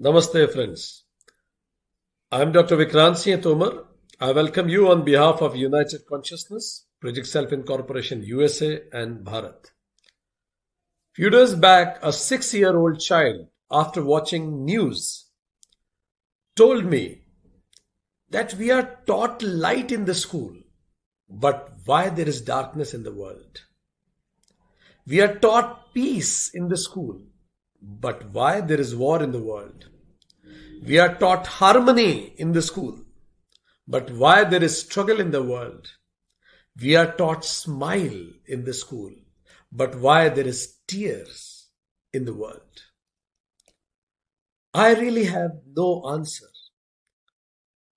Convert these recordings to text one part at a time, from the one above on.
Namaste, friends. I am Dr. Vikrant Singh Tomar. I welcome you on behalf of United Consciousness, Project Self Incorporation USA and Bharat. Few days back, a 6-year-old child, after watching news, told me that we are taught light in the school, but why there is darkness in the world? We are taught peace in the school, but why there is war in the world? We are taught harmony in the school, but why there is struggle in the world? We are taught smile in the school, but why there is tears in the world? I really have no answer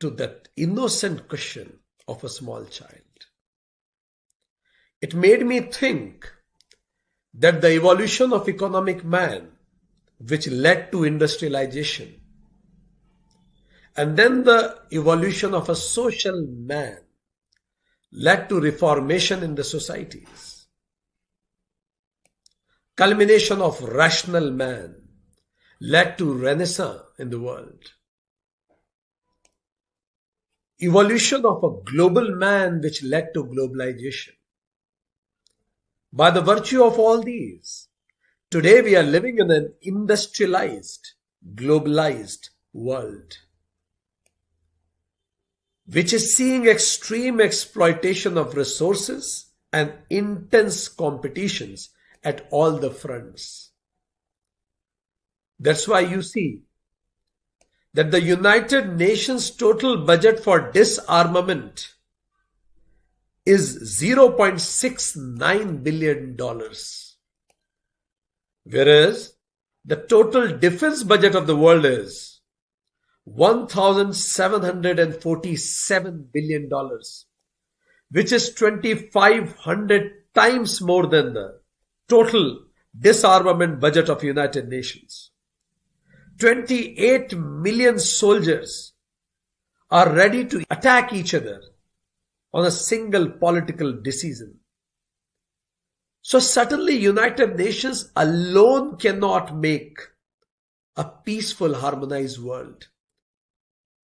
to that innocent question of a small child. It made me think that the evolution of economic man, which led to industrialization, and then the evolution of a social man led to reformation in the societies. Culmination of rational man led to renaissance in the world. Evolution of a global man which led to globalization. By the virtue of all these, today we are living in an industrialized, globalized world, which is seeing extreme exploitation of resources and intense competitions at all the fronts. That's why you see that the United Nations total budget for disarmament is $0.69 billion, whereas the total defense budget of the world is $1,747 billion, which is 2,500 times more than the total disarmament budget of United Nations. 28 million soldiers are ready to attack each other on a single political decision. So certainly United Nations alone cannot make a peaceful, harmonized world.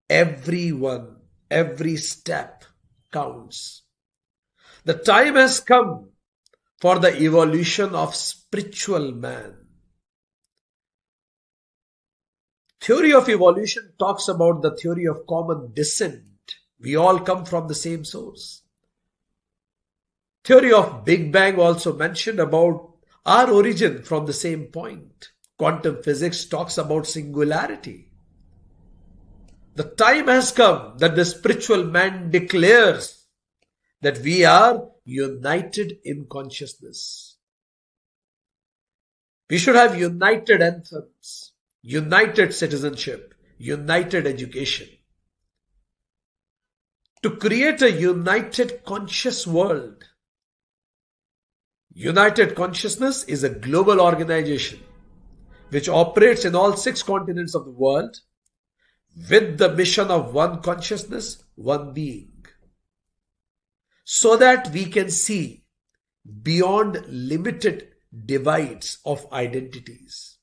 Everyone, every step counts. The time has come for the evolution of spiritual man. Theory of evolution talks about the theory of common descent. We all come from the same source. Theory of Big Bang also mentioned about our origin from the same point. Quantum physics talks about singularity. The time has come that the spiritual man declares that we are united in consciousness. We should have united anthems, united citizenship, united education. To create a united conscious world. United Consciousness is a global organization which operates in all 6 continents of the world with the mission of one consciousness, one being, so that we can see beyond limited divides of identities.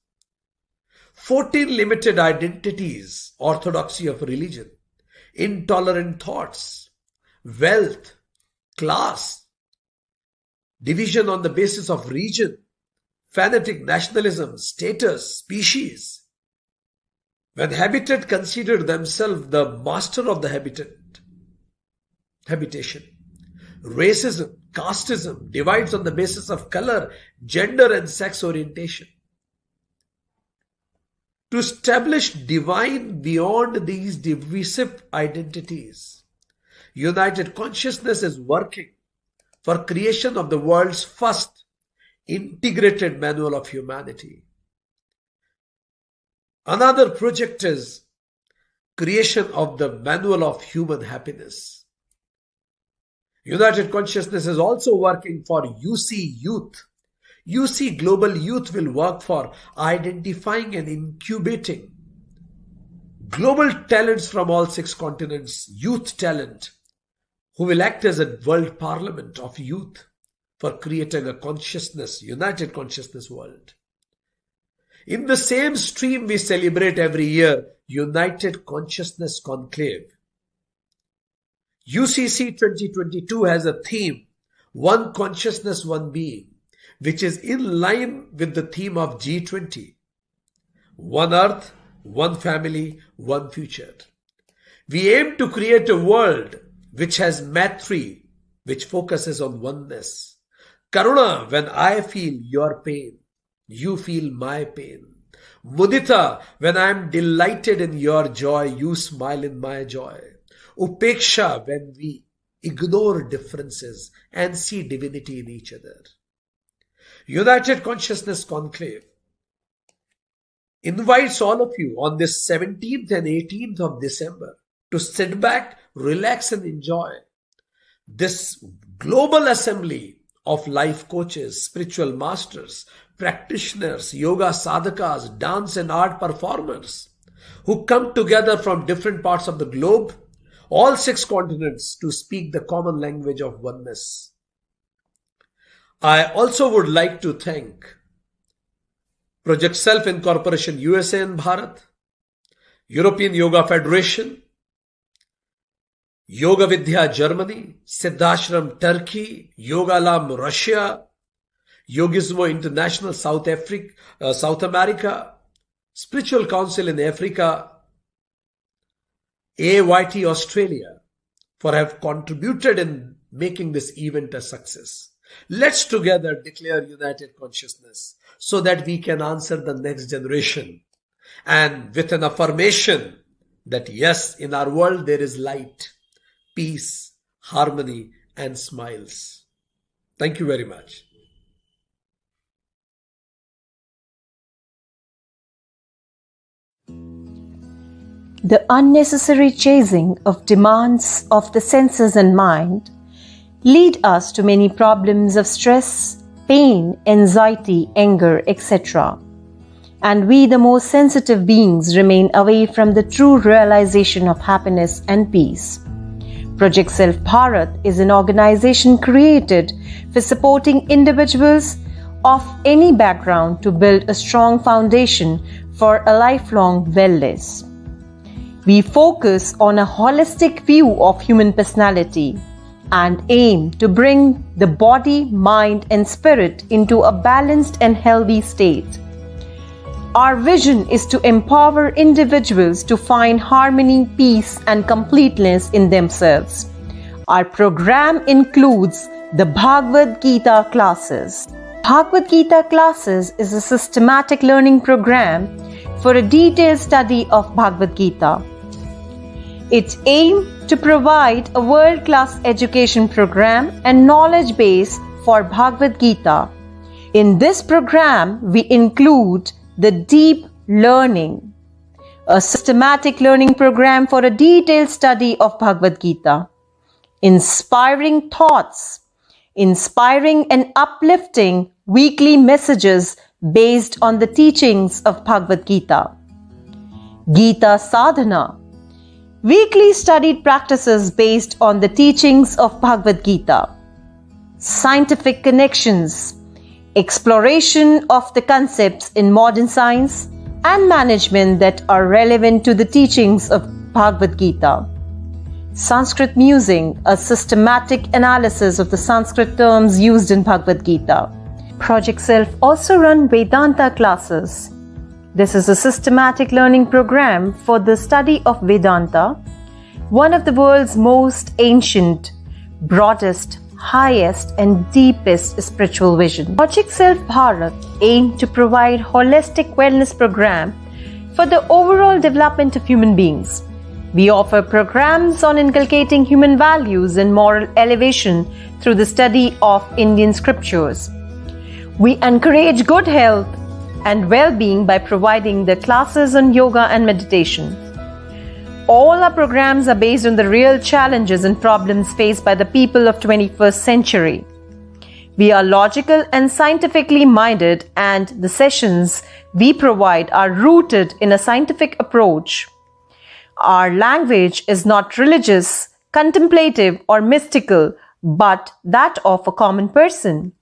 14 limited identities, orthodoxy of religion, intolerant thoughts, wealth, class, division on the basis of region, fanatic nationalism, status, species. When habitat considered themselves the master of the habitation, racism, casteism, divides on the basis of color, gender and sex orientation. To establish divine beyond these divisive identities, United Consciousness is working for creation of the world's first integrated manual of humanity. Another project is creation of the manual of human happiness. United Consciousness is also working for UC Youth. UC Global Youth will work for identifying and incubating global talents from all 6 continents, youth talent, who will act as a world parliament of youth for creating a consciousness, united consciousness world. In the same stream, we celebrate every year United Consciousness Conclave. UCC 2022 has a theme, One Consciousness, One Being, which is in line with the theme of G20. One Earth, One Family, One Future. We aim to create a world which has Maitri, which focuses on oneness. Karuna, when I feel your pain, you feel my pain. Mudita, when I am delighted in your joy, you smile in my joy. Upeksha, when we ignore differences and see divinity in each other. United Consciousness Conclave invites all of you on this 17th and 18th of December to sit back, relax and enjoy this global assembly of life coaches, spiritual masters, practitioners, yoga sadhakas, dance and art performers who come together from different parts of the globe, all 6 continents, to speak the common language of oneness. I also would like to thank Project Self Incorporation USA and Bharat, European Yoga Federation, Yoga Vidya Germany, Siddhashram Turkey, Yoga Lam Russia, Yogismo International South America, Spiritual Council in Africa, AYT Australia, for have contributed in making this event a success. Let's together declare united consciousness so that we can answer the next generation, and with an affirmation that yes, in our world there is light, peace, harmony and smiles. Thank you very much. The unnecessary chasing of demands of the senses and mind lead us to many problems of stress, pain, anxiety, anger, etc. And we, the most sensitive beings, remain away from the true realization of happiness and peace. Project Self Bharat is an organization created for supporting individuals of any background to build a strong foundation for a lifelong wellness. We focus on a holistic view of human personality and aim to bring the body, mind, and spirit into a balanced and healthy state. Our vision is to empower individuals to find harmony, peace, and completeness in themselves. Our program includes the Bhagavad Gita classes. Bhagavad Gita classes is a systematic learning program for a detailed study of Bhagavad Gita. Its aim to provide a world-class education program and knowledge base for Bhagavad Gita. In this program, we include the deep learning, a systematic learning program for a detailed study of Bhagavad Gita, inspiring thoughts, inspiring and uplifting weekly messages based on the teachings of Bhagavad Gita, Gita Sadhana, weekly studied practices based on the teachings of Bhagavad Gita, scientific connections, exploration of the concepts in modern science and management that are relevant to the teachings of Bhagavad Gita, Sanskrit musing, a systematic analysis of the Sanskrit terms used in Bhagavad Gita. Project Self also run Vedanta classes. This is a systematic learning program for the study of Vedanta, one of the world's most ancient, broadest, highest and deepest spiritual vision. Project Self Bharat aims to provide holistic wellness program for the overall development of human beings. We offer programs on inculcating human values and moral elevation through the study of Indian scriptures. We encourage good health and well-being by providing the classes on yoga and meditation. All our programs are based on the real challenges and problems faced by the people of 21st century. We are logical and scientifically minded, and the sessions we provide are rooted in a scientific approach. Our language is not religious, contemplative or mystical, but that of a common person.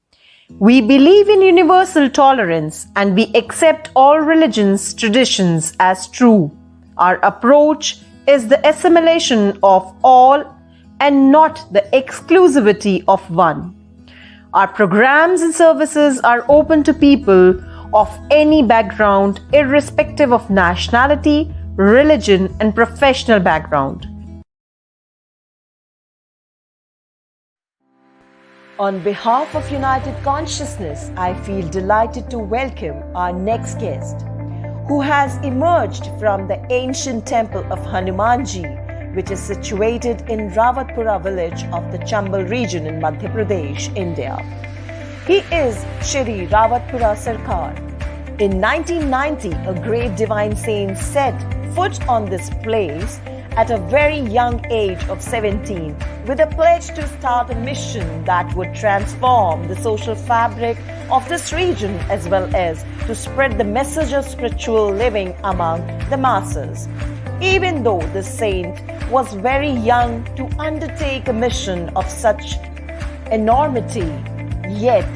We believe in universal tolerance and we accept all religions' traditions as true. Our approach is the assimilation of all and not the exclusivity of one. Our programs and services are open to people of any background, irrespective of nationality, religion, and professional background. On behalf of United Consciousness, I feel delighted to welcome our next guest, who has emerged from the ancient temple of Hanumanji, which is situated in Rawatpura village of the Chambal region in Madhya Pradesh, India. He is Shri Rawatpura Sarkar. In 1990, a great divine saint set foot on this place at a very young age of 17 with a pledge to start a mission that would transform the social fabric of this region as well as to spread the message of spiritual living among the masses. Even though the saint was very young to undertake a mission of such enormity, yet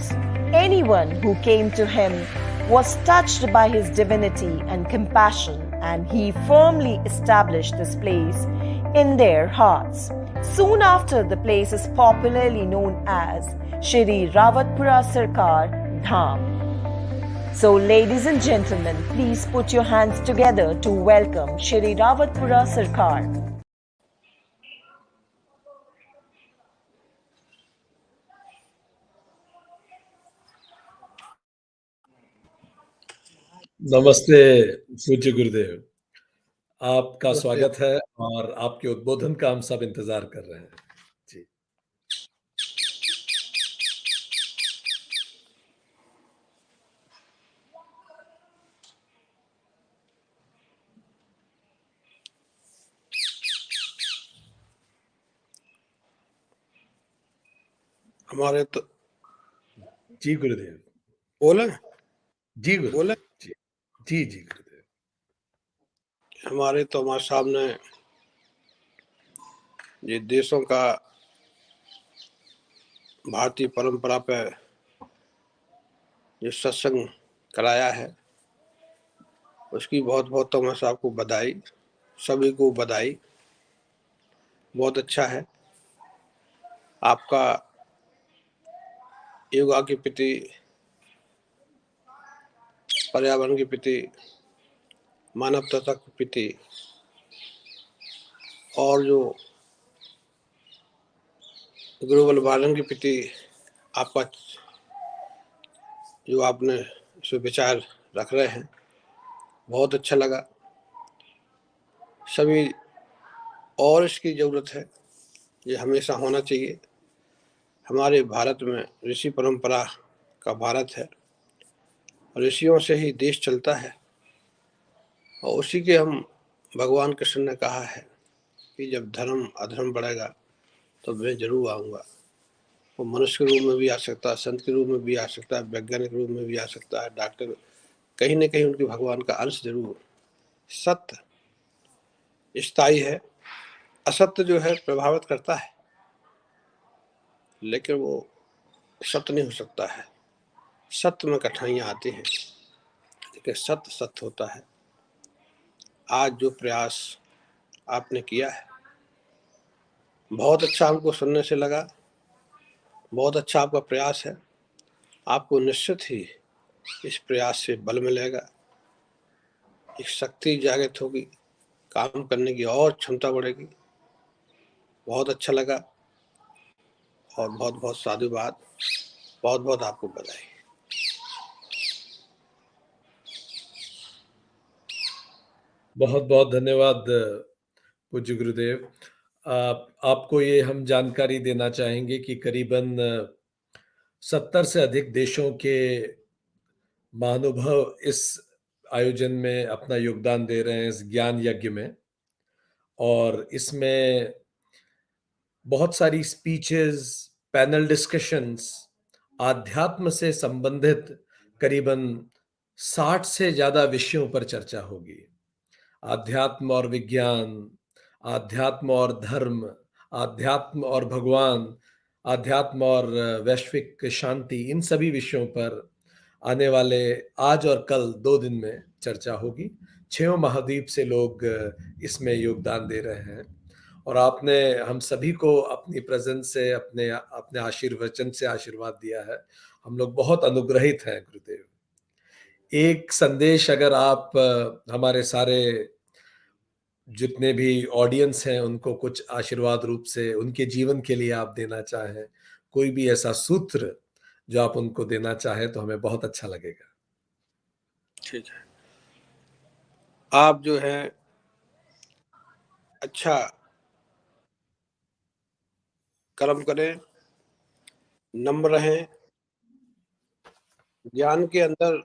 anyone who came to him was touched by his divinity and compassion, and he firmly established this place in their hearts. Soon after, the place is popularly known as Shri Rawatpura Sarkar Dham. So, ladies and gentlemen, please put your hands together to welcome Shri Rawatpura Sarkar. नमस्ते पूज्य गुरुदेव, आपका स्वागत है और आपके उद्बोधन का हम सब इंतजार कर रहे हैं। जी, हमारे तो जी गुरुदेव, बोले जी गुरुदेव, बोले जी, जी जी गुरुदेव, हमारे तो हमारे सामने ये देशों का भारतीय परंपरा पे जो सत्संग कराया है उसकी बहुत बहुत तो मैं सबको बधाई, सभी को बधाई। बहुत अच्छा है आपका योगा के प्रति, पर्यावरण के प्रति, मानवता के प्रति और जो ग्लोबल वार्मिंग के प्रति आपका जो आपने इस विचार रख रहे हैं, बहुत अच्छा लगा। सभी और इसकी ज़रूरत है, ये हमेशा होना चाहिए। हमारे भारत में ऋषि परंपरा का भारत है, ऋषियों से ही देश चलता है और उसी के हम भगवान कृष्ण ने कहा है कि जब धर्म अधर्म बढ़ेगा तो मैं जरूर आऊँगा। वो मनुष्य के रूप में भी आ सकता है, संत के रूप में भी आ सकता है, वैज्ञानिक रूप में भी आ सकता है, डॉक्टर, कहीं न कहीं उनके भगवान का अंश जरूर। सत्य स्थायी है, असत्य जो है प्रभावित करता है, लेकिन वो सत्य नहीं हो सकता है। सत्य में कठिनाइयाँ आती हैं, लेकिन सत्य सत्य होता है। आज जो प्रयास आपने किया है बहुत अच्छा हमको सुनने से लगा, बहुत अच्छा आपका प्रयास है। आपको निश्चित ही इस प्रयास से बल मिलेगा, एक शक्ति जागृत होगी, काम करने की और क्षमता बढ़ेगी। बहुत अच्छा लगा और बहुत बहुत साधुवाद, बहुत बहुत आपको बधाई। बहुत बहुत धन्यवाद पूज्य गुरुदेव। आपको ये हम जानकारी देना चाहेंगे कि करीबन 70 से अधिक देशों के महानुभाव इस आयोजन में अपना योगदान दे रहे हैं, इस ज्ञान यज्ञ में। और इसमें बहुत सारी स्पीचेस, पैनल डिस्कशंस, आध्यात्म से संबंधित करीबन 60 से ज़्यादा विषयों पर चर्चा होगी। आध्यात्म और विज्ञान, आध्यात्म और धर्म, आध्यात्म और भगवान, आध्यात्म और वैश्विक शांति, इन सभी विषयों पर आने वाले आज और कल 2 दिन में चर्चा होगी। 6 महाद्वीप से लोग इसमें योगदान दे रहे हैं और आपने हम सभी को अपनी प्रेजेंस से, अपने अपने आशीर्वचन से आशीर्वाद दिया है। हम लोग बहुत अनुग्रहित हैं गुरुदेव। एक संदेश अगर आप हमारे सारे जितने भी ऑडियंस हैं उनको कुछ आशीर्वाद रूप से उनके जीवन के लिए आप देना चाहें, कोई भी ऐसा सूत्र जो आप उनको देना चाहें, तो हमें बहुत अच्छा लगेगा। ठीक है। आप जो है अच्छा कर्म करें, नम्र रहें। ज्ञान के अंदर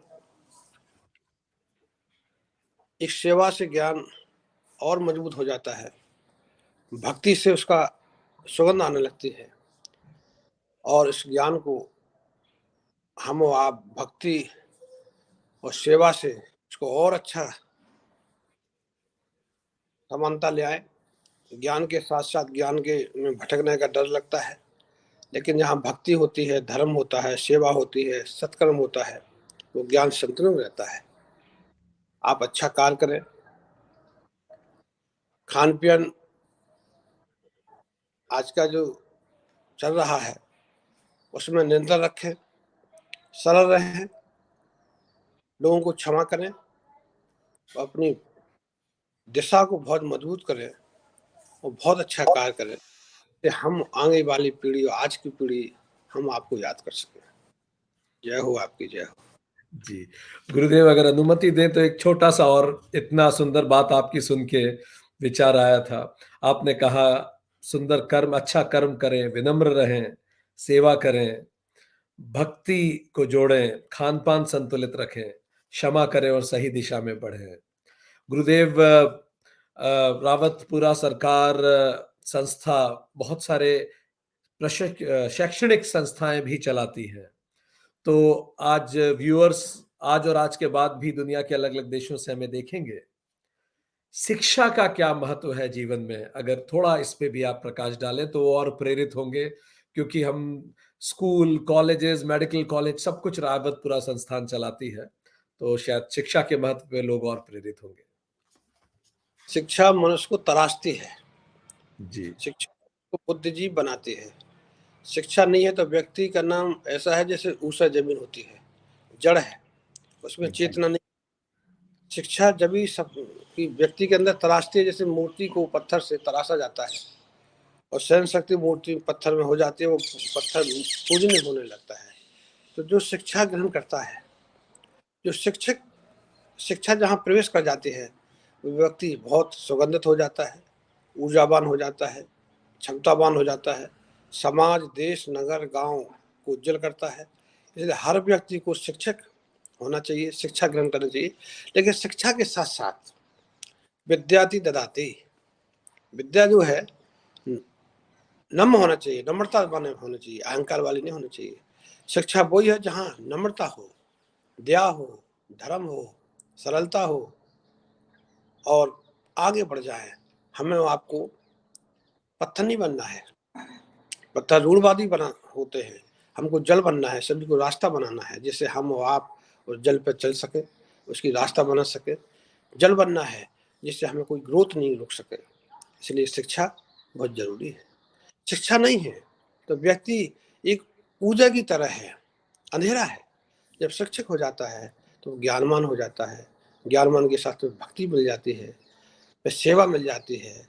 इस सेवा से ज्ञान और मजबूत हो जाता है, भक्ति से उसका सुगंध आने लगती है और इस ज्ञान को हम और आप भक्ति और सेवा से उसको और अच्छा समानता ले आए। ज्ञान के साथ साथ ज्ञान के में भटकने का डर लगता है, लेकिन जहाँ भक्ति होती है, धर्म होता है, सेवा होती है, सत्कर्म होता है, वो ज्ञान संतुलन में रहता है। आप अच्छा कार्य करें, खान पियन आज का जो चल रहा है उसमें नियंत्रण रखें, सरल रहें, लोगों को क्षमा करें, अपनी दिशा को बहुत मजबूत करें और बहुत अच्छा कार्य करें कि हम आगे वाली पीढ़ी और आज की पीढ़ी हम आपको याद कर सकें। जय हो आपकी, जय हो। जी गुरुदेव, अगर अनुमति दें तो एक छोटा सा और इतना सुंदर बात आपकी सुन के विचार आया था। आपने कहा सुंदर कर्म, अच्छा कर्म करें, विनम्र रहें, सेवा करें, भक्ति को जोड़ें, खान पान संतुलित रखें, क्षमा करें और सही दिशा में बढ़ें। गुरुदेव, रावतपुरा सरकार संस्था बहुत सारे शैक्षणिक संस्थाएं भी चलाती है। तो आज व्यूअर्स आज और आज के बाद भी दुनिया के अलग अलग देशों से हमें देखेंगे। शिक्षा का क्या महत्व है जीवन में, अगर थोड़ा इस पे भी आप प्रकाश डालें तो वो और प्रेरित होंगे, क्योंकि हम स्कूल, कॉलेजेस, मेडिकल कॉलेज सब कुछ रावतपुरा संस्थान चलाती है, तो शायद शिक्षा के महत्व पे लोग और प्रेरित होंगे। शिक्षा मनुष्य को तराशती है, जी शिक्षा को बुद्धिजीवी बनाती है। शिक्षा नहीं है तो व्यक्ति का नाम ऐसा है जैसे ऊषा जमीन होती है, जड़ है, उसमें चेतना नहीं। शिक्षा जब भी सब की व्यक्ति के अंदर तराशती है, जैसे मूर्ति को पत्थर से तराशा जाता है और सहन शक्ति मूर्ति पत्थर में हो जाती है, वो पत्थर पूजनीय होने लगता है। तो जो शिक्षा ग्रहण करता है, जो शिक्षा जहाँ प्रवेश कर जाती है, वो व्यक्ति बहुत सुगंधित हो जाता है, ऊर्जावान हो जाता है, क्षमतावान हो जाता है, समाज, देश, नगर, गांव को उज्जवल करता है। इसलिए हर व्यक्ति को शिक्षक होना चाहिए, शिक्षा ग्रहण करनी चाहिए। लेकिन शिक्षा के साथ साथ विद्यार्थी ददाती, विद्या जो है नम्र होना चाहिए, नम्रता वाले होना चाहिए, अहंकार वाली नहीं होनी चाहिए। शिक्षा वही है जहाँ नम्रता हो, दया हो, धर्म हो, सरलता हो और आगे बढ़ जाए। हमें आपको पत्थर नहीं बनना है, पत्थर रूढ़वादी बना होते हैं, हमको जल बनना है, सभी को रास्ता बनाना है, जिससे हम और आप उस जल पर चल सके, उसकी रास्ता बना सके। जल बनना है जिससे हमें कोई ग्रोथ नहीं रोक सके। इसलिए शिक्षा बहुत जरूरी है। शिक्षा नहीं है तो व्यक्ति एक पूजा की तरह है, अंधेरा है। जब शिक्षक हो जाता है तो ज्ञानमान हो जाता है, ज्ञानमान के साथ में भक्ति मिल जाती है, फिर सेवा मिल जाती है,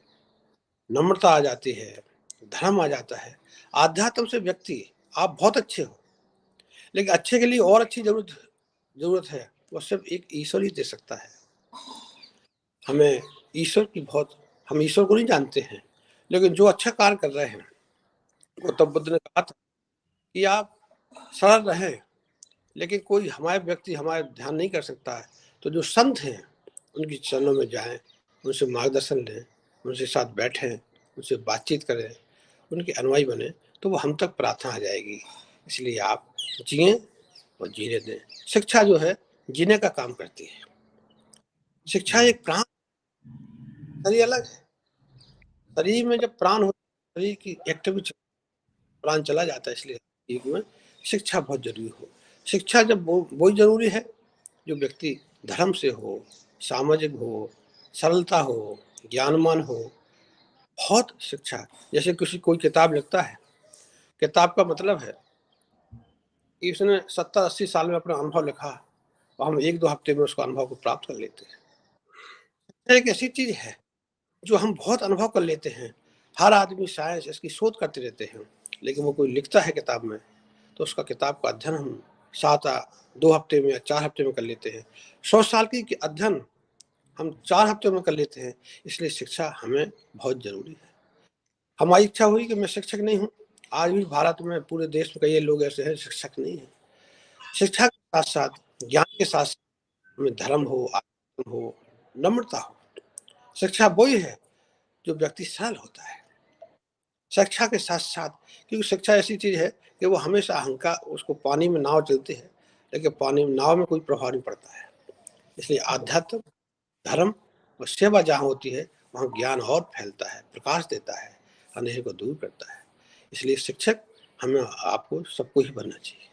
नम्रता आ जाती है, धर्म आ जाता है। आध्यात्म से व्यक्ति, आप बहुत अच्छे हो, लेकिन अच्छे के लिए और अच्छी जरूरत है, वो सिर्फ एक ईश्वर ही दे सकता है। हमें ईश्वर की बहुत, हम ईश्वर को नहीं जानते हैं, लेकिन जो अच्छा कार्य कर रहे हैं, गौतम बुद्ध ने कहा था कि आप सरल रहें, लेकिन कोई हमारे व्यक्ति हमारे ध्यान नहीं कर सकता है, तो जो संत हैं उनकी चरणों में जाएं, उनसे मार्गदर्शन लें, उनसे साथ बैठें, उनसे बातचीत करें, उनके अनुयायी बने, तो वो हम तक प्रार्थना आ जाएगी। इसलिए आप जिए और जीने दें। शिक्षा जो है जीने का काम करती है। शिक्षा एक प्राण, शरीर अलग है। शरीर में जब प्राण होता है, शरीर की एक्टिविटी, प्राण चला जाता है। इसलिए युग में शिक्षा बहुत जरूरी हो। शिक्षा जब वो जरूरी है जो व्यक्ति धर्म से हो, सामाजिक हो, सरलता हो, ज्ञानमान हो। बहुत शिक्षा, जैसे किसी कोई किताब लिखता है, किताब का मतलब है कि उसने 70-80 साल में अपना अनुभव लिखा और हम 1-2 हफ्ते में उसको अनुभव को प्राप्त कर लेते हैं। एक ऐसी चीज है जो हम बहुत अनुभव कर लेते हैं। हर आदमी साइंस इसकी शोध करते रहते हैं, लेकिन वो कोई लिखता है किताब में तो उसका किताब का अध्ययन हम 2 हफ्ते में या 4 हफ्ते में कर लेते हैं। 100 साल की अध्ययन हम 4 हफ्ते में कर लेते हैं। इसलिए शिक्षा हमें बहुत जरूरी है। हमारी इच्छा हुई कि मैं शिक्षक नहीं हूँ। आज भी भारत में, पूरे देश में कई लोग ऐसे हैं शिक्षक नहीं है। शिक्षा के साथ साथ, ज्ञान के साथ साथ हमें धर्म हो, आत्म हो, नम्रता हो। शिक्षा वही है जो व्यक्ति सरल होता है। शिक्षा के साथ साथ, क्योंकि शिक्षा ऐसी चीज है कि वो हमेशा अहंकार, उसको पानी में नाव चलती है लेकिन पानी में नाव में कोई प्रभाव नहीं पड़ता है। इसलिए आध्यात्म, धर्म और सेवा जहाँ होती है वहाँ ज्ञान और फैलता है, प्रकाश देता है, अंधेरे को दूर करता है। इसलिए शिक्षक हमें, आपको सबको ही बनना चाहिए।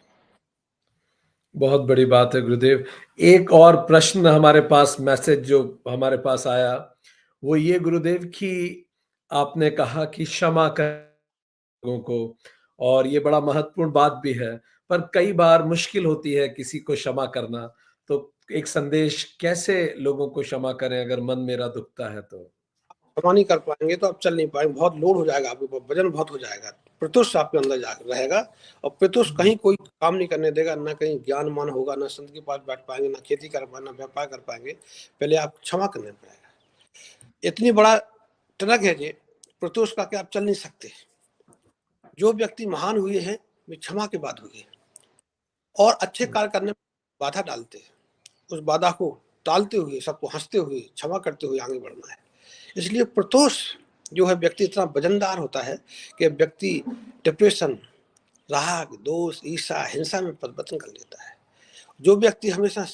बहुत बड़ी बात है गुरुदेव। एक और प्रश्न हमारे पास, मैसेज जो हमारे पास आया, वो ये गुरुदेव कि आपने कहा कि क्षमा कर लोगों को, और ये बड़ा महत्वपूर्ण बात भी है, पर कई बार मुश्किल होती है किसी को क्षमा करना। तो एक संदेश, कैसे लोगों को क्षमा करें अगर मन मेरा दुखता है तो? क्षमा नहीं कर पाएंगे तो आप चल नहीं पाएंगे, बहुत लोड हो जाएगा आपके ऊपर, वजन बहुत हो जाएगा, प्रत्युष आपके अंदर रहेगा और प्रत्युष कहीं कोई काम नहीं करने देगा, ना कहीं ज्ञान मान होगा, ना संत के पास बैठ पाएंगे, ना खेती कर पाएंगे, ना व्यापार कर पाएंगे। पहले आप क्षमा करने पड़ेगा। इतनी बड़ा ट्रक है ये प्रत्युष का कि आप चल नहीं सकते। जो व्यक्ति महान हुए हैं वे क्षमा के बाद हुए हैं और अच्छे कार्य करने में बाधा डालते हैं। उस बाधा को टालते हुए, सबको हंसते हुए, क्षमा करते हुए आगे बढ़ना है। इसलिए प्रतोष जो है व्यक्ति इतना वजनदार होता है कि व्यक्ति डिप्रेशन, राग, दोष, ईर्ष्या, हिंसा में परिवर्तन कर लेता है। जो व्यक्ति हमेशा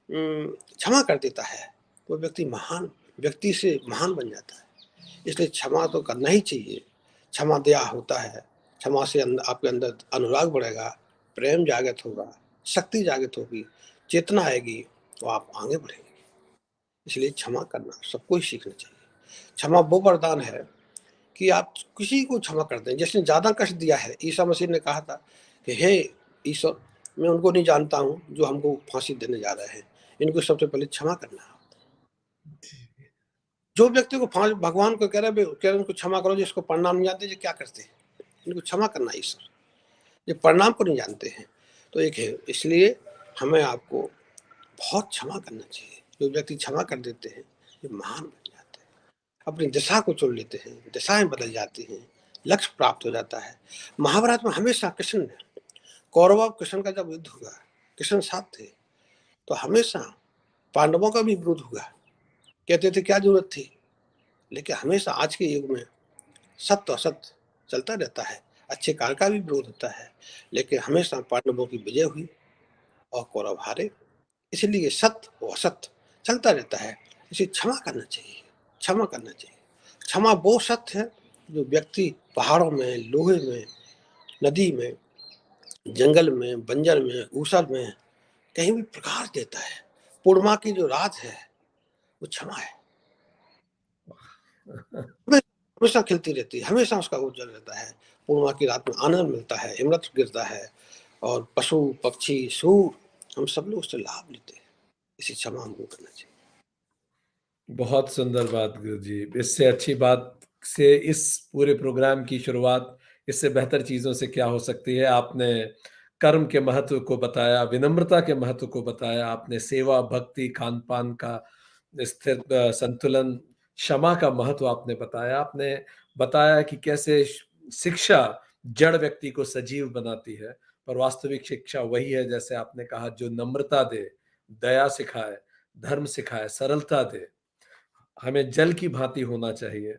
क्षमा कर देता है वो व्यक्ति महान, व्यक्ति से महान बन जाता है। इसलिए क्षमा तो करना ही चाहिए। क्षमा दया होता है, क्षमा से आपके अंदर अनुराग बढ़ेगा, प्रेम जागृत होगा, शक्ति जागृत होगी, चेतना आएगी तो आप आगे बढ़ेंगे। इसलिए क्षमा करना सबको ही सीखना चाहिए। क्षमा वो वरदान है कि आप किसी को क्षमा कर दें जिसने ज्यादा कष्ट दिया है। ईसा मसीह ने कहा था कि हे ईश्वर, मैं उनको नहीं जानता हूँ जो हमको फांसी देने जा रहे हैं, इनको सबसे पहले क्षमा करना। जो व्यक्ति को भगवान को कह रहे उनको क्षमा करो, जिसको प्रणाम नहीं जानते, जो क्या करते हैं, इनको क्षमा करना ईश्वर, ये प्रणाम को नहीं जानते हैं। तो एक है, इसलिए हमें आपको बहुत क्षमा करना चाहिए। जो व्यक्ति क्षमा कर देते हैं ये महान बन जाते हैं, अपनी दिशा को चुन लेते हैं, दिशाएं बदल जाती हैं, लक्ष्य प्राप्त हो जाता है। महाभारत में हमेशा कृष्ण ने, कौरव और कृष्ण का जब युद्ध हुआ, कृष्ण साथ थे, तो हमेशा पांडवों का भी विरोध हुआ। कहते थे क्या जरूरत थी, लेकिन हमेशा आज के युग में सत्य असत्य चलता रहता है, अच्छे कार्य का भी विरोध होता है, लेकिन हमेशा पांडवों की विजय हुई और कौरव हारे। इसलिए सत्य और असत्य चलता रहता है। इसे क्षमा करना चाहिए, क्षमा करना चाहिए। क्षमा वो सत्य है जो व्यक्ति पहाड़ों में, लोहे में, नदी में, जंगल में, बंजर में, ऊसर में कहीं भी प्रकाश देता है। पूर्णिमा की जो रात है वो क्षमा है, हमेशा खिलती रहती है, हमेशा उसका उज्जवल रहता है। पूर्णिमा की रात में आनंद मिलता है, अमृत गिरता है और पशु पक्षी सूर हम सब लोग उससे लाभ लेते हैं। इसी क्षमा हमको करना चाहिए। बहुत सुंदर बात गुरुजी। इससे अच्छी बात से इस पूरे प्रोग्राम की शुरुआत, इससे बेहतर चीज़ों से क्या हो सकती है। आपने कर्म के महत्व को बताया, विनम्रता के महत्व को बताया, आपने सेवा, भक्ति, खान-पान का स्थिर संतुलन, क्षमा का महत्व आपने बताया। आपने बताया कि कैसे शिक्षा जड़ व्यक्ति को सजीव बनाती है, पर वास्तविक शिक्षा वही है, जैसे आपने कहा, जो नम्रता दे, दया सिखाए, धर्म सिखाए, सरलता दे। हमें जल की भांति होना चाहिए।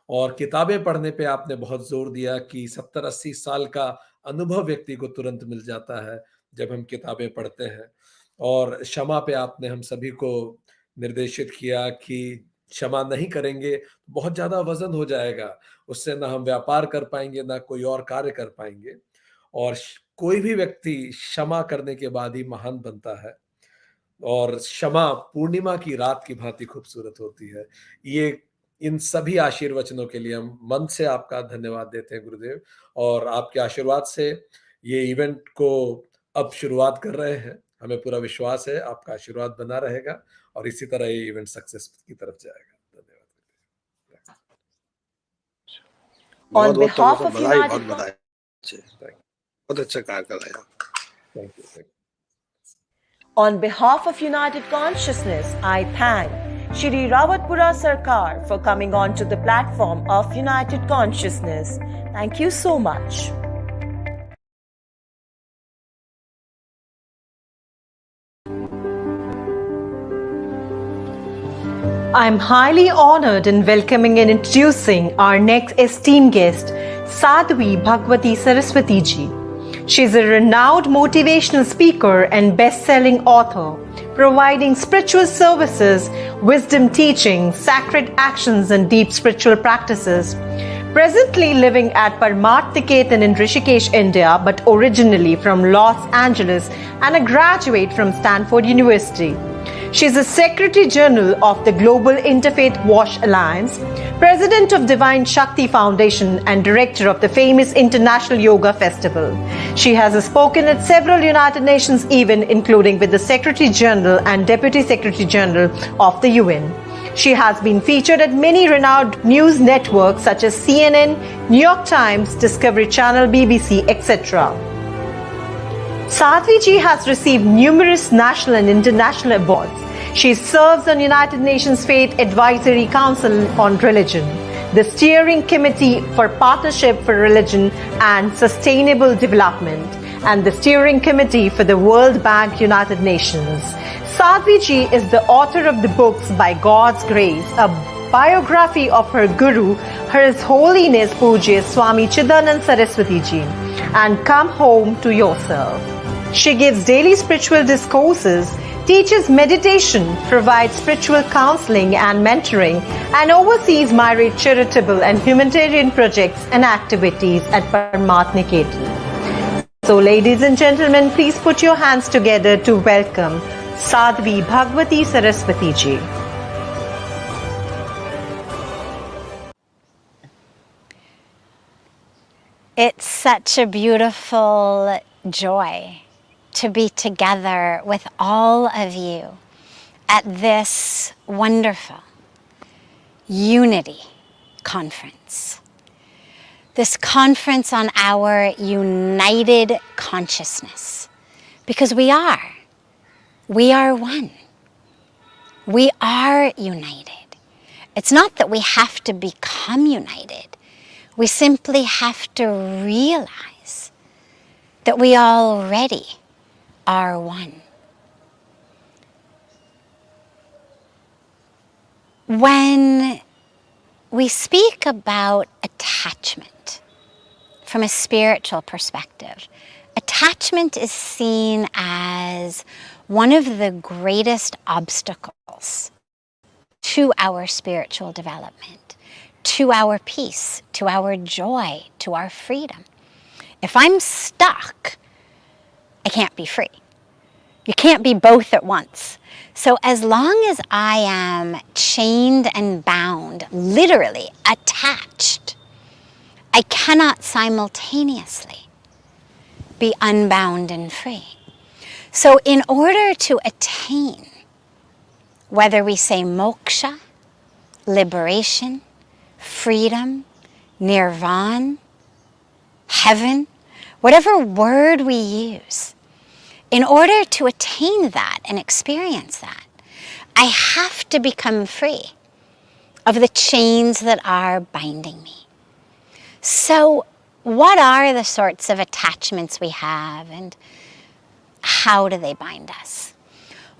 और किताबें पढ़ने पे आपने बहुत जोर दिया कि 70-80 साल का अनुभव व्यक्ति को तुरंत मिल जाता है जब हम किताबें पढ़ते हैं। और क्षमा पे आपने हम सभी को निर्देशित किया कि क्षमा नहीं करेंगे तो बहुत ज्यादा वजन हो जाएगा, उससे ना हम व्यापार कर पाएंगे ना कोई और कार्य कर पाएंगे। और कोई भी व्यक्ति क्षमा करने के बाद ही महान बनता है, और क्षमा पूर्णिमा की रात की भांति खूबसूरत होती है। ये इन सभी आशीर्वचनों के लिए हम मन से आपका धन्यवाद देते हैं गुरुदेव, और आपके आशीर्वाद से ये इवेंट को अब शुरुआत कर रहे हैं। हमें पूरा विश्वास है आपका आशीर्वाद बना रहेगा और इसी तरह ये इवेंट सक्सेस की तरफ जाएगा। धन्यवाद। बहुत On बहुत behalf बहुत of बधाई, United बहुत बधाई। बहुत अच्छा कार्य कर रहे हैं आप। Thank you. On behalf of United Consciousness, I thank Shri Rawatpura Sarkar for coming onto the platform of United Consciousness. Thank you so much. I'm highly honored in welcoming and introducing our next esteemed guest, Sadhvi Bhagwati Saraswati ji. She is a renowned motivational speaker and best-selling author, providing spiritual services, wisdom teaching, sacred actions, and deep spiritual practices. Presently living at Parmat Niketan in Rishikesh, India, but originally from Los Angeles and a graduate from Stanford University. She is the Secretary General of the Global Interfaith Wash Alliance, President of Divine Shakti Foundation, and Director of the famous International Yoga Festival. She has spoken at several United Nations events, including with the Secretary General and Deputy Secretary General of the UN. She has been featured at many renowned news networks such as CNN, New York Times, Discovery Channel, BBC, etc. Sadhvi ji has received numerous national and international awards. She serves on United Nations Faith Advisory Council on Religion, the Steering Committee for Partnership for Religion and Sustainable Development, and the Steering Committee for the World Bank United Nations. Sadhvi ji is the author of the books By God's Grace, a biography of her Guru, His Holiness Pujya Swami Chidanand Saraswati ji, and Come Home to Yourself. She gives daily spiritual discourses, teaches meditation, provides spiritual counseling and mentoring, and oversees myriad charitable and humanitarian projects and activities at Parmat Niketan. So, ladies and gentlemen, please put your hands together to welcome Sadhvi Bhagwati Saraswati ji. It's such a beautiful joy to be together with all of you at this wonderful Unity Conference. This conference on our united consciousness. Because we are one. We are united. It's not that we have to become united. We simply have to realize that we already are one. When we speak about attachment from a spiritual perspective, attachment is seen as one of the greatest obstacles to our spiritual development, to our peace, to our joy, to our freedom. If I'm stuck, I can't be free. You can't be both at once. So as long as I am chained and bound, literally attached, I cannot simultaneously be unbound and free. So in order to attain, whether we say moksha, liberation, freedom, nirvana, heaven, whatever word we use, in order to attain that and experience that, I have to become free of the chains that are binding me. So what are the sorts of attachments we have, and how do they bind us?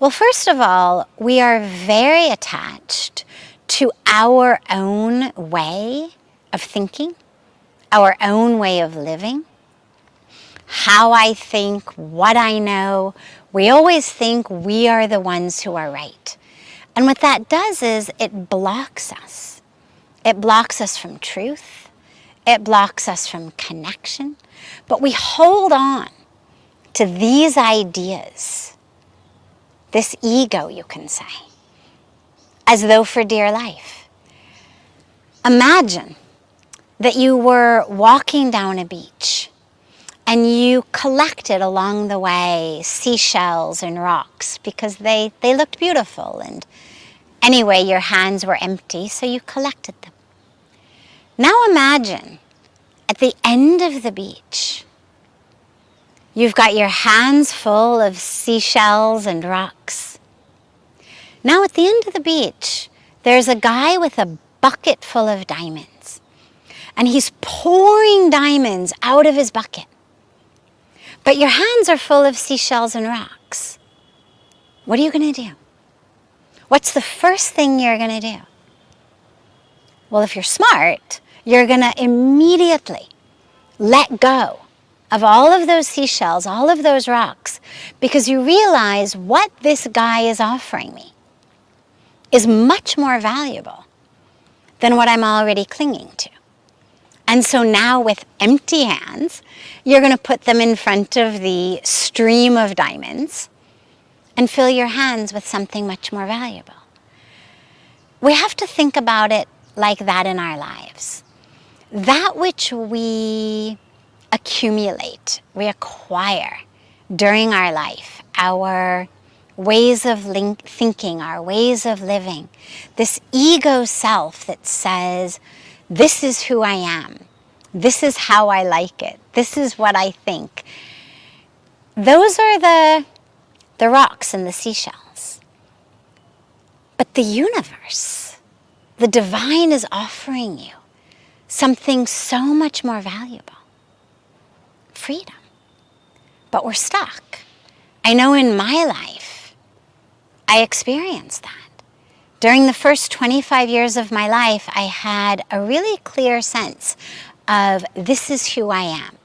Well, first of all, we are very attached to our own way of thinking, our own way of living, how I think, what I know. We always think we are the ones who are right. And what that does is it blocks us. It blocks us from truth. It blocks us from connection. But we hold on to these ideas, this ego, you can say, as though for dear life. Imagine that you were walking down a beach and you collected along the way seashells and rocks because they looked beautiful, and anyway, your hands were empty, so you collected them. Now imagine at the end of the beach, you've got your hands full of seashells and rocks. Now at the end of the beach, there's a guy with a bucket full of diamonds, and he's pouring diamonds out of his bucket. But your hands are full of seashells and rocks. What are you going to do? What's the first thing you're going to do? Well, if you're smart, you're going to immediately let go of all of those seashells, all of those rocks, because you realize what this guy is offering me is much more valuable than what I'm already clinging to. And so now with empty hands, you're going to put them in front of the stream of diamonds and fill your hands with something much more valuable. We have to think about it like that in our lives. That which we accumulate, we acquire during our life, our ways of thinking, our ways of living, this ego self that says, this is who I am, this is how I like it, this is what I think. Those are the rocks and the seashells. But the universe, the divine, is offering you something so much more valuable. Freedom. But we're stuck. I know in my life, I experienced that. During the first 25 years of my life, I had a really clear sense of this is who I am.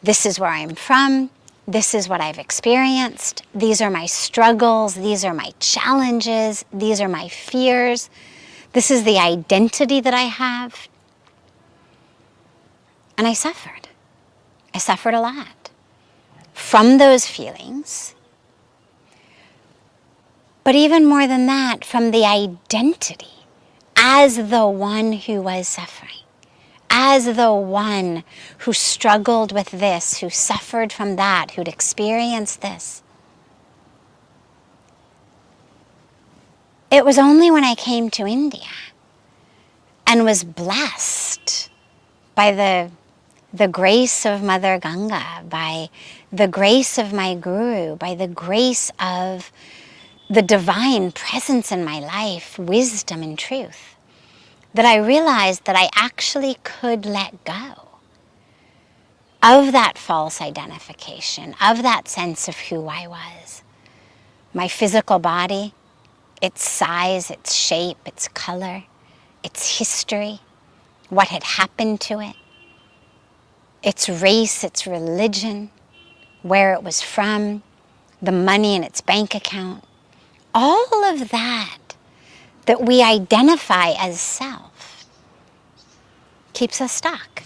This is where I'm from. This is what I've experienced. These are my struggles. These are my challenges. These are my fears. This is the identity that I have. And I suffered. I suffered a lot from those feelings. But even more than that, from the identity as the one who was suffering, as the one who struggled with this, who suffered from that, who'd experienced this. It was only when I came to India and was blessed by the grace of Mother Ganga, by the grace of my guru, by the grace of the divine presence in my life, wisdom and truth, that I realized that I actually could let go of that false identification, of that sense of who I was. My physical body, its size, its shape, its color, its history, what had happened to it, its race, its religion, where it was from, the money in its bank account, all of that we identify as self keeps us stuck.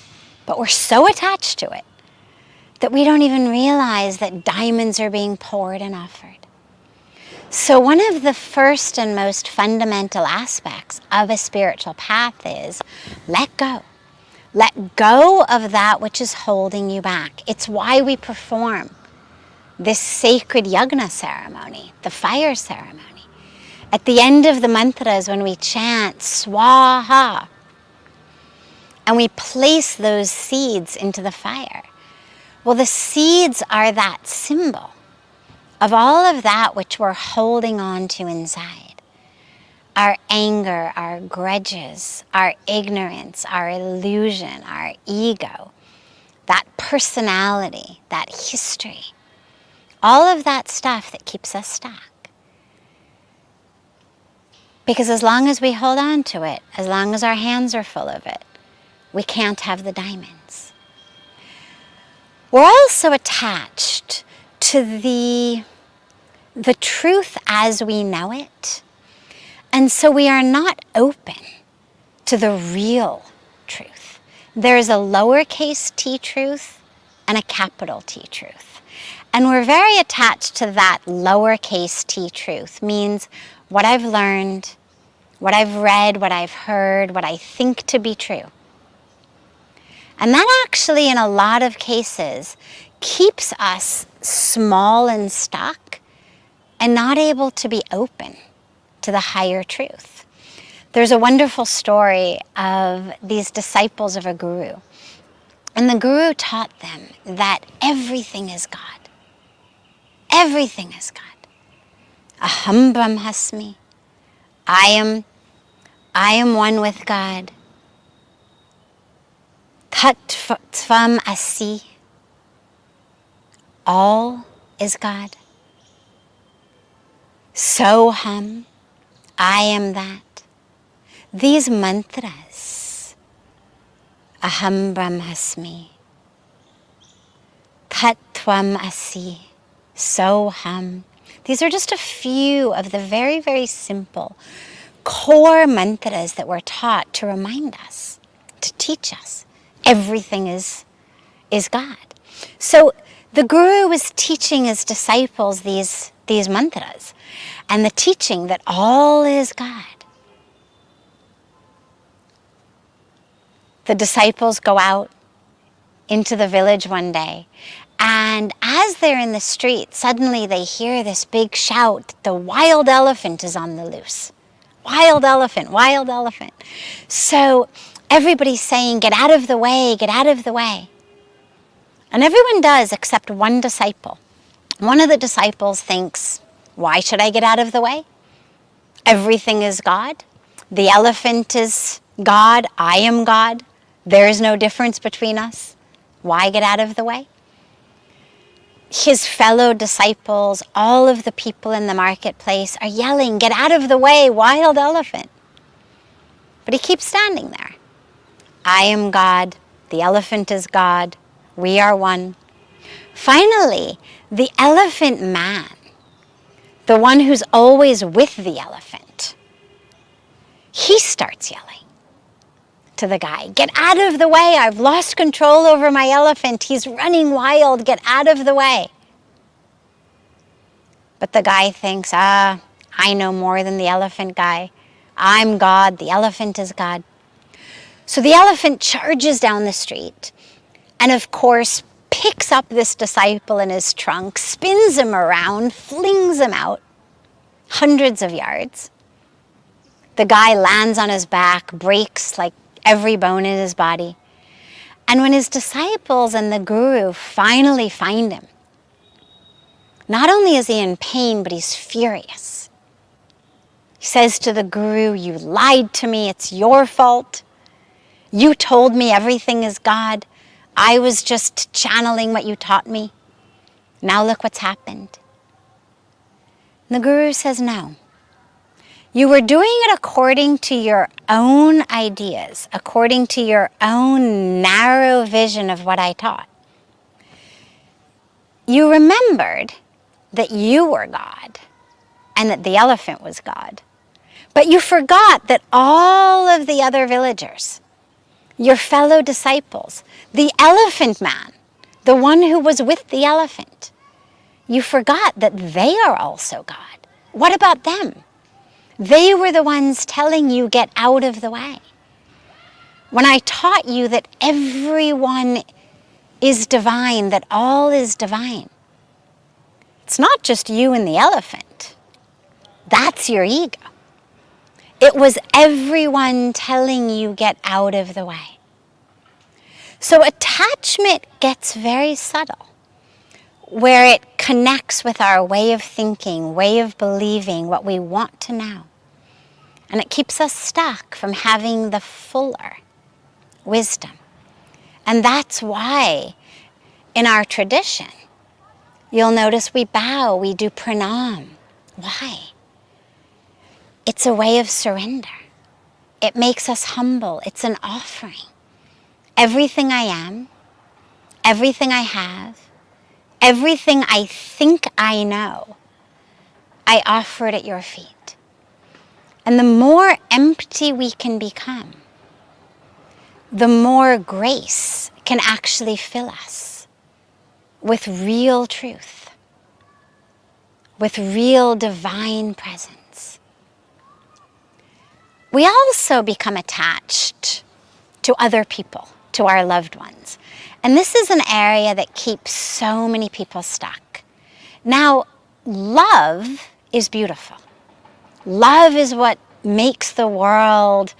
But we're so attached to it that we don't even realize that diamonds are being poured and offered. So one of the first and most fundamental aspects of a spiritual path is let go. Let go of that which is holding you back. It's why we perform this sacred yagna ceremony, the fire ceremony. At the end of the mantras, when we chant swaha, and we place those seeds into the fire, well, the seeds are that symbol of all of that which we're holding on to inside. Our anger, our grudges, our ignorance, our illusion, our ego, that personality, that history, all of that stuff that keeps us stuck. Because as long as we hold on to it, as long as our hands are full of it, we can't have the diamonds. We're also attached to the truth as we know it, And so we are not open to the real truth. There's a lowercase t truth and a capital T truth. And we're very attached to that lowercase t truth, means what I've learned, what I've read, what I've heard, what I think to be true. And that actually, in a lot of cases, keeps us small and stuck and not able to be open to the higher truth. There's a wonderful story of these disciples of a guru. And the guru taught them that everything is God. Everything is God. Aham Brahmasmi. I am one with God. Tat Tvam Asi. All is God. Soham. I am that. These mantras. Aham Brahmasmi. Tat Tvam Asi. Soham. These are just a few of the very, very simple core mantras that we're taught to remind us, to teach us. Everything is God. So the guru was teaching his disciples these mantras and the teaching that all is God. The disciples go out into the village one day, and as they're in the street, suddenly they hear this big shout that the wild elephant is on the loose. Wild elephant, wild elephant. So everybody's saying, get out of the way, get out of the way. And everyone does except one disciple. One of the disciples thinks, why should I get out of the way? Everything is God. The elephant is God. I am God. There is no difference between us. Why get out of the way? His fellow disciples, all of the people in the marketplace are yelling, get out of the way, wild elephant. But he keeps standing there. I am God. The elephant is God. We are one. Finally, the elephant man, the one who's always with the elephant, he starts yelling to the guy, get out of the way. I've lost control over my elephant. He's running wild. Get out of the way. But the guy thinks, I know more than the elephant guy. I'm God. The elephant is God. So the elephant charges down the street and, of course, picks up this disciple in his trunk, spins him around, flings him out hundreds of yards. The guy lands on his back, breaks like every bone in his body. And when his disciples and the guru finally find him, not only is he in pain, but he's furious. He says to the guru, you lied to me, it's your fault. You told me everything is God. I was just channeling what you taught me. Now look what's happened. And the guru says, no. You were doing it according to your own ideas, according to your own narrow vision of what I taught. You remembered that you were God and that the elephant was God. But you forgot that all of the other villagers, your fellow disciples, the elephant man, the one who was with the elephant, you forgot that they are also God. What about them? They were the ones telling you, get out of the way. When I taught you that everyone is divine, that all is divine, it's not just you and the elephant. That's your ego. It was everyone telling you, get out of the way. So attachment gets very subtle, where it connects with our way of thinking, way of believing, what we want to know. And it keeps us stuck from having the fuller wisdom. And that's why in our tradition, you'll notice we bow, we do pranam. Why? It's a way of surrender. It makes us humble. It's an offering. Everything I am, everything I have, everything I think I know, I offer it at your feet. And the more empty we can become, the more grace can actually fill us with real truth, with real divine presence. We also become attached to other people, to our loved ones. And this is an area that keeps so many people stuck. Now, love is beautiful. Love is what makes the world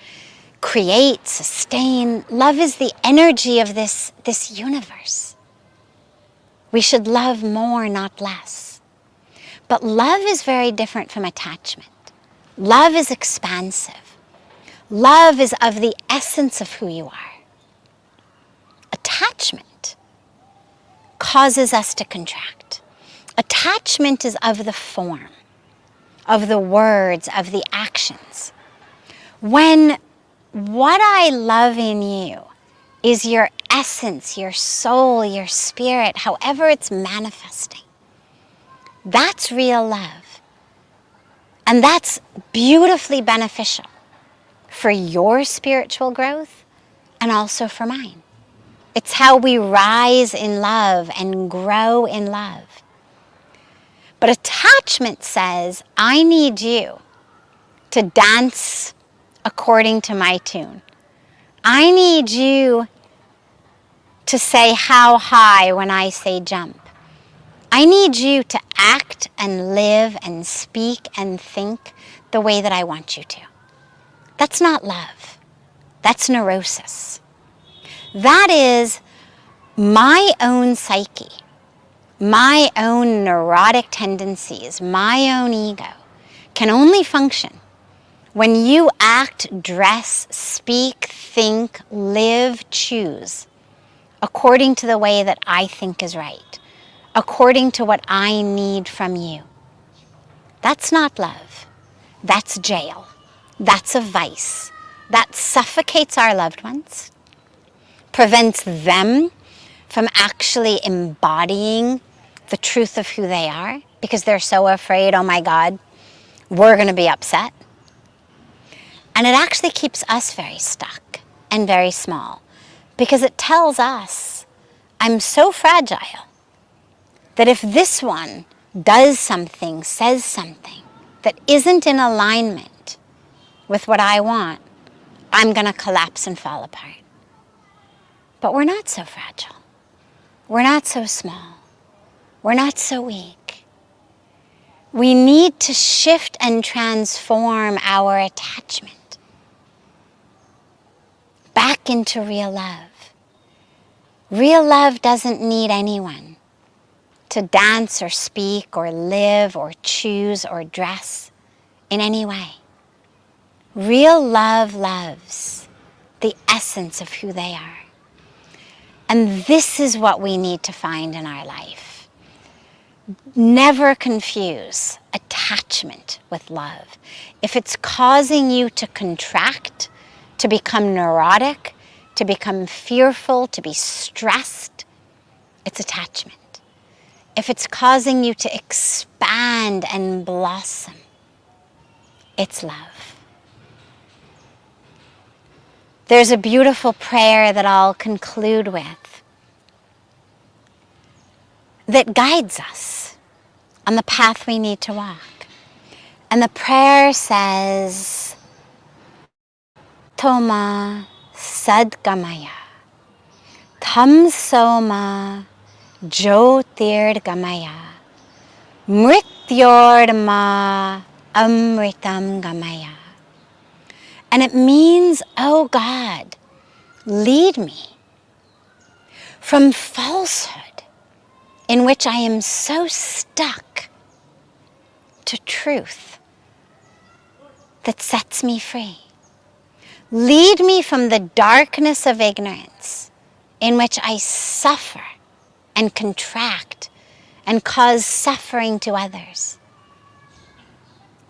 create, sustain. Love is the energy of this universe. We should love more, not less. But love is very different from attachment. Love is expansive. Love is of the essence of who you are. Attachment causes us to contract. Attachment is of the form, of the words, of the actions. When what I love in you is your essence, your soul, your spirit, however it's manifesting, that's real love. And that's beautifully beneficial for your spiritual growth and also for mine. It's how we rise in love and grow in love. But attachment says, I need you to dance according to my tune. I need you to say how high when I say jump. I need you to act and live and speak and think the way that I want you to. That's not love. That's neurosis. That is my own psyche, my own neurotic tendencies, my own ego can only function when you act, dress, speak, think, live, choose according to the way that I think is right, according to what I need from you. That's not love. That's jail. That's a vice. That suffocates our loved ones, prevents them from actually embodying the truth of who they are because they're so afraid, oh my God, we're going to be upset. And it actually keeps us very stuck and very small because it tells us, I'm so fragile that if this one does something, says something that isn't in alignment with what I want, I'm going to collapse and fall apart. But we're not so fragile. We're not so small. We're not so weak. We need to shift and transform our attachment back into real love. Real love doesn't need anyone to dance or speak or live or choose or dress in any way. Real love loves the essence of who they are. And this is what we need to find in our life. Never confuse attachment with love. If it's causing you to contract, to become neurotic, to become fearful, to be stressed, it's attachment. If it's causing you to expand and blossom, it's love. There's a beautiful prayer that I'll conclude with that guides us on the path we need to walk. And the prayer says, Toma sadgamaya, tham soma jyotirgamaya, mrityorma amritam gamaya. And it means, oh God, lead me from falsehood in which I am so stuck to truth that sets me free. Lead me from the darkness of ignorance in which I suffer and contract and cause suffering to others,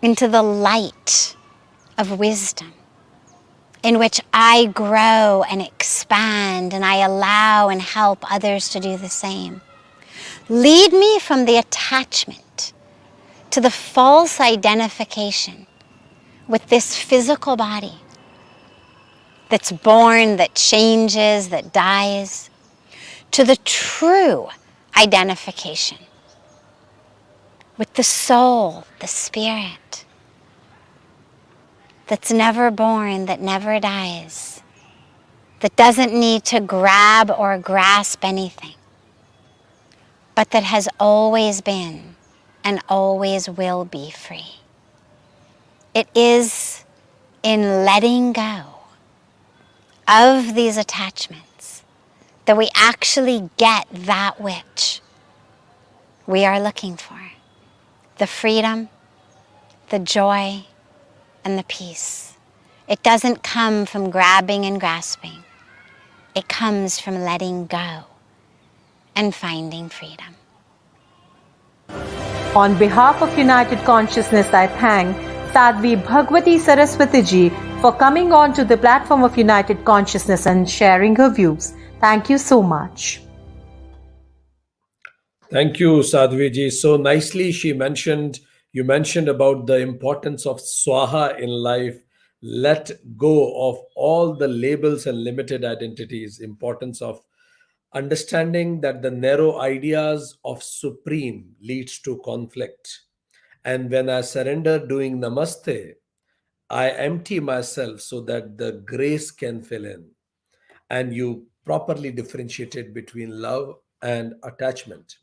into the light of wisdom in which I grow and expand and I allow and help others to do the same. Lead me from the attachment to the false identification with this physical body that's born, that changes, that dies, to the true identification with the soul, the spirit, that's never born, that never dies, that doesn't need to grab or grasp anything, but that has always been and always will be free. It is in letting go of these attachments that we actually get that which we are looking for. The freedom, the joy, and the peace. It doesn't come from grabbing and grasping. It comes from letting go and finding freedom. On behalf of United Consciousness, I thank Sadhvi Bhagwati Saraswati ji for coming on to the platform of United Consciousness and sharing her views. Thank you so much. Thank you, Sadhviji. So nicely you mentioned about the importance of Swaha in life. Let go of all the labels and limited identities. Importance of understanding that the narrow ideas of Supreme leads to conflict. And when I surrender doing Namaste, I empty myself so that the grace can fill in. And you properly differentiated between love and attachment.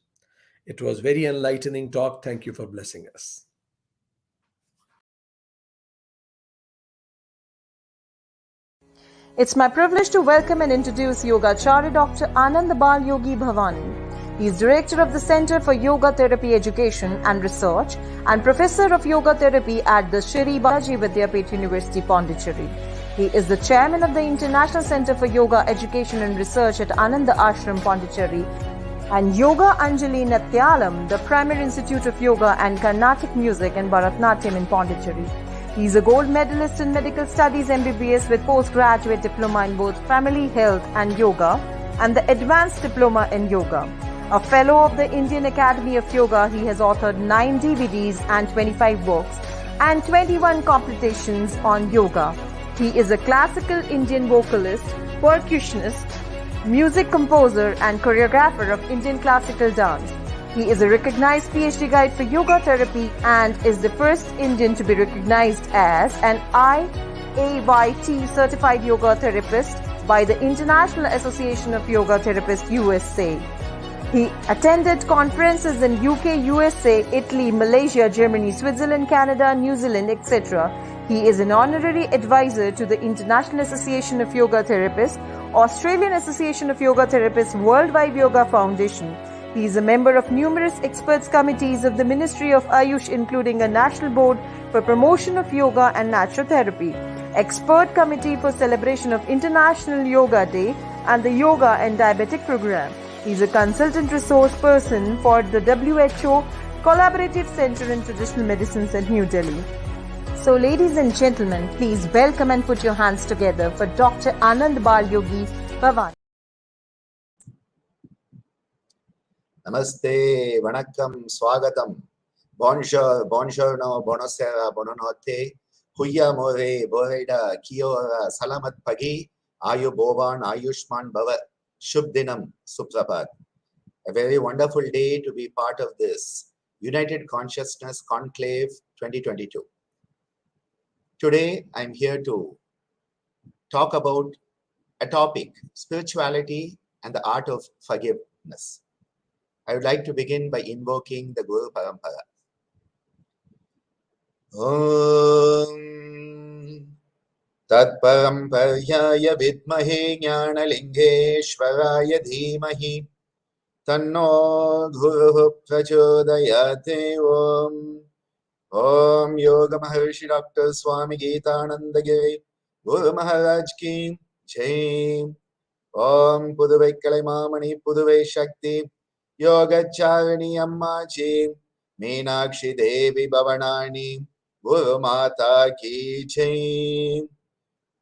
It was very enlightening talk. Thank you for blessing us. It's my privilege to welcome and introduce Yogacharya Dr. Anandabal Yogi Bhavani. He is Director of the Center for Yoga Therapy Education and Research and Professor of Yoga Therapy at the Shri Balaji Vidyapith University, Pondicherry. He is the Chairman of the International Center for Yoga Education and Research at Ananda Ashram, Pondicherry, and Yoga Anjali Natyalam, the Primary Institute of Yoga and Carnatic Music and Bharatnatyam in Pondicherry. He is a gold medalist in Medical Studies MBBS with postgraduate diploma in both Family Health and Yoga and the Advanced Diploma in Yoga. A fellow of the Indian Academy of Yoga, he has authored 9 DVDs and 25 books and 21 competitions on yoga. He is a classical Indian vocalist, percussionist, music composer and choreographer of Indian classical dance. He is a recognized PhD guide for yoga therapy and is the first Indian to be recognized as an IAYT certified yoga therapist by the International Association of Yoga Therapists USA. He attended conferences in UK, USA, Italy, Malaysia, Germany, Switzerland, Canada, New Zealand, etc. He is an honorary advisor to the International Association of Yoga Therapists, Australian Association of Yoga Therapists, Worldwide Yoga Foundation. He is a member of numerous experts committees of the Ministry of Ayush, including a National Board for Promotion of Yoga and Naturotherapy, Expert Committee for Celebration of International Yoga Day, and the Yoga and Diabetic Program. He is a consultant resource person for the WHO Collaborative Center in Traditional Medicines in New Delhi. So, ladies and gentlemen, please welcome and put your hands together for Dr. Anandabal Yogi Bhavani. Namaste, Vanakkam, Swagatam, Bonjour, Buongiorno, Buonasera, Buonanotte, Huya More, Boreida, Kiora, Salamat Pagi, Ayu Bovan, Ayushman Bhava, Shubh Dinam, Suprapat. A very wonderful day to be part of this United Consciousness Conclave 2022. Today, I'm here to talk about a topic, spirituality and the art of forgiveness. I would like to begin by invoking the Guru Parampara. Om Tat Paramparaye Vidmahe Jnanalingeshwaraya Dhimahi Tanno Guru Prachodayate Om Om Yoga Maharishi Dr. Swami Geetananda Giri Guru Maharaj Ki Jai. Om Puduvai Kalaimamani Puduvai Shakti Yogacharini Ammaji Meenakshi Devi Bhavanani Guru Mata Ki Jai.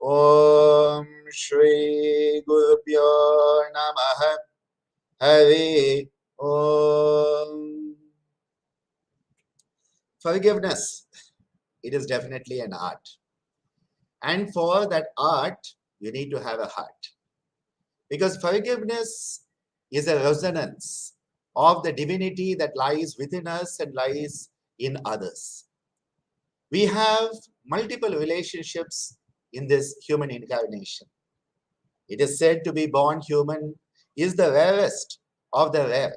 Om Shri Guru Pyo Namaha Hari Om. Forgiveness it is definitely an art. And for that art, you need to have a heart. Because forgiveness is a resonance of the divinity that lies within us and lies in others. We have multiple relationships in this human incarnation. It is said to be born human is the rarest of the rare.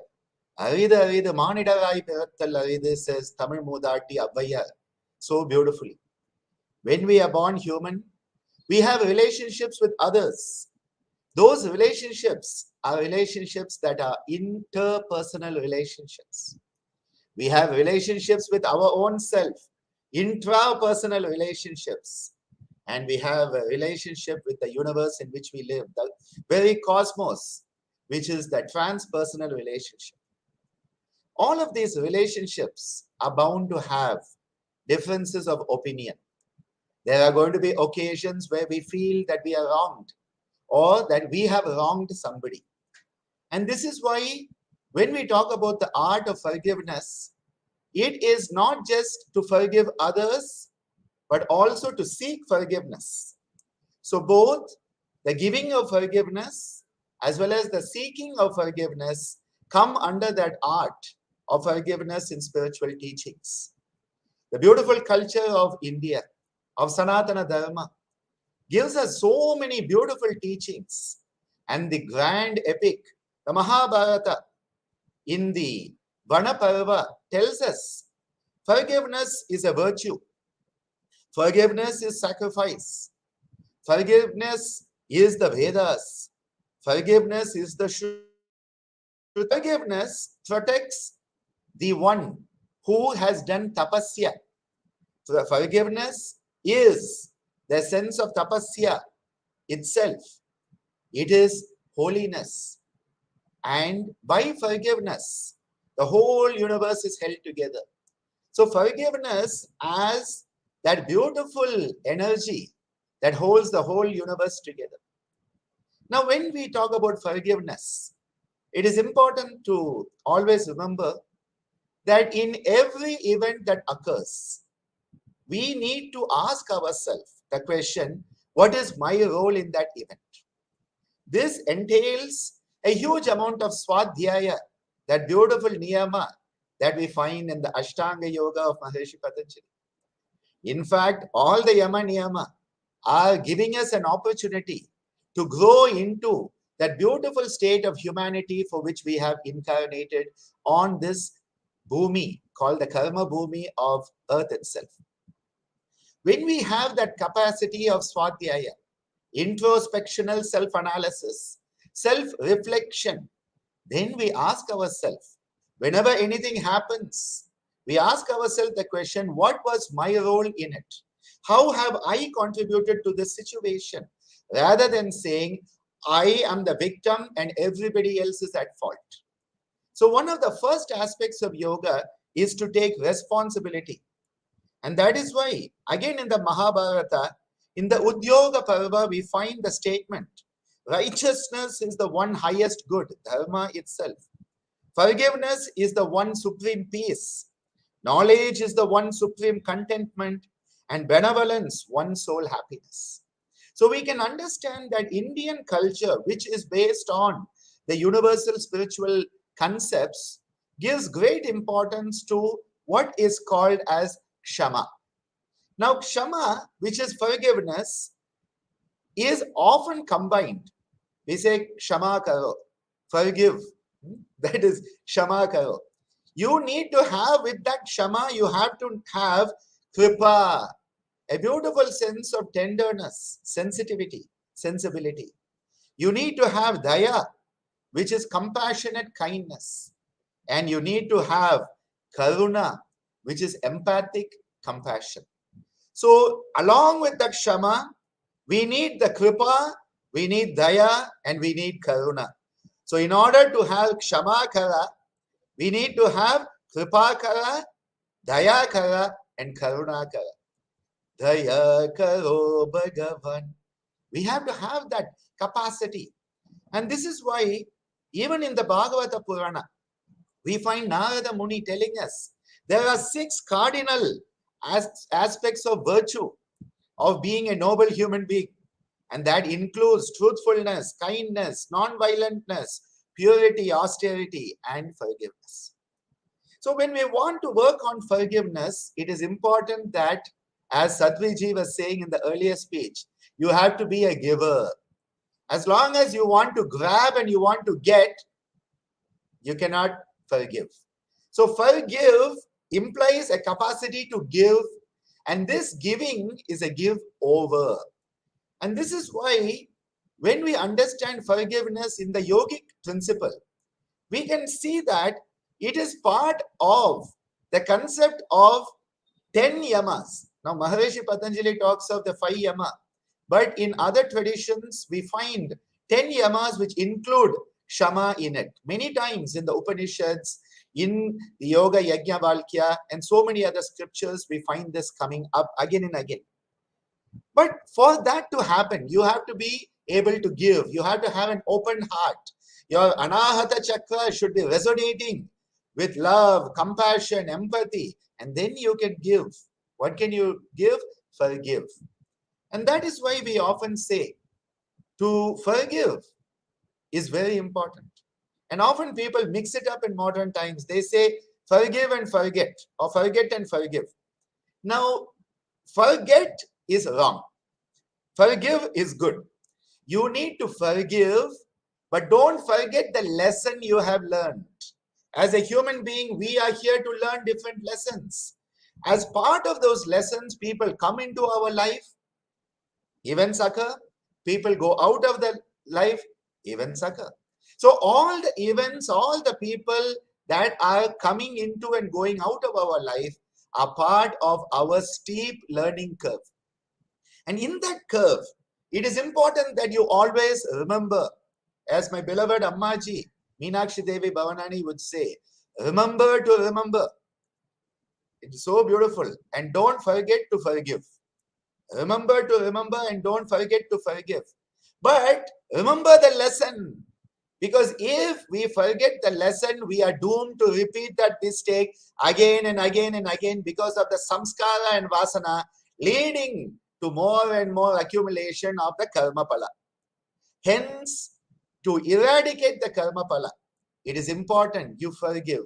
Aridu aridu maanidarai pirathal aridu, says Tamil Mudati Avvaiyar so beautifully. When we are born human, we have relationships with others. Those relationships are relationships that are interpersonal relationships. We have relationships with our own self, intrapersonal relationships. And we have a relationship with the universe in which we live, the very cosmos, which is the transpersonal relationship. All of these relationships are bound to have differences of opinion. There are going to be occasions where we feel that we are wronged or that we have wronged somebody. And this is why when we talk about the art of forgiveness, it is not just to forgive others, but also to seek forgiveness. So both the giving of forgiveness as well as the seeking of forgiveness come under that art of forgiveness in spiritual teachings. The beautiful culture of India, of Sanatana Dharma, gives us so many beautiful teachings. And the grand epic, the Mahabharata, in the Vanaparva, tells us forgiveness is a virtue. Forgiveness is sacrifice. Forgiveness is the Vedas. Forgiveness is the Shruti. Forgiveness protects the one who has done tapasya. So forgiveness is the sense of tapasya itself. It is holiness. And by forgiveness, the whole universe is held together. So forgiveness as that beautiful energy that holds the whole universe together. Now, when we talk about forgiveness, it is important to always remember that in every event that occurs, we need to ask ourselves the question, what is my role in that event? This entails a huge amount of swadhyaya, that beautiful niyama that we find in the Ashtanga Yoga of Maharishi Patanjali. In fact, all the yama niyama are giving us an opportunity to grow into that beautiful state of humanity for which we have incarnated on this bhumi called the karma bhumi of earth itself. When we have that capacity of swadhyaya, introspectional self-analysis, self-reflection, then we ask ourselves, whenever anything happens, we ask ourselves the question, what was my role in it? How have I contributed to this situation? Rather than saying, I am the victim and everybody else is at fault. So one of the first aspects of yoga is to take responsibility. And that is why, again in the Mahabharata, in the Udyoga Parva, we find the statement, righteousness is the one highest good, dharma itself. Forgiveness is the one supreme peace. Knowledge is the one supreme contentment, and benevolence, one sole happiness. So we can understand that Indian culture, which is based on the universal spiritual concepts, gives great importance to what is called as Kshama. Now, Kshama, which is forgiveness, is often combined. We say Kshama karo, forgive. That is Kshama karo. You need to have, with that Kshama, you have to have Kripa, a beautiful sense of tenderness, sensitivity, sensibility. You need to have Daya, which is compassionate kindness. And you need to have Karuna, which is empathic compassion. So, along with that Kshama, we need the Kripa, we need Daya, and we need Karuna. So, in order to have Kshama Kara, we need to have Kripa Kara, Daya Kara, and Karuna Kara. Daya Karo Bhagavan. We have to have that capacity. And this is why, even in the Bhagavata Purana, we find Narada Muni telling us there are 6 cardinal aspects of virtue, of being a noble human being. And that includes truthfulness, kindness, non-violentness, purity, austerity, and forgiveness. So when we want to work on forgiveness, it is important that, as Sadhviji was saying in the earlier speech, you have to be a giver. As long as you want to grab and you want to get, you cannot forgive. So forgive implies a capacity to give, and this giving is a give over. And this is why when we understand forgiveness in the yogic principle, we can see that it is part of the concept of 10 yamas. Now Maharishi Patanjali talks of the 5 yama, but in other traditions we find 10 yamas which include Shama in it. Many times in the Upanishads, in the Yoga Yajnavalkya, and so many other scriptures, we find this coming up again and again. But for that to happen, you have to be able to give. You have to have an open heart. Your Anahata Chakra should be resonating with love, compassion, empathy, and then you can give. What can you give? Forgive. And that is why we often say to forgive is very important. And often people mix it up in modern times. They say forgive and forget, or forget and forgive. Now, forget is wrong. Forgive is good. You need to forgive, but don't forget the lesson you have learned. As a human being, we are here to learn different lessons. As part of those lessons, people come into our life, events occur. People go out of the life, events occur. So all the events, all the people that are coming into and going out of our life are part of our steep learning curve. And in that curve, it is important that you always remember, as my beloved Ammaji, Meenakshi Devi Bhavanani would say, remember to remember. It's so beautiful. And don't forget to forgive. Remember to remember and don't forget to forgive. But remember the lesson. Because if we forget the lesson, we are doomed to repeat that mistake again and again and again because of the samskara and vasana, leading to more and more accumulation of the karma pala. Hence, to eradicate the karma pala, it is important you forgive.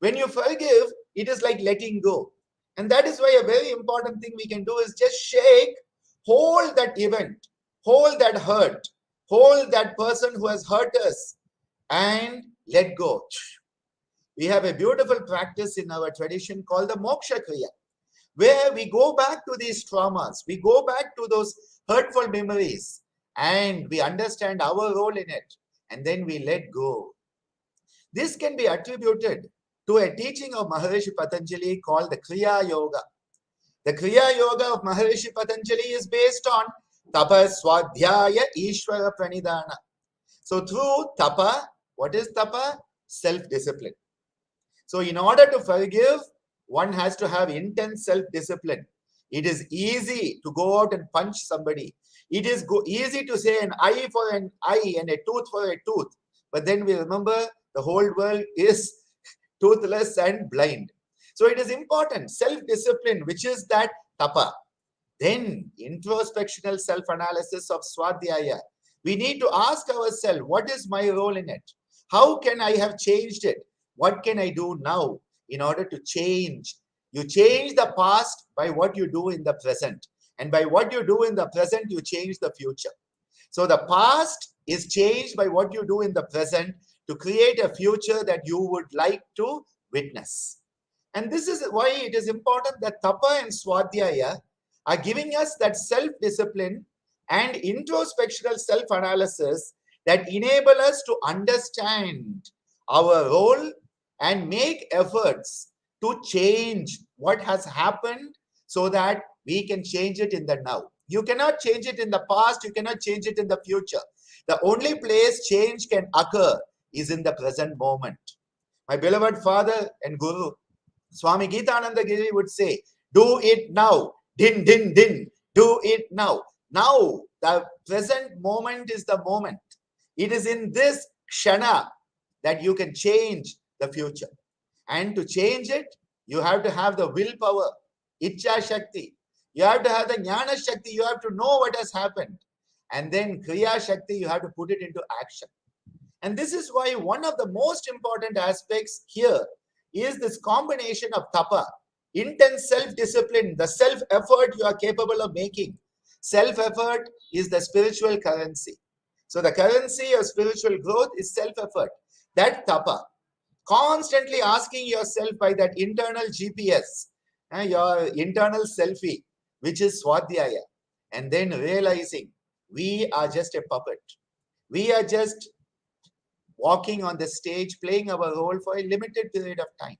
When you forgive, it is like letting go. And that is why a very important thing we can do is just shake, hold that event, hold that hurt, hold that person who has hurt us, and let go. We have a beautiful practice in our tradition called the Moksha Kriya, where we go back to these traumas, we go back to those hurtful memories, and we understand our role in it, and then we let go. This can be attributed to a teaching of Maharishi Patanjali called the Kriya Yoga. The Kriya Yoga of Maharishi Patanjali is based on Tapa Swadhyaya Ishvara Pranidhana. So through Tapa, what is Tapa? Self-discipline. So in order to forgive, one has to have intense self-discipline. It is easy to go out and punch somebody. It is easy to say an eye for an eye and a tooth for a tooth. But then we remember the whole world is toothless and blind. So it is important, self-discipline, which is that tapa. Then introspectional self-analysis of Swadhyaya. We need to ask ourselves, what is my role in it? How can I have changed it? What can I do now in order to change? You change the past by what you do in the present. And by what you do in the present, you change the future. So the past is changed by what you do in the present to create a future that you would like to witness. And this is why it is important that Tapa and Swadhyaya are giving us that self-discipline and introspectional self-analysis that enable us to understand our role and make efforts to change what has happened so that we can change it in the now. You cannot change it in the past, you cannot change it in the future. The only place change can occur is in the present moment. My beloved father and guru, Swami Geetananda Giri would say, do it now, din, din, din, do it now. Now, the present moment is the moment. It is in this kshana that you can change the future. And to change it, you have to have the willpower. Ichcha Shakti. You have to have the Jnana Shakti. You have to know what has happened. And then Kriya Shakti, you have to put it into action. And this is why one of the most important aspects here is this combination of tapa, intense self-discipline, the self-effort you are capable of making. Self-effort is the spiritual currency. So the currency of spiritual growth is self-effort. That tapa, constantly asking yourself by that internal GPS, your internal selfie, which is Swadhyaya, and then realizing we are just a puppet. We are just walking on the stage, playing our role for a limited period of time.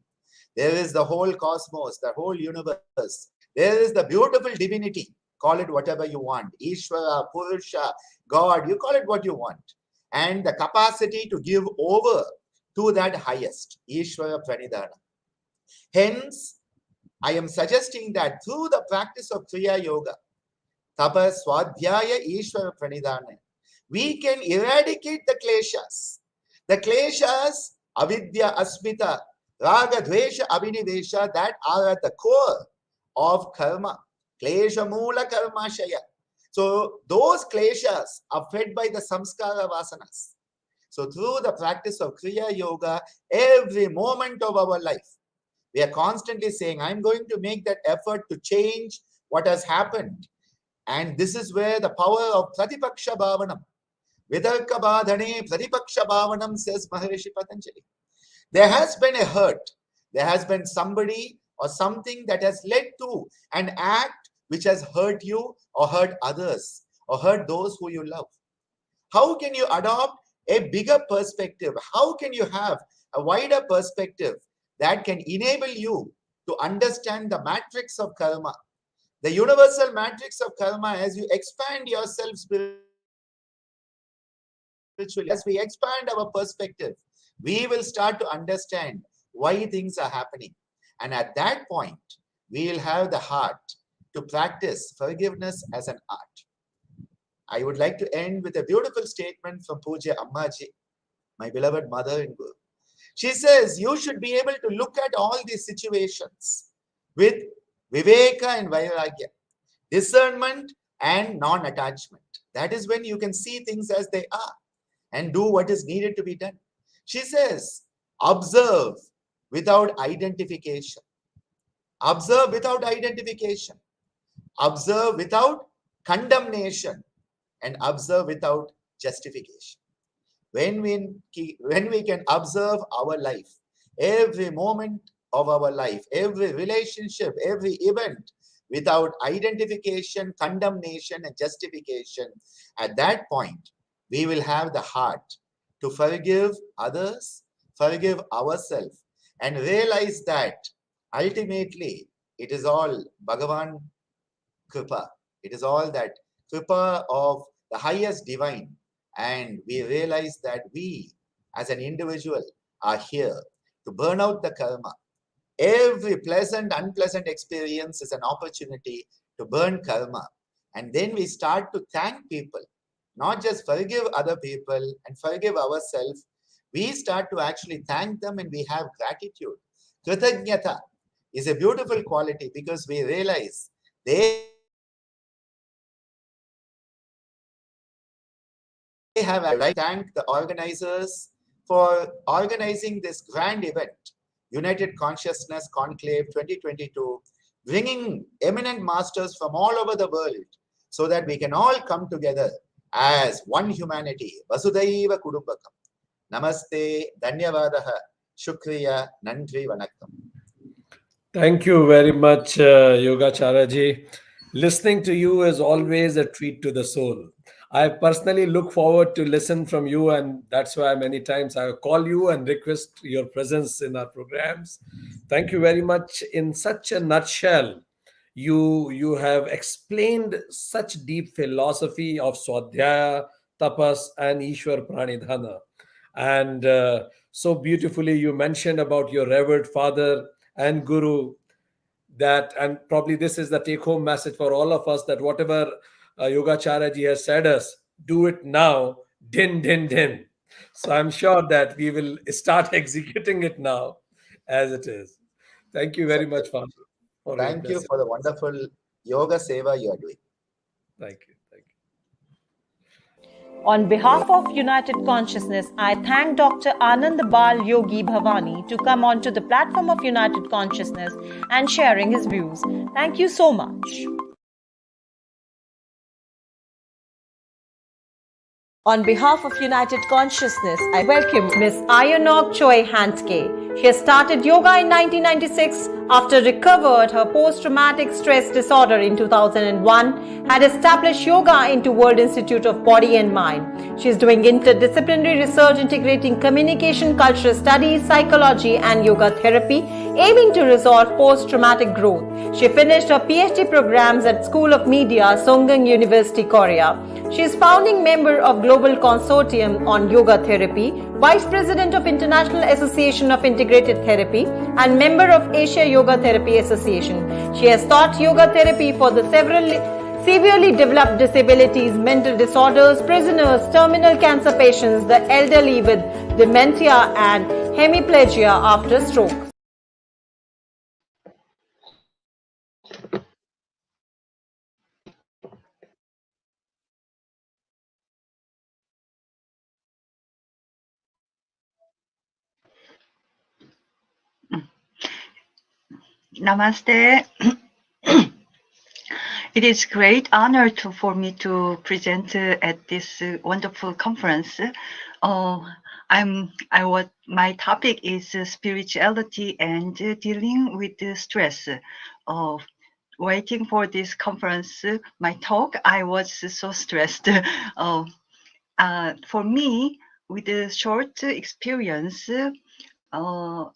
There is the whole cosmos, the whole universe. There is the beautiful divinity. Call it whatever you want. Ishvara, Purusha, God, you call it what you want. And the capacity to give over to that highest, Ishvara Pranidhana. Hence, I am suggesting that through the practice of Kriya Yoga, Tapa, Swadhyaya, Ishvara Pranidhana, we can eradicate the kleshas. The kleshas, avidya, asmita, raga, dvesha, abhinivesha, that are at the core of karma. Klesha mula karma shaya. So those kleshas are fed by the samskara vasanas. So through the practice of Kriya Yoga, every moment of our life, we are constantly saying, I'm going to make that effort to change what has happened. And this is where the power of Pratipaksha Bhavanam, Vidarka Badhane Pratipaksha Bhavanam, says Maharishi Patanjali. There has been a hurt. There has been somebody or something that has led to an act which has hurt you or hurt others or hurt those who you love. How can you adopt a bigger perspective? How can you have a wider perspective that can enable you to understand the matrix of karma, the universal matrix of karma? As you expand yourself spiritually, as we expand our perspective, we will start to understand why things are happening. And at that point, we will have the heart to practice forgiveness as an art. I would like to end with a beautiful statement from Pujya Ammaji, my beloved mother in Guru. She says, you should be able to look at all these situations with Viveka and Vairagya, discernment and non-attachment. That is when you can see things as they are and do what is needed to be done. She says, observe without identification. Observe without identification. Observe without condemnation. And observe without justification. When we can observe our life, every moment of our life, every relationship, every event, without identification, condemnation, and justification, at that point, we will have the heart to forgive others, forgive ourselves, and realize that ultimately it is all Bhagavan Kripa. It is all that Kripa of the highest divine. And we realize that we, as an individual, are here to burn out the karma. Every pleasant, unpleasant experience is an opportunity to burn karma. And then we start to thank people, not just forgive other people and forgive ourselves. We start to actually thank them and we have gratitude. Kritagnyata is a beautiful quality because we realize they have a right to thank the organizers for organizing this grand event, United Consciousness Conclave 2022, bringing eminent masters from all over the world so that we can all come together as one humanity. Vasudhaiva Kudumbakam. Namaste, Dhanyavadaha, Shukriya, Nandri, Vanakkam. Thank you very much, Yogacharya ji. Listening to you is always a treat to the soul. I personally look forward to listen from you, and that's why many times I call you and request your presence in our programs. Thank you very much. In such a nutshell, you have explained such deep philosophy of Swadhyaya, Tapas, and Ishwar Pranidhana. And so beautifully you mentioned about your revered father and guru, that, and probably this is the take home message for all of us, that whatever Yogacharya ji has said us, do it now, din din din. So I'm sure that we will start executing it now as it is. Thank you very much, Father. Always Thank you blessed. for the wonderful yoga seva you are doing. Thank you. Thank you. On behalf of United Consciousness, I thank Dr. Anand Bal Yogi Bhavani to come onto the platform of United Consciousness and sharing his views. Thank you so much. On behalf of United Consciousness, I welcome Ms. Ayanok Choi Hantke. She has started yoga in 1996 after recovered her post-traumatic stress disorder in 2001, had established yoga into World Institute of Body and Mind. She is doing interdisciplinary research integrating communication, cultural studies, psychology and yoga therapy, aiming to resolve post-traumatic growth. She finished her PhD programs at School of Media, Songang University, Korea. She is founding member of Global Consortium on Yoga Therapy, Vice President of International Association of Integrated Therapy, and member of Asia Yoga Therapy Association. She has taught yoga therapy for the severely developed disabilities, mental disorders, prisoners, terminal cancer patients, the elderly with dementia and hemiplegia after stroke. Namaste. It is great honor for me to present at this wonderful conference. My topic is spirituality and dealing with stress. Waiting for this conference, my talk, I was so stressed. For me, with a short experience, I'm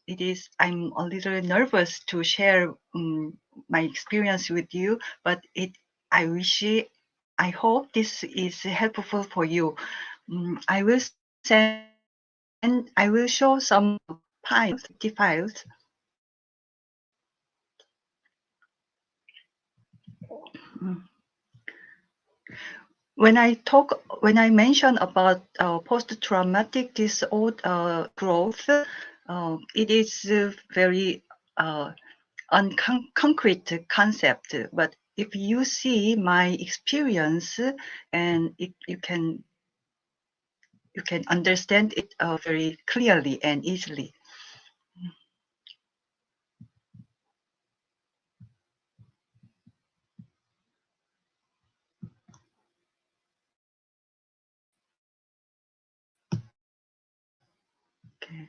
a little nervous to share my experience with you, but I hope this is helpful for you. I will show some files. When I mention about post-traumatic disorder growth, it is a very concrete concept. But if you see my experience, and you can understand it very clearly and easily. Okay.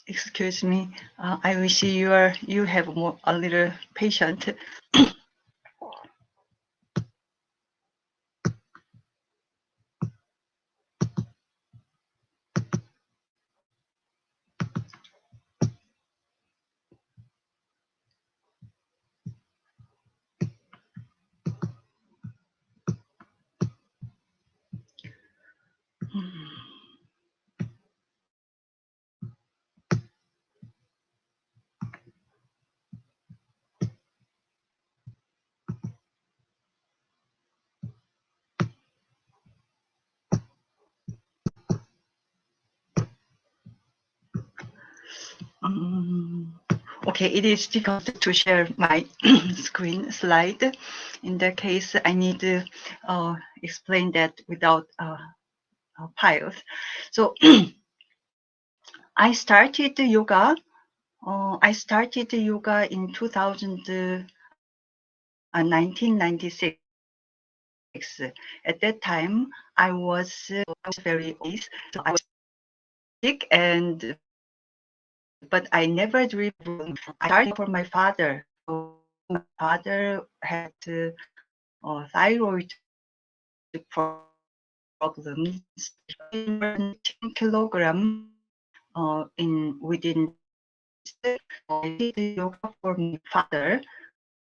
Excuse me. I wish you have a little patient. Okay, it is difficult to share my screen slide. In that case, I need to explain that without files. So I started yoga. In 1996. At that time, I was very old, so I was sick, but I never dreamed. I started for my father. So my father had thyroid problems. 10 kilograms within. I did yoga for my father,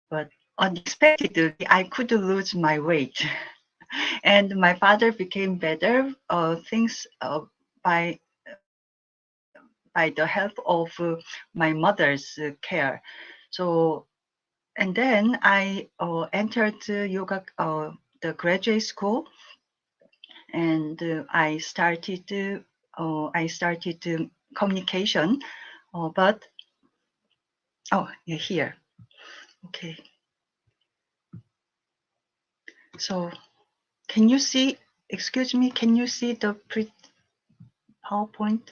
but unexpectedly I could lose my weight, and my father became better. Things by the help of my mother's care. So, and then I entered yoga, the graduate school, and I started communication. But you're here. Okay. So, can you see? Excuse me. Can you see the PowerPoint?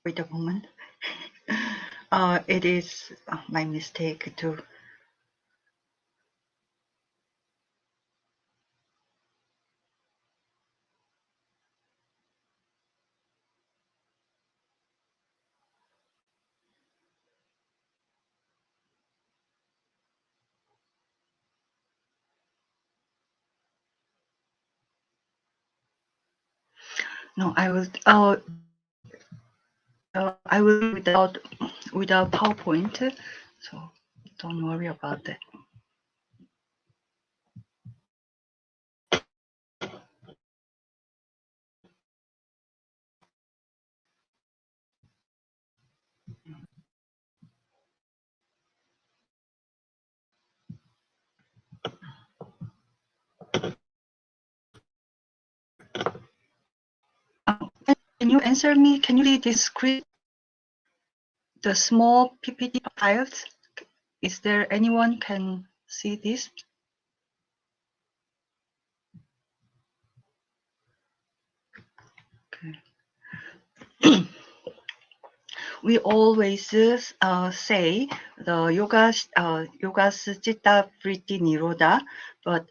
Wait a moment. It is my mistake too. No, I will. I will without PowerPoint, so don't worry about that. Can you answer me? Can you see this screen? The small PPT files. Is there anyone can see this? Okay. We always say the yoga's citta vritti nirodha, but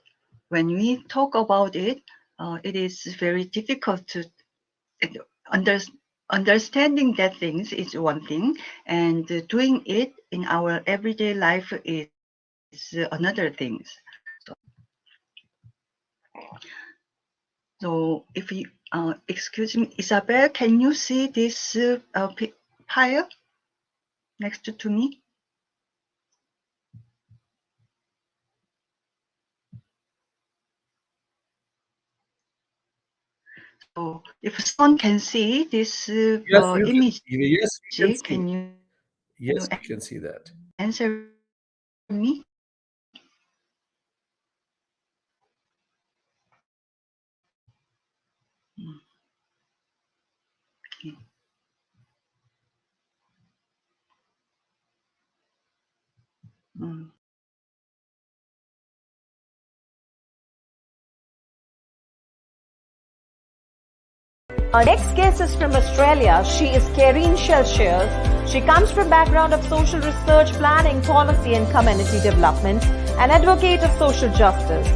when we talk about it, it is very difficult to understanding that things is one thing, and doing it in our everyday life is another thing. So if you excuse me, Isabel, can you see this pile next to me? So if someone can see this image, yes, we can see. can you? Yes, we can see that. Answer me. Okay. Our next guest is from Australia. She is Karine Shelshires. She comes from a background of social research, planning, policy and community development, an advocate of social justice.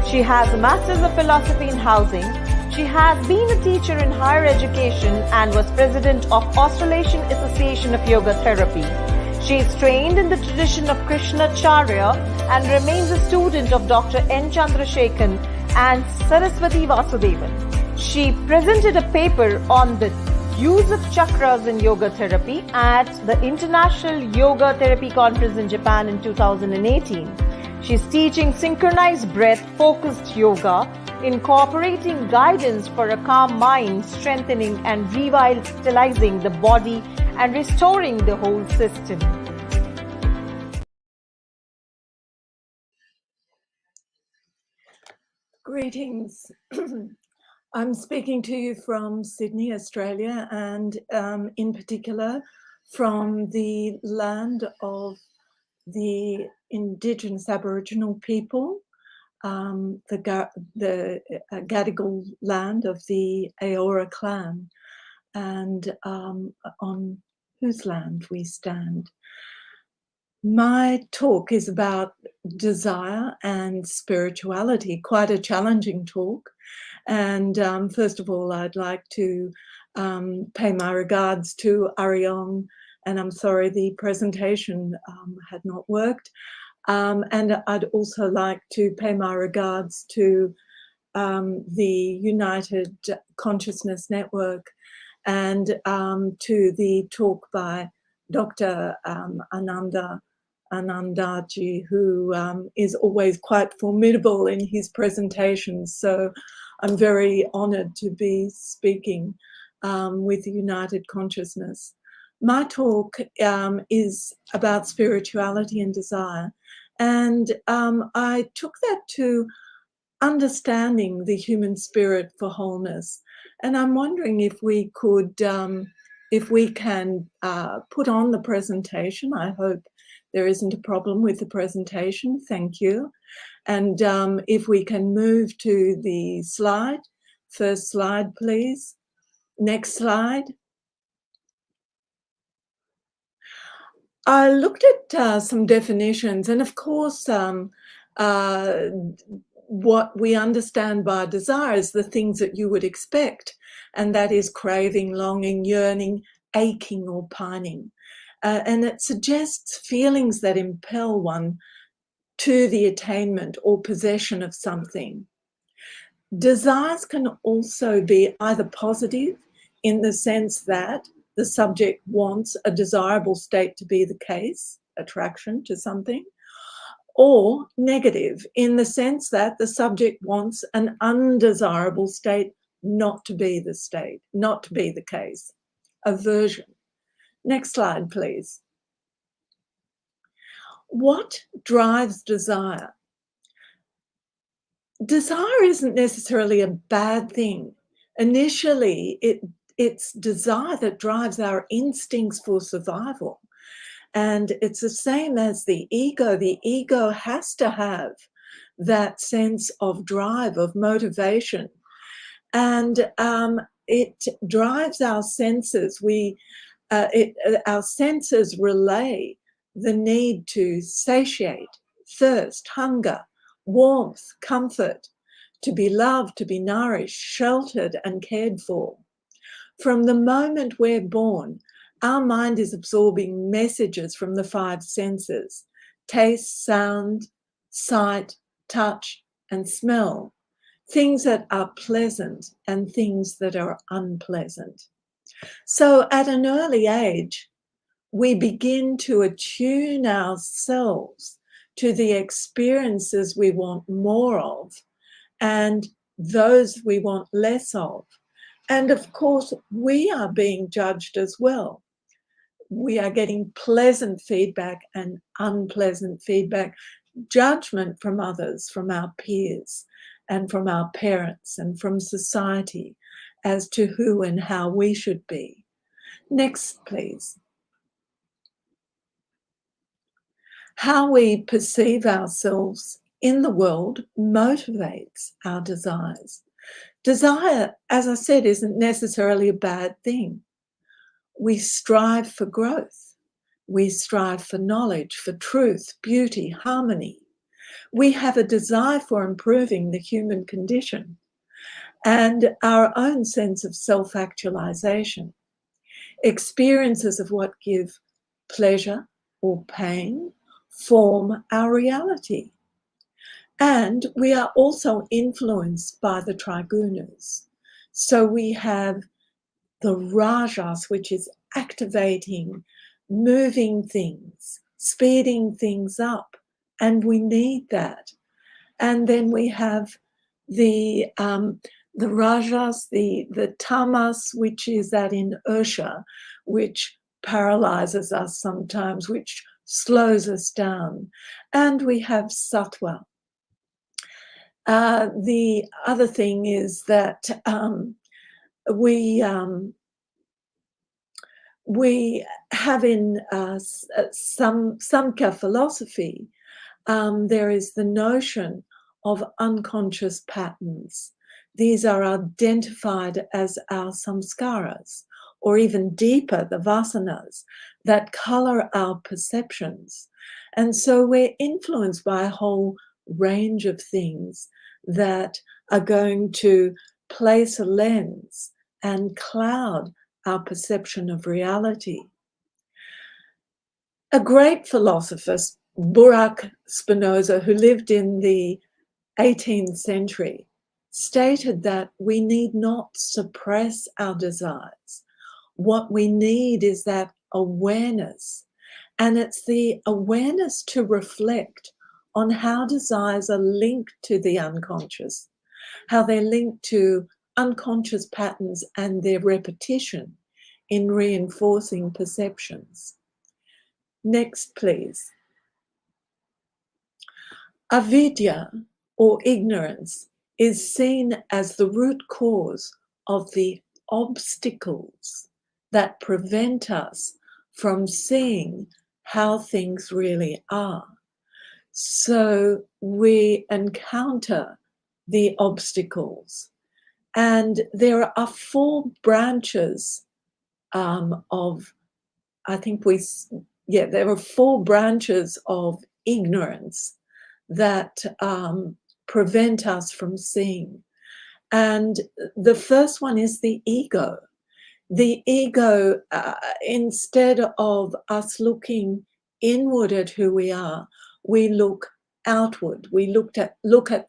She has a Master's of Philosophy in Housing. She has been a teacher in higher education and was president of Australasian Association of Yoga Therapy. She is trained in the tradition of Krishnacharya and remains a student of Dr. N. Chandrasekhan and Saraswati Vasudevan. She presented a paper on the use of chakras in yoga therapy at the International Yoga Therapy Conference in Japan in 2018. She's teaching synchronized breath focused yoga, incorporating guidance for a calm mind, strengthening and revitalizing the body and restoring the whole system. Greetings. I'm speaking to you from Sydney, Australia, and in particular from the land of the Indigenous Aboriginal people, the Gadigal land of the Eora clan, and on whose land we stand. My talk is about desire and spirituality, quite a challenging talk. And first of all, I'd like to pay my regards to Ariong, and I'm sorry the presentation had not worked. And I'd also like to pay my regards to the United Consciousness Network and to the talk by Dr. Anandaji, who is always quite formidable in his presentations. So I'm very honored to be speaking with United Consciousness. My talk is about spirituality and desire. And I took that to understanding the human spirit for wholeness. And I'm wondering if we could, if we can put on the presentation. I hope there isn't a problem with the presentation. Thank you. And if we can move to the slide. First slide, please. Next slide. I looked at some definitions, and of course, what we understand by desire is the things that you would expect, and that is craving, longing, yearning, aching, or pining. And it suggests feelings that impel one to the attainment or possession of something. Desires can also be either positive in the sense that the subject wants a desirable state to be the case, attraction to something, or negative in the sense that the subject wants an undesirable state not to be the state, not to be the case, aversion. Next slide, please. What drives desire? Desire isn't necessarily a bad thing. Initially, it's desire that drives our instincts for survival. And it's the same as the ego. The ego has to have that sense of drive, of motivation. And it drives our senses. Our senses relay the need to satiate, thirst, hunger, warmth, comfort, to be loved, to be nourished, sheltered, and cared for. From the moment we're born, our mind is absorbing messages from the five senses: taste, sound, sight, touch, and smell. Things that are pleasant and things that are unpleasant. So at an early age, we begin to attune ourselves to the experiences we want more of and those we want less of. And of course, we are being judged as well. We are getting pleasant feedback and unpleasant feedback, judgment from others, from our peers, and from our parents, and from society as to who and how we should be. Next, please. How we perceive ourselves in the world motivates our desires. Desire, as I said, isn't necessarily a bad thing. We strive for growth. We strive for knowledge, for truth, beauty, harmony. We have a desire for improving the human condition and our own sense of self-actualization. Experiences of what give pleasure or pain form our reality. And we are also influenced by the trigunas. So we have the rajas, which is activating, moving things, speeding things up, and we need that. And then we have the rajas, the tamas, which is that inertia, which paralyzes us sometimes, which slows us down. And we have sattva. The other thing is that we have in Samkhya philosophy, there is the notion of unconscious patterns. These are identified as our samskaras, or even deeper, the vasanas, that color our perceptions. And so we're influenced by a whole range of things that are going to place a lens and cloud our perception of reality. A great philosopher, Baruch Spinoza, who lived in the 18th century, stated that we need not suppress our desires. What we need is that awareness, and it's the awareness to reflect on how desires are linked to the unconscious, how they're linked to unconscious patterns and their repetition in reinforcing perceptions. Next, please. Avidya, or ignorance, is seen as the root cause of the obstacles that prevent us from seeing how things really are. So we encounter the obstacles, and there are 4 branches of, there are 4 branches of ignorance that prevent us from seeing. And the first one is the ego. The ego, instead of us looking inward at who we are, we look outward. We look at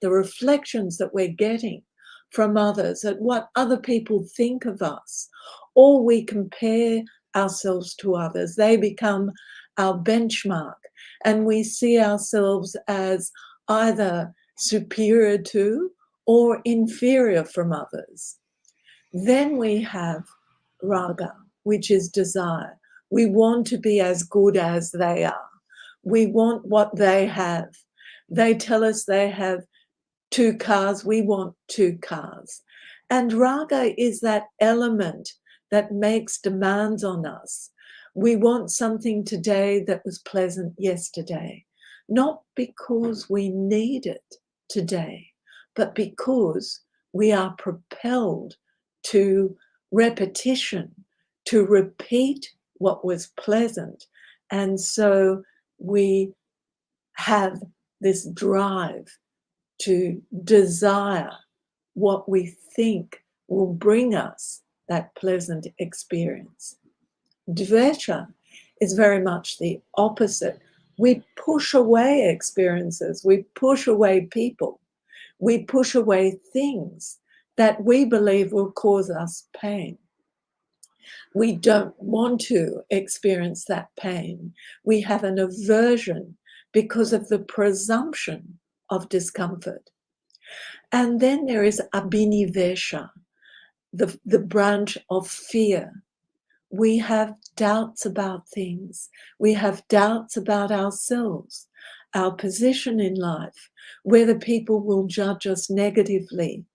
the reflections that we're getting from others, at what other people think of us, or we compare ourselves to others. They become our benchmark, and we see ourselves as either superior to or inferior from others. Then we have raga, which is desire. We want to be as good as they are. We want what they have. They tell us they have 2 cars, we want 2 cars. And raga is that element that makes demands on us. We want something today that was pleasant yesterday, not because we need it today, but because we are propelled to repetition, to repeat what was pleasant. And so we have this drive to desire what we think will bring us that pleasant experience. Dvesha is very much the opposite. We push away experiences, we push away people, we push away things that we believe will cause us pain. We don't want to experience that pain. We have an aversion because of the presumption of discomfort. And then there is abhinivesha, the branch of fear. We have doubts about things. We have doubts about ourselves, our position in life, whether people will judge us negatively.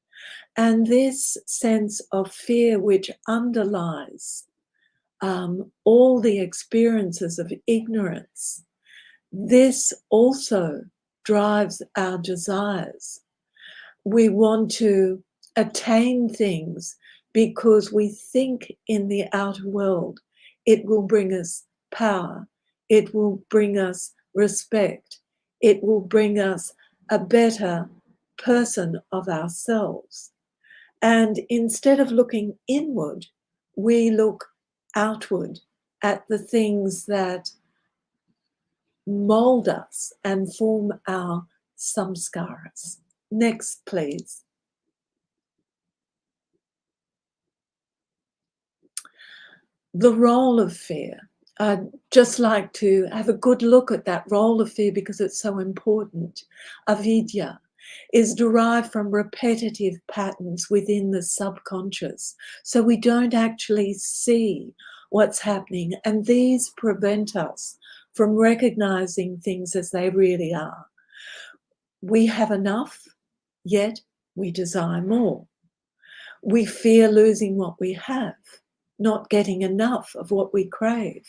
And this sense of fear which underlies all the experiences of ignorance, this also drives our desires. We want to attain things because we think in the outer world it will bring us power, it will bring us respect, it will bring us a better person of ourselves. And instead of looking inward, we look outward at the things that mold us and form our samskaras. Next, please. The role of fear. I'd just like to have a good look at that role of fear because it's so important. Avidya is derived from repetitive patterns within the subconscious. So we don't actually see what's happening, and these prevent us from recognizing things as they really are. We have enough, yet we desire more. We fear losing what we have, not getting enough of what we crave,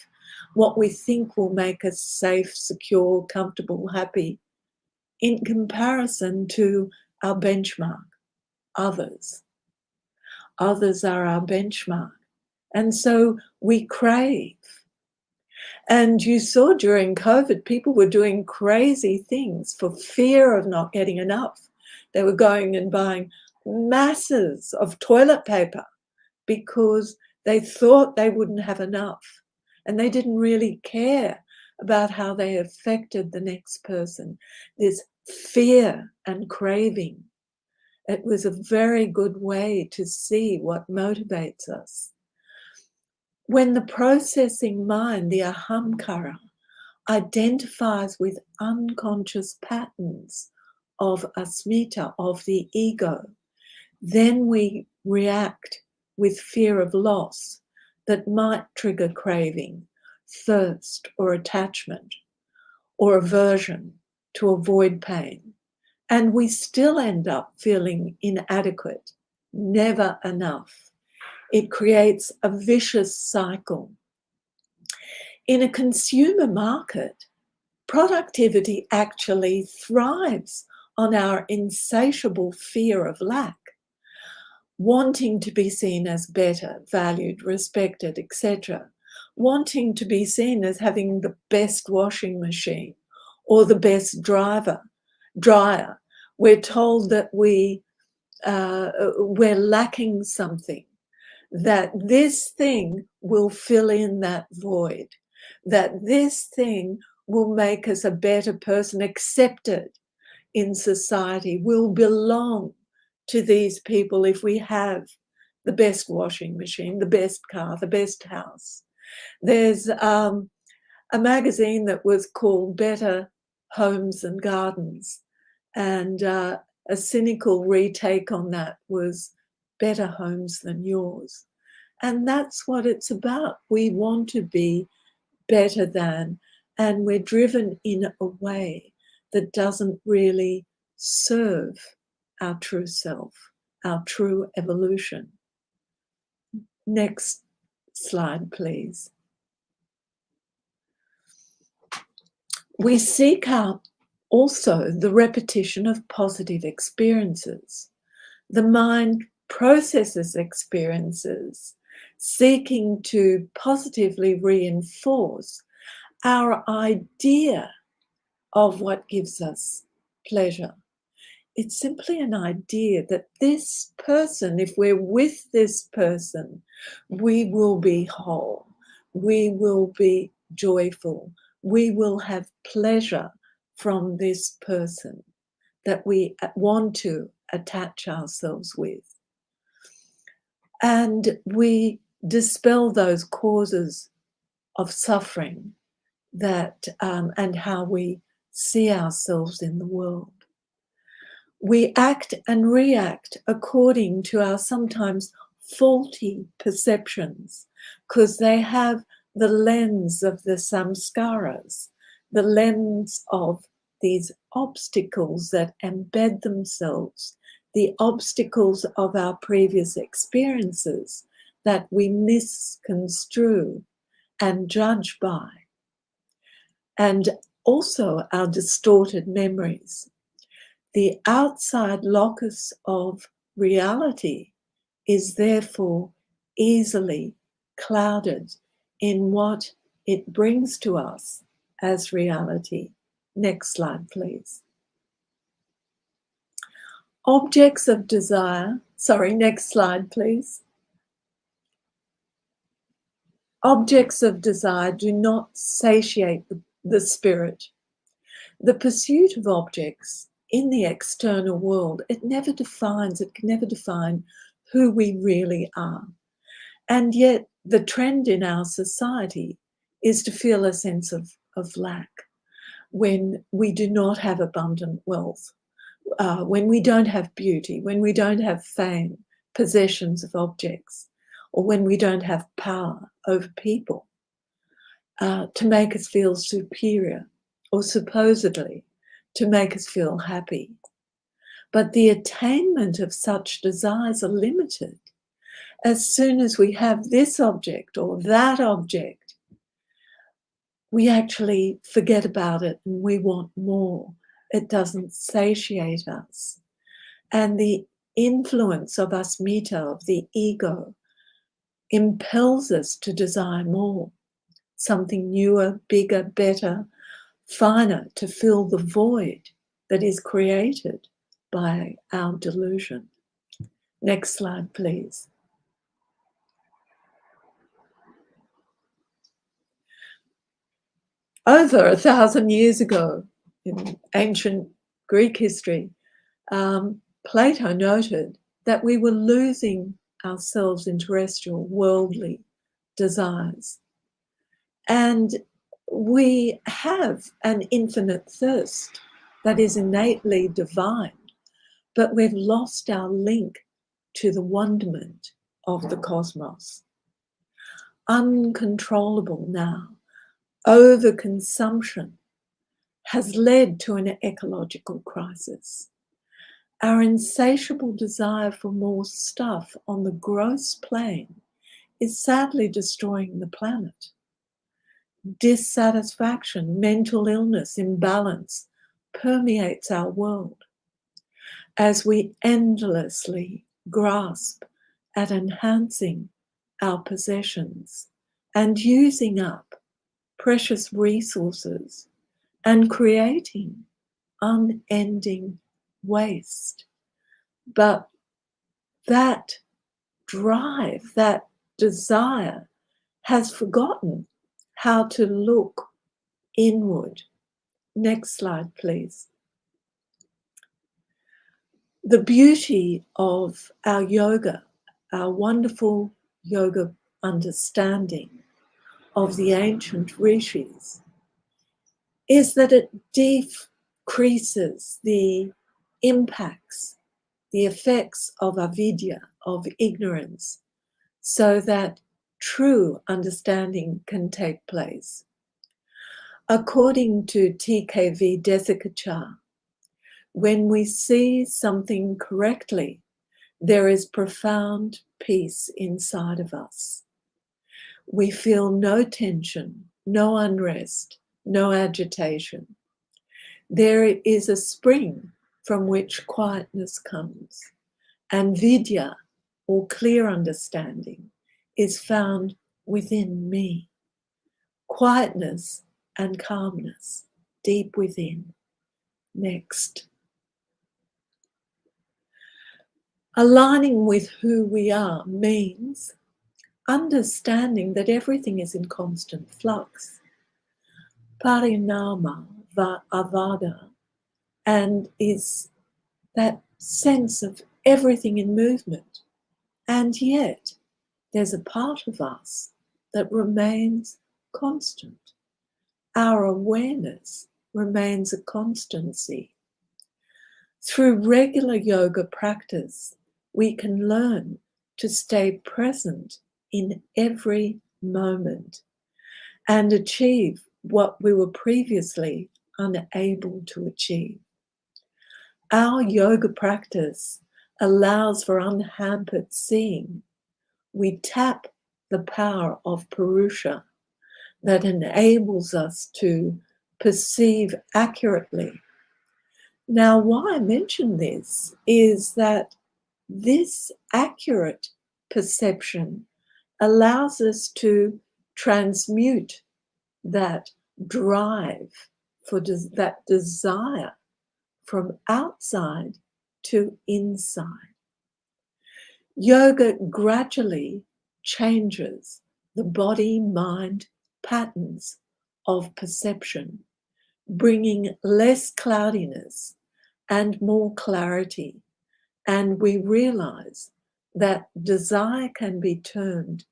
what we think will make us safe, secure, comfortable, happy, in comparison to our benchmark, others. Others are our benchmark. And so we crave. And you saw during COVID, people were doing crazy things for fear of not getting enough. They were going and buying masses of toilet paper because they thought they wouldn't have enough. And they didn't really care about how they affected the next person. This fear and craving. It was a very good way to see what motivates us. When the processing mind, the ahamkara, identifies with unconscious patterns of asmita, of the ego, then we react with fear of loss that might trigger craving, thirst, or attachment, or aversion to avoid pain. And we still end up feeling inadequate, never enough. It creates a vicious cycle. In a consumer market, productivity actually thrives on our insatiable fear of lack, wanting to be seen as better, valued, respected, etc., wanting to be seen as having the best washing machine or the best dryer. We're told that we're lacking something, that this thing will fill in that void, that this thing will make us a better person, accepted in society, will belong to these people if we have the best washing machine, the best car, the best house. There's a magazine that was called Better Homes and Gardens, and a cynical retake on that was Better Homes Than Yours. And that's what it's about. We want to be better than, and we're driven in a way that doesn't really serve our true self, our true evolution. Next slide, please. We seek out also the repetition of positive experiences. The mind processes experiences, seeking to positively reinforce our idea of what gives us pleasure. It's simply an idea that this person, if we're with this person, we will be whole, we will be joyful, we will have pleasure from this person that we want to attach ourselves with. And we dispel those causes of suffering that and how we see ourselves in the world. We act and react according to our sometimes faulty perceptions because they have the lens of the samskaras, the lens of these obstacles that embed themselves, the obstacles of our previous experiences that we misconstrue and judge by, and also our distorted memories. The outside locus of reality is therefore easily clouded in what it brings to us as reality. Next slide, please. Objects of desire, next slide, please. Objects of desire do not satiate the spirit. The pursuit of objects in the external world, it can never define who we really are. And yet the trend in our society is to feel a sense of lack when we do not have abundant wealth, when we don't have beauty, when we don't have fame, possessions of objects, or when we don't have power over people, to make us feel superior, or supposedly to make us feel happy. But the attainment of such desires are limited. As soon as we have this object or that object, we actually forget about it and we want more. It doesn't satiate us. And the influence of asmita, of the ego, impels us to desire more, something newer, bigger, better, finer, to fill the void that is created by our delusion. Next slide, please. Over 1,000 years ago, in ancient Greek history, Plato noted that we were losing ourselves in terrestrial, worldly desires. And we have an infinite thirst that is innately divine, but we've lost our link to the wonderment of the cosmos. Uncontrollable now, overconsumption has led to an ecological crisis. Our insatiable desire for more stuff on the gross plane is sadly destroying the planet. Dissatisfaction, mental illness, imbalance permeates our world as we endlessly grasp at enhancing our possessions and using up precious resources and creating unending waste. But that drive, that desire, has forgotten how to look inward. Next slide, please. The beauty of our yoga, our wonderful yoga understanding of the ancient rishis, is that it decreases the impacts, the effects of avidya, of ignorance, so that true understanding can take place. According to TKV Desikachar, when we see something correctly, there is profound peace inside of us. We feel no tension, no unrest, no agitation. There is a spring from which quietness comes, and vidya, or clear understanding, is found within me. Quietness and calmness deep within. Next. Aligning with who we are means understanding that everything is in constant flux. Parinama avada, and is that sense of everything in movement. And yet there's a part of us that remains constant. Our awareness remains a constancy. Through regular yoga practice, we can learn to stay present in every moment and achieve what we were previously unable to achieve. Our yoga practice allows for unhampered seeing. We tap the power of Purusha that enables us to perceive accurately. Now, why I mention this is that this accurate perception allows us to transmute that drive for that desire from outside to inside. Yoga gradually changes the body-mind patterns of perception, bringing less cloudiness and more clarity. And we realize that desire can be turned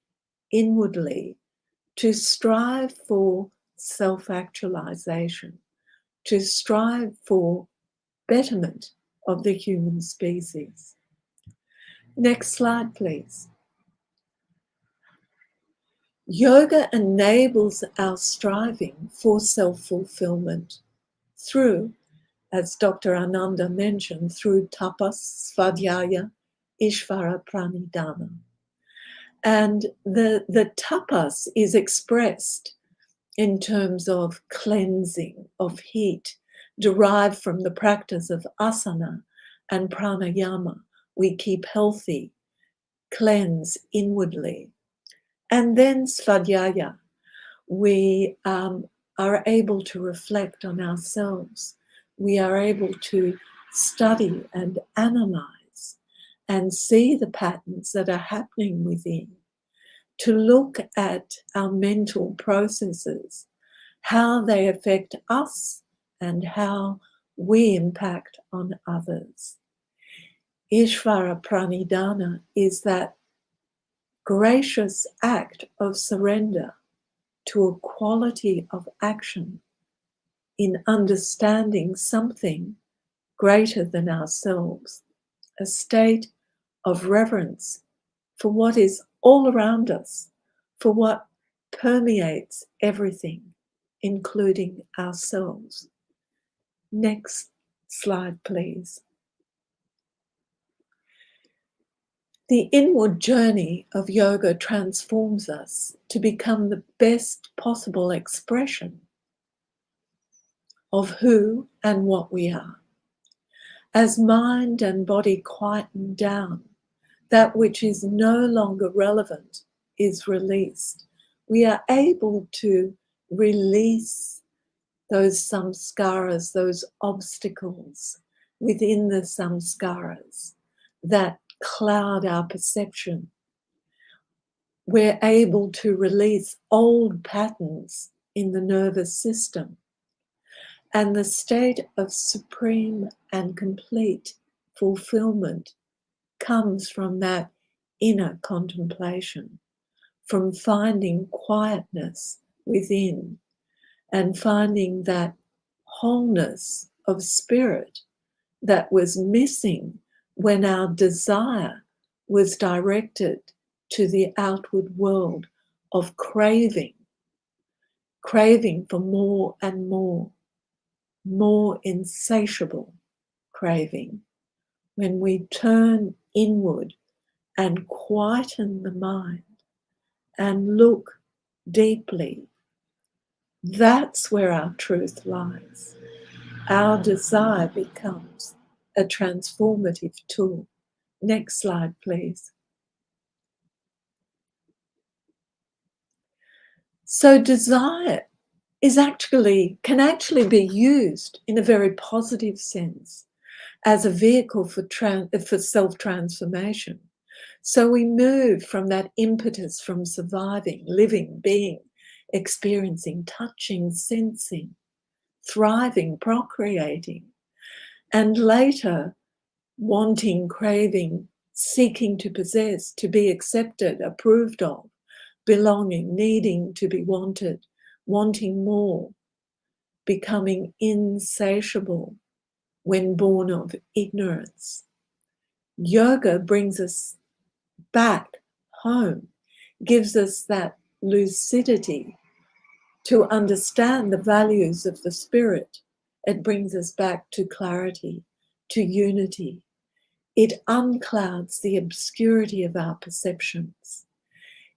inwardly to strive for self-actualization, to strive for betterment of the human species. Next slide, please. Yoga enables our striving for self-fulfillment through, as Dr. Ananda mentioned, through tapas, svadhyaya, ishvara pranidhana. And the tapas is expressed in terms of cleansing, of heat, derived from the practice of asana and pranayama. We keep healthy, cleanse inwardly. And then svadhyaya, we are able to reflect on ourselves. We are able to study and analyze and see the patterns that are happening within, to look at our mental processes, how they affect us and how we impact on others. Ishvara pranidhana is that gracious act of surrender to a quality of action in understanding something greater than ourselves, a state of reverence for what is all around us, for what permeates everything, including ourselves. Next slide, please. The inward journey of yoga transforms us to become the best possible expression of who and what we are. As mind and body quieten down, that which is no longer relevant is released. We are able to release those samskaras, those obstacles within the samskaras that cloud our perception. We're able to release old patterns in the nervous system. And the state of supreme and complete fulfillment comes from that inner contemplation, from finding quietness within and finding that wholeness of spirit that was missing when our desire was directed to the outward world of craving for more and more insatiable craving. When we turn inward and quieten the mind and look deeply, that's where our truth lies. Our desire becomes a transformative tool. Next slide, please. So desire can actually be used in a very positive sense as a vehicle for self-transformation. So we move from that impetus from surviving, living, being, experiencing, touching, sensing, thriving, procreating, and later wanting, craving, seeking to possess, to be accepted, approved of, belonging, needing to be wanted, wanting more, becoming insatiable when born of ignorance. Yoga brings us back home, gives us that lucidity to understand the values of the spirit. It brings us back to clarity, to unity. It unclouds the obscurity of our perceptions.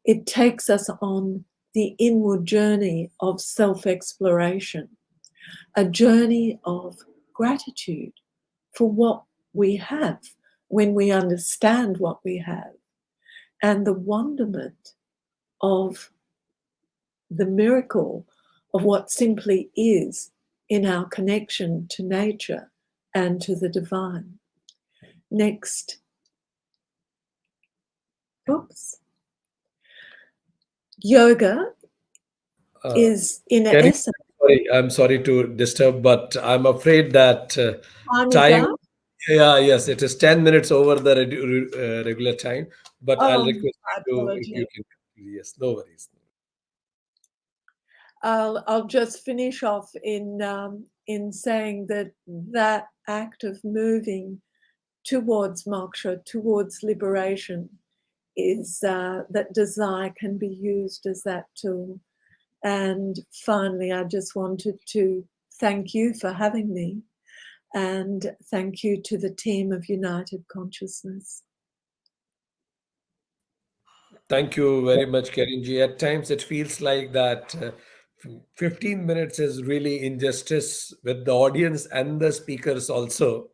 It takes us on the inward journey of self-exploration, a journey of gratitude for what we have when we understand what we have, and the wonderment of the miracle of what simply is in our connection to nature and to the divine. Next. Oops. Yoga is in essence. I'm sorry to disturb, but I'm afraid that time. Up? Yeah, yes, it is 10 minutes over the regular time, but I'll request you to, if you can. Yes, no worries. I'll just finish off in saying that that act of moving towards moksha, towards liberation, is that desire can be used as that tool. And finally, I just wanted to thank you for having me, and thank you to the team of United Consciousness. Thank you very much, Karinji. At times it feels like that 15 minutes is really injustice with the audience and the speakers also.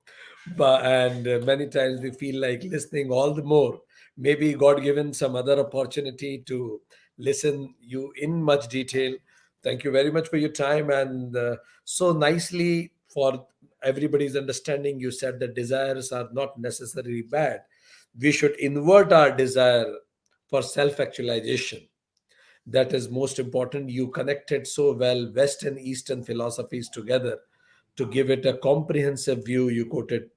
And many times we feel like listening all the more. Maybe God given some other opportunity to listen you in much detail. Thank you very much for your time, and so nicely for everybody's understanding. You said that desires are not necessarily bad. We should invert our desire for self actualization. That is most important. You connected so well West and Eastern philosophies together to give it a comprehensive view. You quoted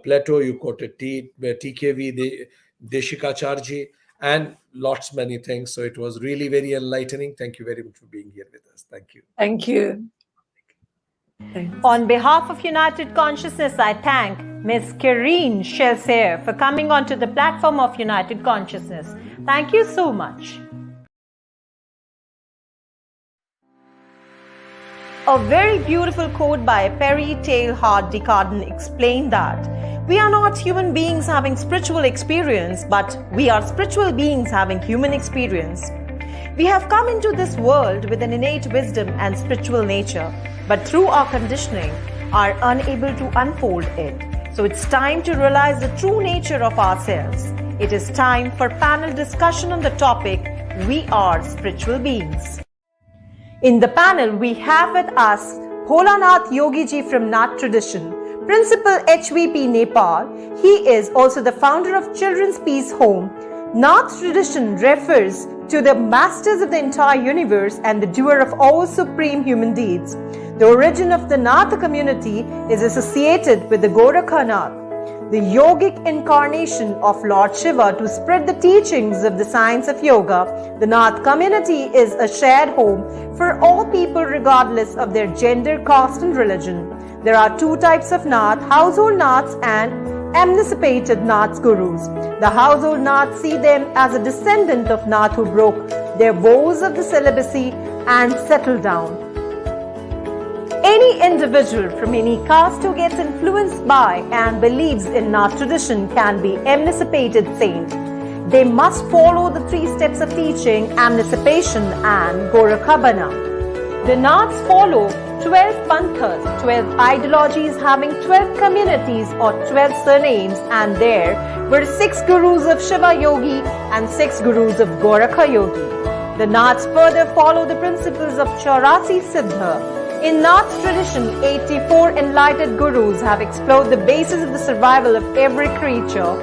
Plato, you quoted TKV, Deshikacharji, and lots many things. So it was really very enlightening. Thank you very much for being here with us. Thank you. Thank you. Thanks. On behalf of United Consciousness, I thank Ms. Karine Shelsair for coming onto the platform of United Consciousness. Thank you so much. A very beautiful quote by Perry Tailhard Descartes explained that we are not human beings having spiritual experience, but we are spiritual beings having human experience. We have come into this world with an innate wisdom and spiritual nature, but through our conditioning are unable to unfold it. So it's time to realize the true nature of ourselves. It is time for panel discussion on the topic, We Are Spiritual Beings. In the panel, we have with us Bholanath Yogi Ji from Nath tradition, Principal HVP Nepal. He is also the founder of Children's Peace Home. Nath tradition refers to the masters of the entire universe and the doer of all supreme human deeds. The origin of the Nath community is associated with the Gorakhanath, the yogic incarnation of Lord Shiva to spread the teachings of the science of yoga. The Nath community is a shared home for all people regardless of their gender, caste and religion. There are two types of Nath, household Naths and emancipated Naths gurus. The household Naths see them as a descendant of Nath who broke their vows of the celibacy and settled down. Any individual from any caste who gets influenced by and believes in Nath tradition can be emancipated saint. They must follow the 3 steps of teaching, emancipation and Gorakhabana. The Naths follow 12 panthas, 12 ideologies having 12 communities or 12 surnames, and there were 6 gurus of Shiva Yogi and 6 gurus of Gorakha Yogi. The Naths further follow the principles of Chaurasi Siddha. In Nath tradition, 84 enlightened gurus have explored the basis of the survival of every creature.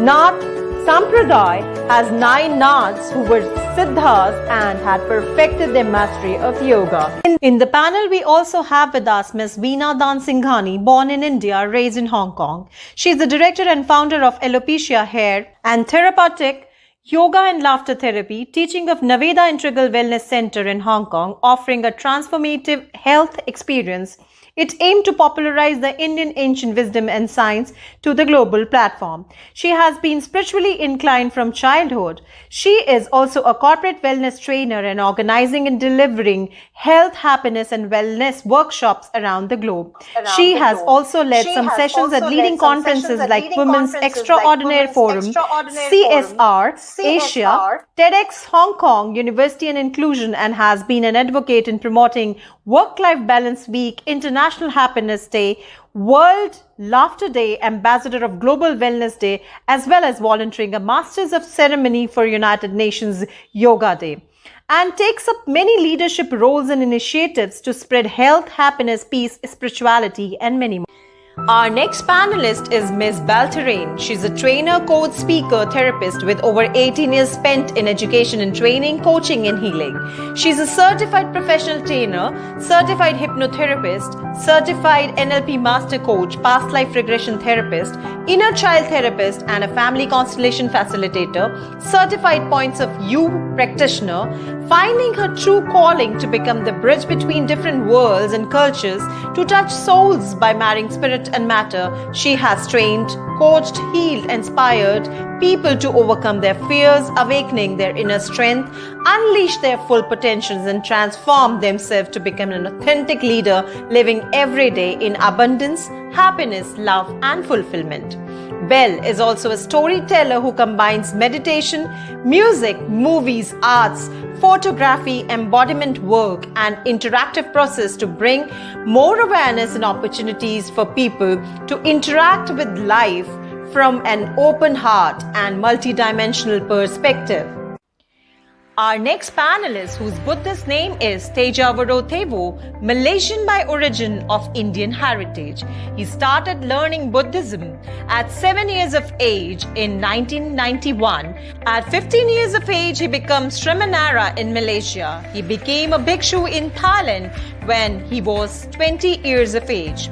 Nath Sampradaya has 9 Naths who were Siddhas and had perfected their mastery of yoga. In the panel, we also have with us Ms. Veena Dan Singhani, born in India, raised in Hong Kong. She is the director and founder of Alopecia Hair and Therapeutic Yoga and Laughter Therapy, teaching of Naveda Integral Wellness Center in Hong Kong, offering a transformative health experience. It aimed to popularize the Indian ancient wisdom and science to the global platform. She has been spiritually inclined from childhood. She is also a corporate wellness trainer and organizing and delivering health, happiness and wellness workshops around the globe. She has also led some sessions at leading conferences like Women's Extraordinary Forum, CSR, Asia, TEDx Hong Kong, University and Inclusion, and has been an advocate in promoting Work-Life Balance Week, International Happiness Day, World Laughter Day, Ambassador of Global Wellness Day, as well as volunteering a Masters of Ceremony for United Nations Yoga Day, and takes up many leadership roles and initiatives to spread health, happiness, peace, spirituality, and many more. Our next panelist is Ms. Baltarain. She's a trainer, coach, speaker, therapist with over 18 years spent in education and training, coaching and healing. She's a certified professional trainer, certified hypnotherapist, certified NLP master coach, past life regression therapist, inner child therapist and a family constellation facilitator, certified points of view practitioner, finding her true calling to become the bridge between different worlds and cultures to touch souls by marrying spirit and matter. She has trained, coached, healed, inspired people to overcome their fears, awakening their inner strength, unleash their full potentials, and transform themselves to become an authentic leader, living every day in abundance, happiness, love, and fulfillment. Belle is also a storyteller who combines meditation, music, movies, arts, photography, embodiment work, and interactive process to bring more awareness and opportunities for people to interact with life from an open heart and multidimensional perspective. Our next panelist, whose Buddhist name is Tejavaro Thevo, Malaysian by origin of Indian heritage. He started learning Buddhism at 7 years of age in 1991. At 15 years of age, he becomes Srimanara in Malaysia. He became a bhikshu in Thailand when he was 20 years of age.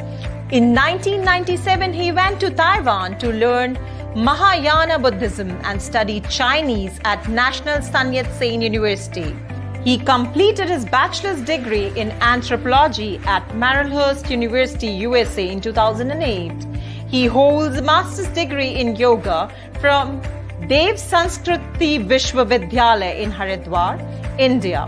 In 1997, he went to Taiwan to learn Mahayana Buddhism and studied Chinese at National Sun Yat-sen University. He completed his bachelor's degree in anthropology at Marylhurst University, USA in 2008. He holds a master's degree in yoga from Dev Sanskriti Vishwavidyalaya in Haridwar, India.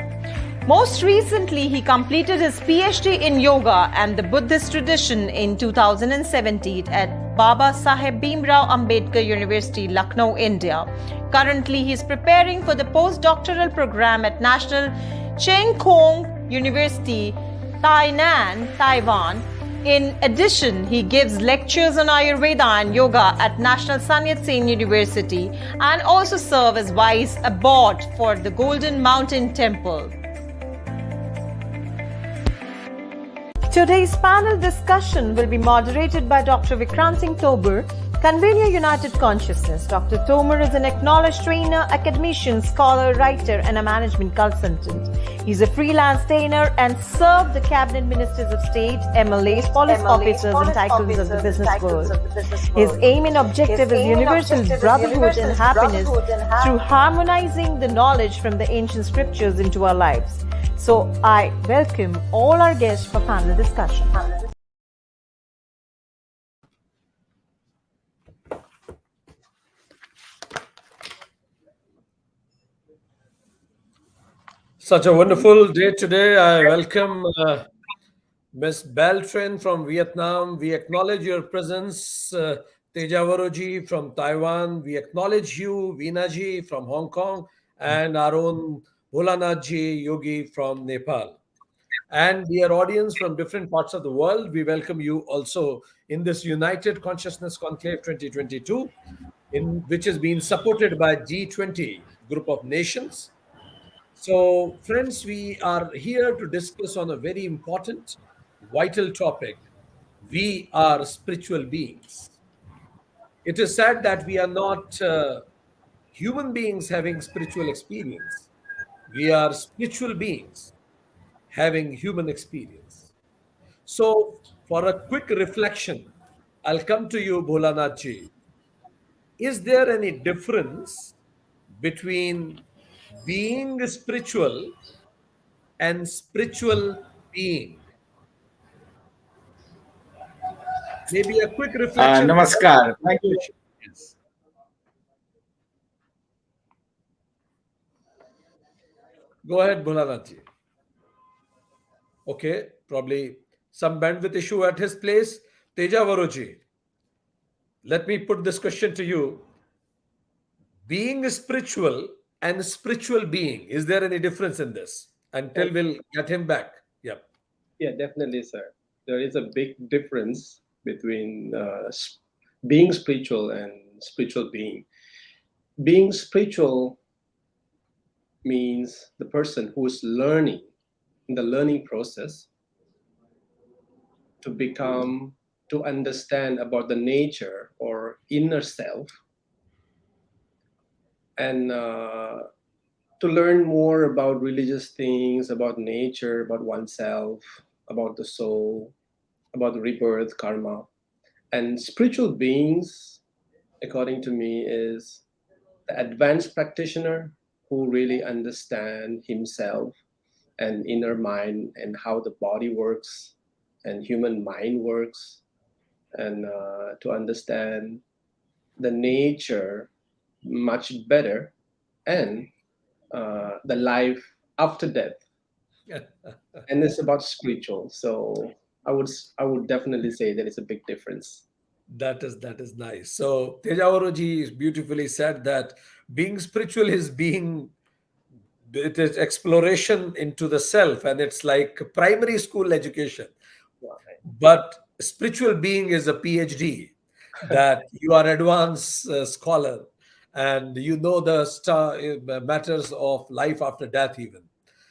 Most recently, he completed his PhD in yoga and the Buddhist tradition in 2017 at Baba Saheb Bhimrao Ambedkar University, Lucknow, India. Currently, he is preparing for the postdoctoral program at National Cheng Kung University, Tainan, Taiwan. In addition, he gives lectures on Ayurveda and yoga at National Sun Yat-sen University and also serves as vice abbot for the Golden Mountain Temple. Today's panel discussion will be moderated by Dr. Vikrant Singh Tobar, convener United Consciousness. Dr. Tomar is an acknowledged trainer, academician, scholar, writer, and a management consultant. He's a freelance trainer and served the cabinet ministers of state, MLAs, police officers, and tycoons of the business world. His aim and objective is universal brotherhood and happiness through harmonizing the knowledge from the ancient scriptures into our lives. So I welcome all our guests for panel discussion. Such a wonderful day today. I welcome Ms. Baltarain from Vietnam. We acknowledge your presence, Tejavaroji from Taiwan. We acknowledge you, Veena-ji from Hong Kong, and our own Bholanathji Yogi from Nepal. And dear audience from different parts of the world, we welcome you also in this United Consciousness Conclave 2022, which has been supported by G20 group of nations. So, friends, we are here to discuss on a very important, vital topic. We are spiritual beings. It is said that we are not human beings having spiritual experience. We are spiritual beings having human experience. So, for a quick reflection, I'll come to you, Bholanathji. Is there any difference between being spiritual and spiritual being? Maybe a quick reflection. Namaskar. Thank you. Yes. Go ahead, Bholanathji. Okay, probably some bandwidth issue at his place. Tejavaroji, let me put this question to you. Being spiritual and spiritual being, is there any difference in this? Until we'll get him back. Yep. Yeah, definitely, sir. There is a big difference between being spiritual and spiritual being. Being spiritual means the person who is learning, in the learning process, to become to understand about the nature or inner self, and to learn more about religious things, about nature, about oneself, about the soul, about rebirth, karma. And spiritual beings, according to me, is the advanced practitioner who really understand himself and inner mind and how the body works and human mind works, and to understand the nature much better, and the life after death. And it's about spiritual. So I would definitely say there is a big difference. That is nice. So Tejavaroji beautifully said that being spiritual is being, it is exploration into the self, and it's like primary school education. But spiritual being is a PhD, that you are advanced scholar, and you know the matters of life after death even.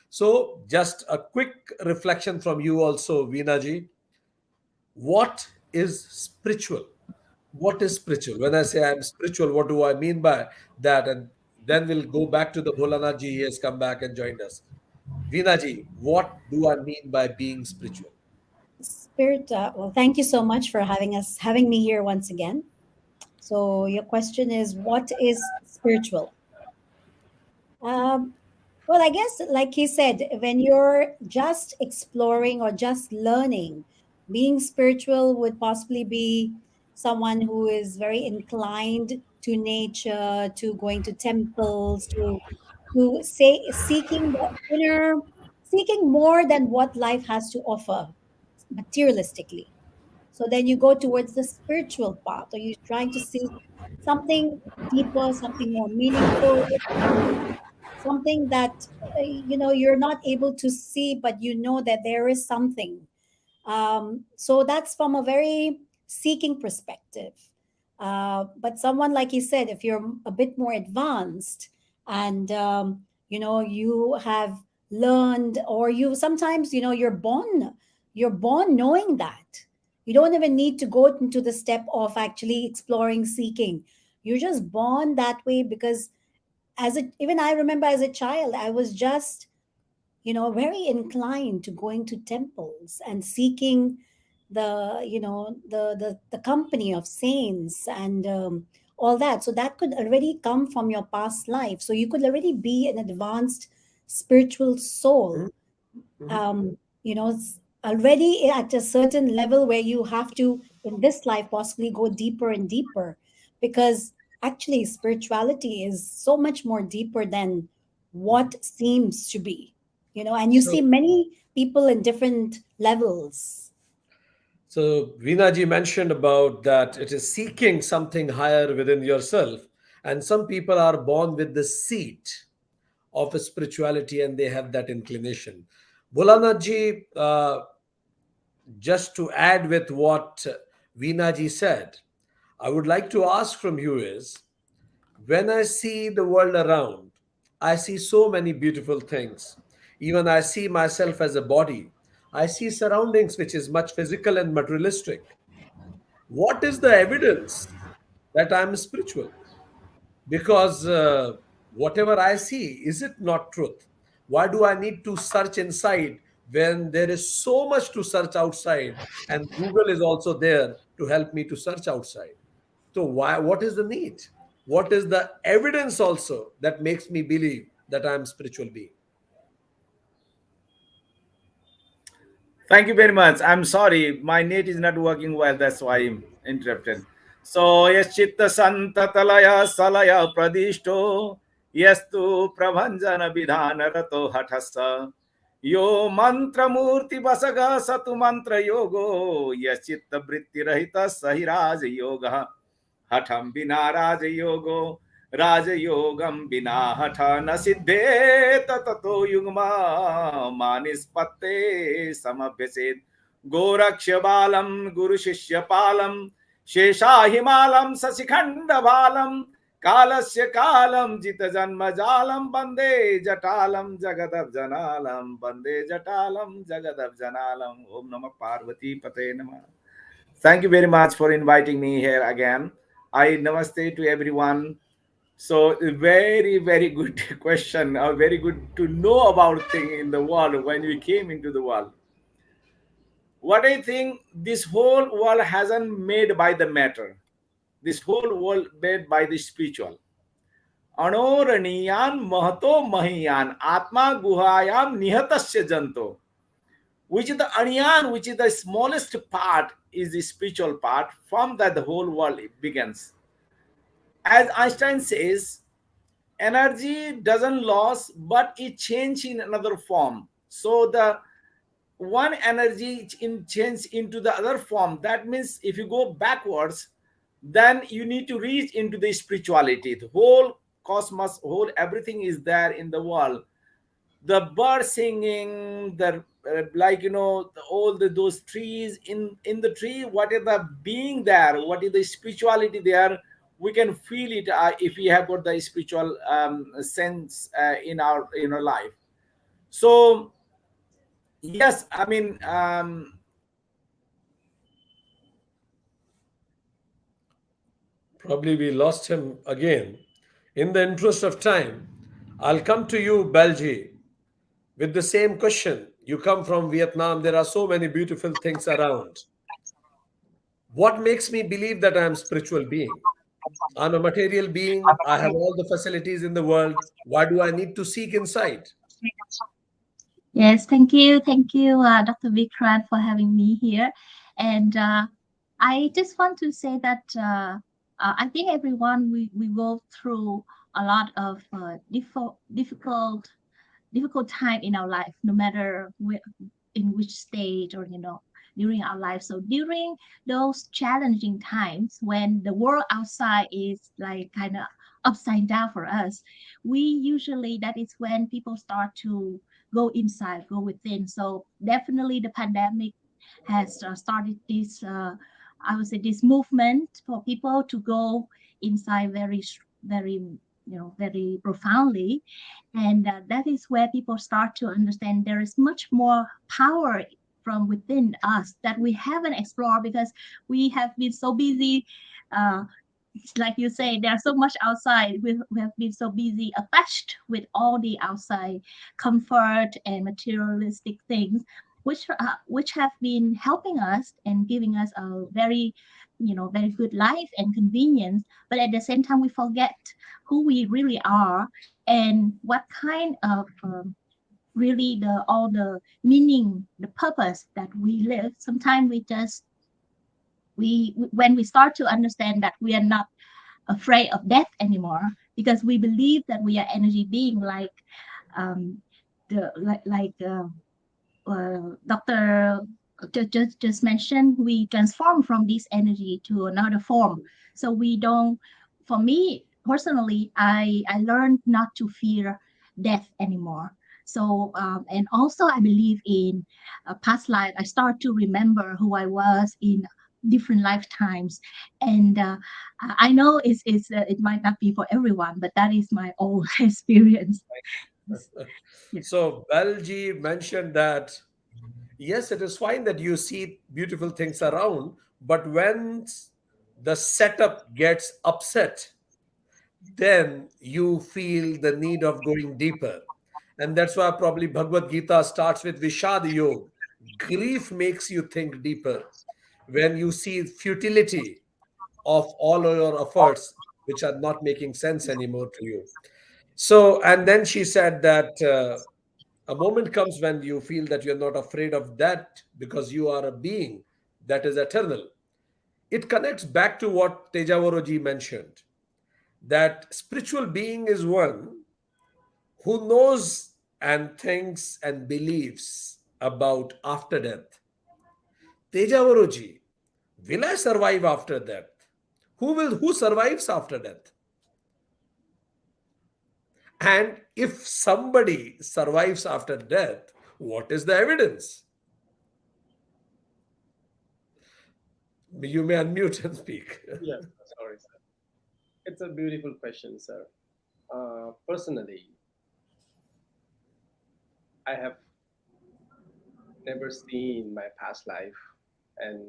So just a quick reflection from you also, Veena. What is spiritual? What is spiritual? When I say I'm spiritual, what do I mean by that? And then we'll go back to the Bholanath ji. He has come back and joined us. Veena ji, what do I mean by being spiritual? Spirit, well, thank you so much for having me here once again. So your question is, what is spiritual? Um, well, I guess, like he said, when you're just exploring or just learning, being spiritual would possibly be someone who is very inclined to nature, to going to temples, to say seeking the inner, seeking more than what life has to offer materialistically. So then you go towards the spiritual path, or you're trying to seek something deeper, something more meaningful, something that you're not able to see, but you know that there is something. So that's from a very seeking perspective. But someone, like you said, if you're a bit more advanced, and you have learned, or you sometimes, you're born knowing that you don't even need to go into the step of actually exploring, seeking. You're just born that way, because even I remember as a child, I was just very inclined to going to temples and seeking the company of saints, and all that. So that could already come from your past life, so you could already be an advanced spiritual soul, Mhm. already at a certain level, where you have to, in this life, possibly go deeper and deeper, because actually spirituality is so much more deeper than what seems to be. And you see So, many people in different levels. so Veena ji mentioned about that it is seeking something higher within yourself, and some people are born with the seat of a spirituality and they have that inclination. Bholanath ji, just to add with what Veena ji said, I would like to ask from you is, when I see the world around, I see so many beautiful things. Even I see myself as a body. I see surroundings which is much physical and materialistic. What is the evidence that I'm spiritual? Because whatever I see, is it not truth? Why do I need to search inside when there is so much to search outside, and Google is also there to help me to search outside? So why, what is the need? What is the evidence also that makes me believe that I am spiritual being? Thank you very much. I'm sorry, my net is not working well. That's why I'm interrupted. So, yes, chitta santa talaya salaya pradishto, yes tu prabhanjana vidhana rato hathasa. Yo mantra murti basaga satu mantra yogo, yes chitta vritti rahita sahiraj yoga. हठम बिना राजयोगो राजयोगम बिना हठ न सिद्धेत ततो युग्मा मानिस्पत्ते समभ्यसेत गोरक्ष बालम गुरु शिष्य पालम शेषाहिमालम शशिखंड बालम कालस्य कालम जित जन्म जालम वंदे जटालम जगदब जनालम वंदे जटालम जगदब जनालम ओम नमः पार्वती पते नमः. Thank you very much for inviting me here again. I namaste to everyone. So a very, very good question. Very good to know about thing in the world when we came into the world. What I think, this whole world hasn't made by the matter. This whole world made by the spiritual. अणोरणीयान Mahato महियान atma guhayam nihatasya janto, which is the anyan, which is the smallest part, is the spiritual part. From that the whole world begins. As Einstein says, energy doesn't lose, but it changes in another form. So the one energy in change into the other form. That means if you go backwards, then you need to reach into the spirituality. The whole cosmos, whole everything is there in the world. The bird singing, the like all those trees in the tree. What is the being there? What is the spirituality there? We can feel it if we have got the spiritual sense in our life. So yes, I mean, Probably we lost him again. In the interest of time, I'll come to you, Belgi, with the same question. You come from Vietnam. There are so many beautiful things around. What makes me believe that I am a spiritual being? I'm a material being. I have all the facilities in the world. Why do I need to seek inside? Yes, thank you, Dr. Vikrant, for having me here. And I just want to say that I think everyone we go through a lot of difficult time in our life, no matter in which stage or during our life. So during those challenging times when the world outside is like kind of upside down for us, we usually that is when people start to go inside, go within. So definitely the pandemic has started this I would say this movement for people to go inside very very profoundly, and that is where people start to understand there is much more power from within us that we haven't explored because we have been so busy. uh, like you say, there's so much outside. We have been so busy attached with all the outside comfort and materialistic things, which have been helping us and giving us a very very good life and convenience. But at the same time, we forget who we really are and what kind of really the all the meaning, the purpose that we live. Sometimes we just we when we start to understand that we are not afraid of death anymore because we believe that we are energy being like um, the Dr. Just mentioned, we transform from this energy to another form. So we don't. For me personally, I learned not to fear death anymore. So and also I believe in a past life. I start to remember who I was in different lifetimes, and I know it might not be for everyone, but that is my own experience. Yeah. So Belgi mentioned that yes, it is fine that you see beautiful things around, but when the setup gets upset, then you feel the need of going deeper. And that's why probably Bhagavad Gita starts with Vishad Yog. Grief makes you think deeper. When you see futility of all your efforts, which are not making sense anymore to you. So, and then she said that a moment comes when you feel that you're not afraid of that because you are a being that is eternal. It connects back to what Tejavoroji mentioned, that spiritual being is one who knows and thinks and believes about after death. Tejavoroji, will I survive after death? Who survives after death? And if somebody survives after death, what is the evidence? You may unmute and speak. Yes, sorry, sir. It's a beautiful question, sir. Personally, I have never seen my past life, and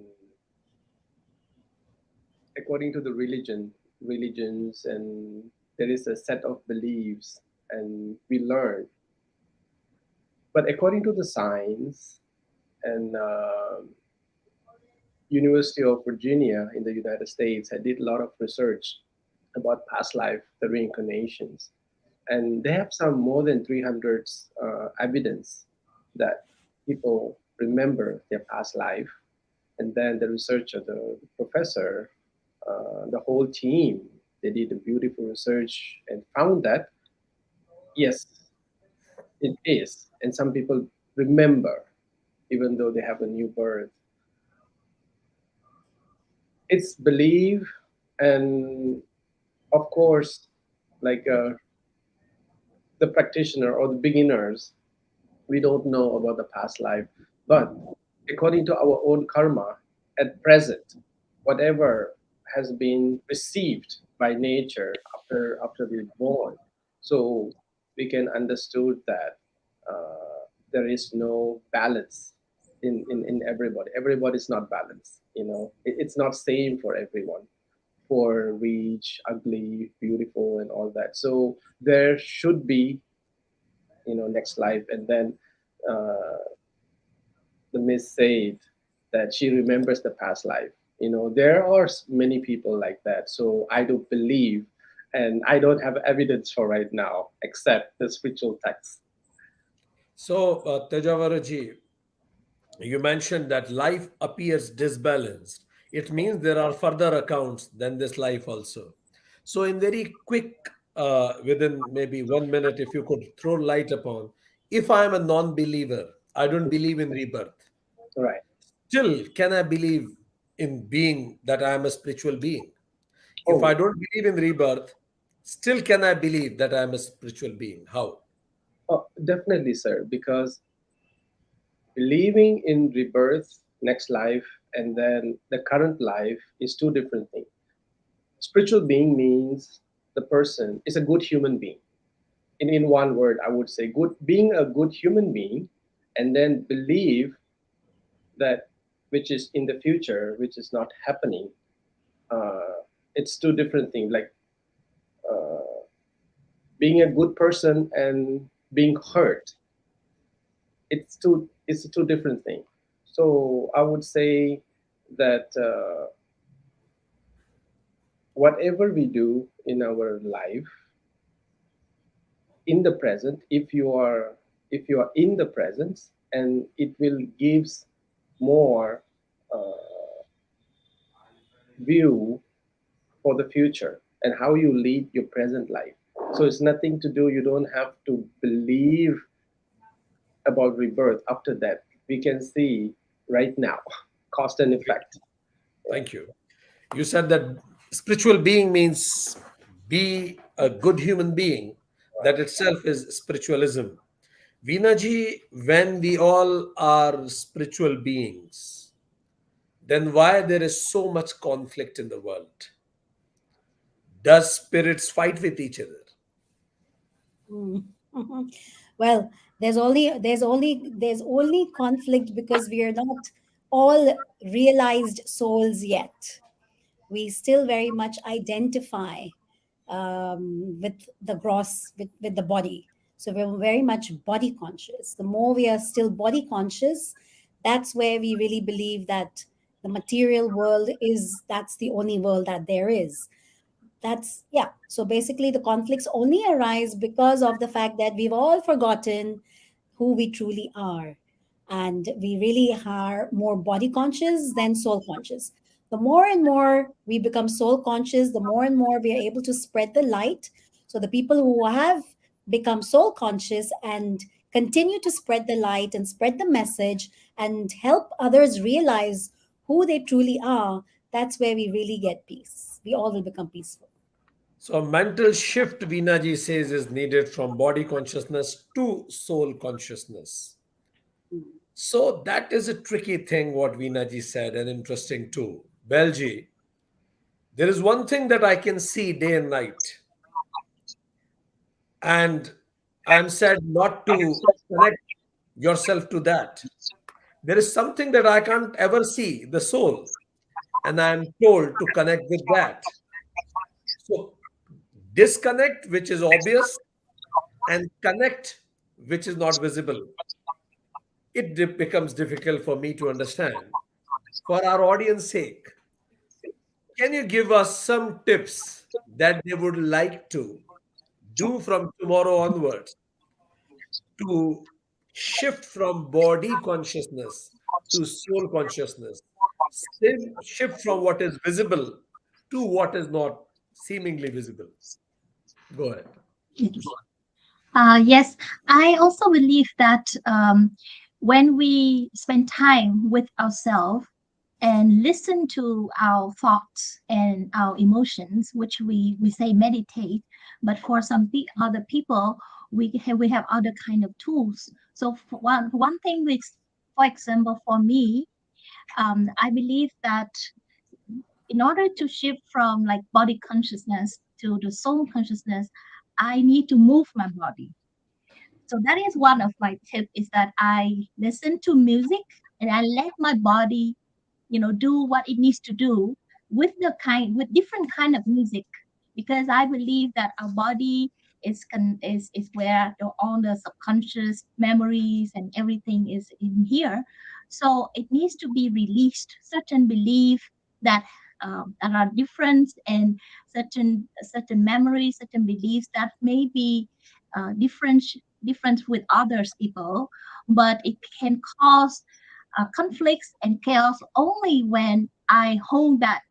according to the religions, and there is a set of beliefs, and we learn. But according to the science and University of Virginia in the United States, I did a lot of research about past life, the reincarnations, and they have some more than 300 evidence that people remember their past life. And then the researcher, the professor, the whole team, they did a beautiful research and found that yes, it is. And some people remember, even though they have a new birth. It's belief, and of course, like the practitioner or the beginners, we don't know about the past life. But according to our own karma, at present, whatever has been received by nature after we're born, so we can understood that there is no balance in everybody. Everybody's not balanced. It's not same for everyone. Poor, rich, ugly, beautiful, and all that. So there should be, next life. And then uh, the miss said that she remembers the past life. There are many people like that. So I do believe, and I don't have evidence for right now except the spiritual text. So, Tejavaraji, you mentioned that life appears disbalanced. It means there are further accounts than this life also. So, in very quick, within maybe 1 minute, if you could throw light upon, if I am a non believer, I don't believe in rebirth, Right. still can I believe in being that I am a spiritual being? If I Oh, don't believe in rebirth, still can I believe that I am a spiritual being? How? oh, definitely, sir. Because believing in rebirth, next life, and then the current life is two different things. Spiritual being means the person is a good human being. In one word, I would say good being a good human being, and then believe that which is in the future, which is not happening. It's two different things. Like uh, being a good person and being hurt. It's two different things. So I would say that whatever we do in our life in the present, if you are in the presence, and it will gives more view for the future and how you lead your present life. So it's nothing to do, you don't have to believe about rebirth. After that, we can see right now cause and effect. Thank you. You said that spiritual being means be a good human being. That itself is spiritualism. Vinaji, when we all are spiritual beings, then why there is so much conflict in the world? Does spirits fight with each other? Mm. Well, there's only conflict because we are not all realized souls yet. We still very much identify with the gross, with the body. So we're very much body conscious. The more we are still body conscious, that's where we really believe that the material world is that's the only world that there is. That's, yeah, so basically the conflicts only arise because of the fact that we've all forgotten who we truly are, and we really are more body conscious than soul conscious. The more and more we become soul conscious, the more and more we are able to spread the light. So the people who have become soul conscious and continue to spread the light and spread the message and help others realize who they truly are, that's where we really get peace. We all will become peaceful. So, a mental shift, Vinaji says, is needed from body consciousness to soul consciousness. So, that is a tricky thing, what Vinaji said, and interesting too. Belji, there is one thing that I can see day and night, and I'm said not to connect yourself to that. There is something that I can't ever see, the soul. and I am told to connect with that. So disconnect, which is obvious, and connect, which is not visible. It becomes difficult for me to understand. For our audience sake, can you give us some tips that they would like to do from tomorrow onwards to shift from body consciousness to soul consciousness, shift from what is visible to what is not seemingly visible? Go ahead. Yes, I also believe that when we spend time with ourselves and listen to our thoughts and our emotions, which we say meditate, but for some other people, we have other kind of tools. So for one thing, which, for example, for me, I believe that in order to shift from like body consciousness to the soul consciousness, I need to move my body. So that is one of my tips is that I listen to music and I let my body, do what it needs to do with different kind of music, because I believe that our body is where all the subconscious memories and everything is in here. So it needs to be released certain belief that that are different, and certain memories, certain beliefs that may be different with others people, but it can cause conflicts and chaos only when I hold that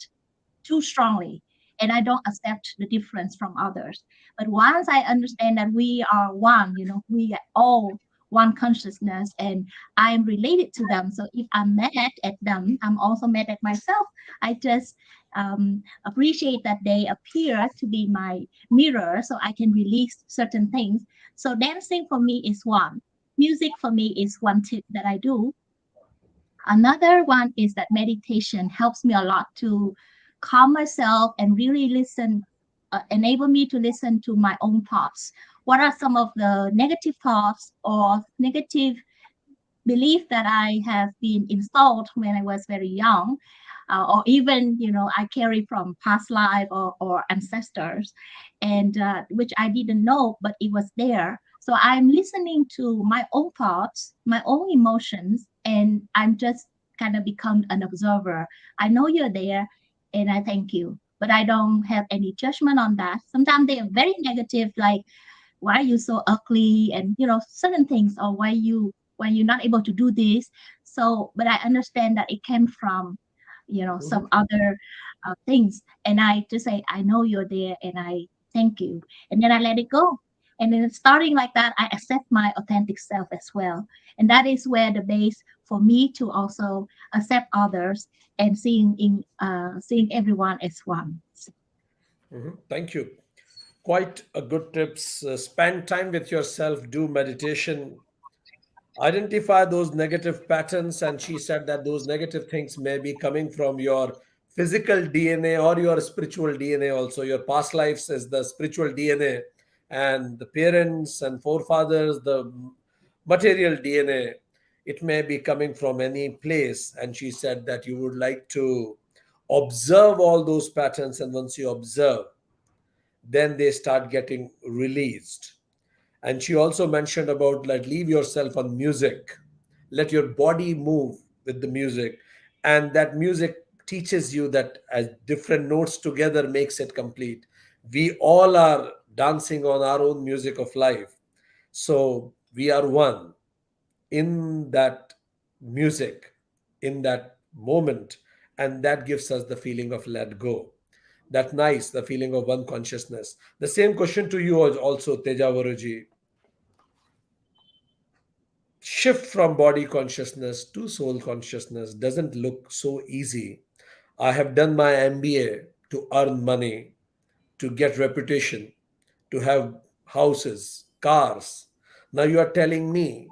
too strongly and I don't accept the difference from others. But once I understand that we are one, we are all one consciousness and I am related to them. So if I'm mad at them, I'm also mad at myself. I just appreciate that they appear to be my mirror so I can release certain things. So dancing for me is one. Music for me is one tip that I do. Another one is that meditation helps me a lot to calm myself and really listen, enable me to listen to my own thoughts. What are some of the negative thoughts or negative belief that I have been installed when I was very young, or even I carry from past life or ancestors, and which I didn't know, but it was there. So I'm listening to my own thoughts, my own emotions, and I'm just kind of become an observer. I know you're there, and I thank you, but I don't have any judgment on that. Sometimes they are very negative, like why are you so ugly, and certain things, or why you're not able to do this. So but I understand that it came from Mhm. some other things, and I just say I know you're there and I thank you, and then I let it go. And then starting like that, I accept my authentic self as well, and that is where the base for me to also accept others and seeing everyone as one. Thank you. Quite a good tips. Spend time with yourself, do meditation, identify those negative patterns. And she said that those negative things may be coming from your physical DNA or your spiritual DNA also. Your past lives is the spiritual DNA, and the parents and forefathers, the material DNA. It may be coming from any place. And she said that you would like to observe all those patterns, and once you observe, then they start getting released. And she also mentioned about like leave yourself on music, let your body move with the music, and that music teaches you that as different notes together makes it complete. We all are dancing on our own music of life, so we are one in that music, in that moment, and that gives us the feeling of let go. That nice, the feeling of one consciousness. The same question to you also, Teja Varuji. Shift from body consciousness to soul consciousness doesn't look so easy. I have done my MBA to earn money, to get reputation, to have houses, cars. Now you are telling me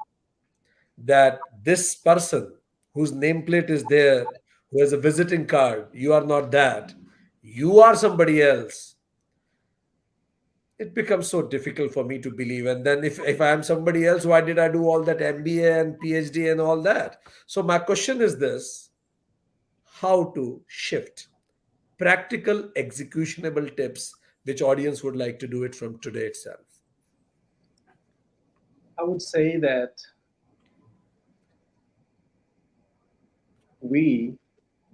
that this person whose nameplate is there, who has a visiting card, you are not that. You are somebody else. It becomes so difficult for me to believe. And then if I am somebody else, why did I do all that MBA and PhD and all that? So my question is this: how to shift. Practical executionable tips which audience would like to do it from today itself. I would say that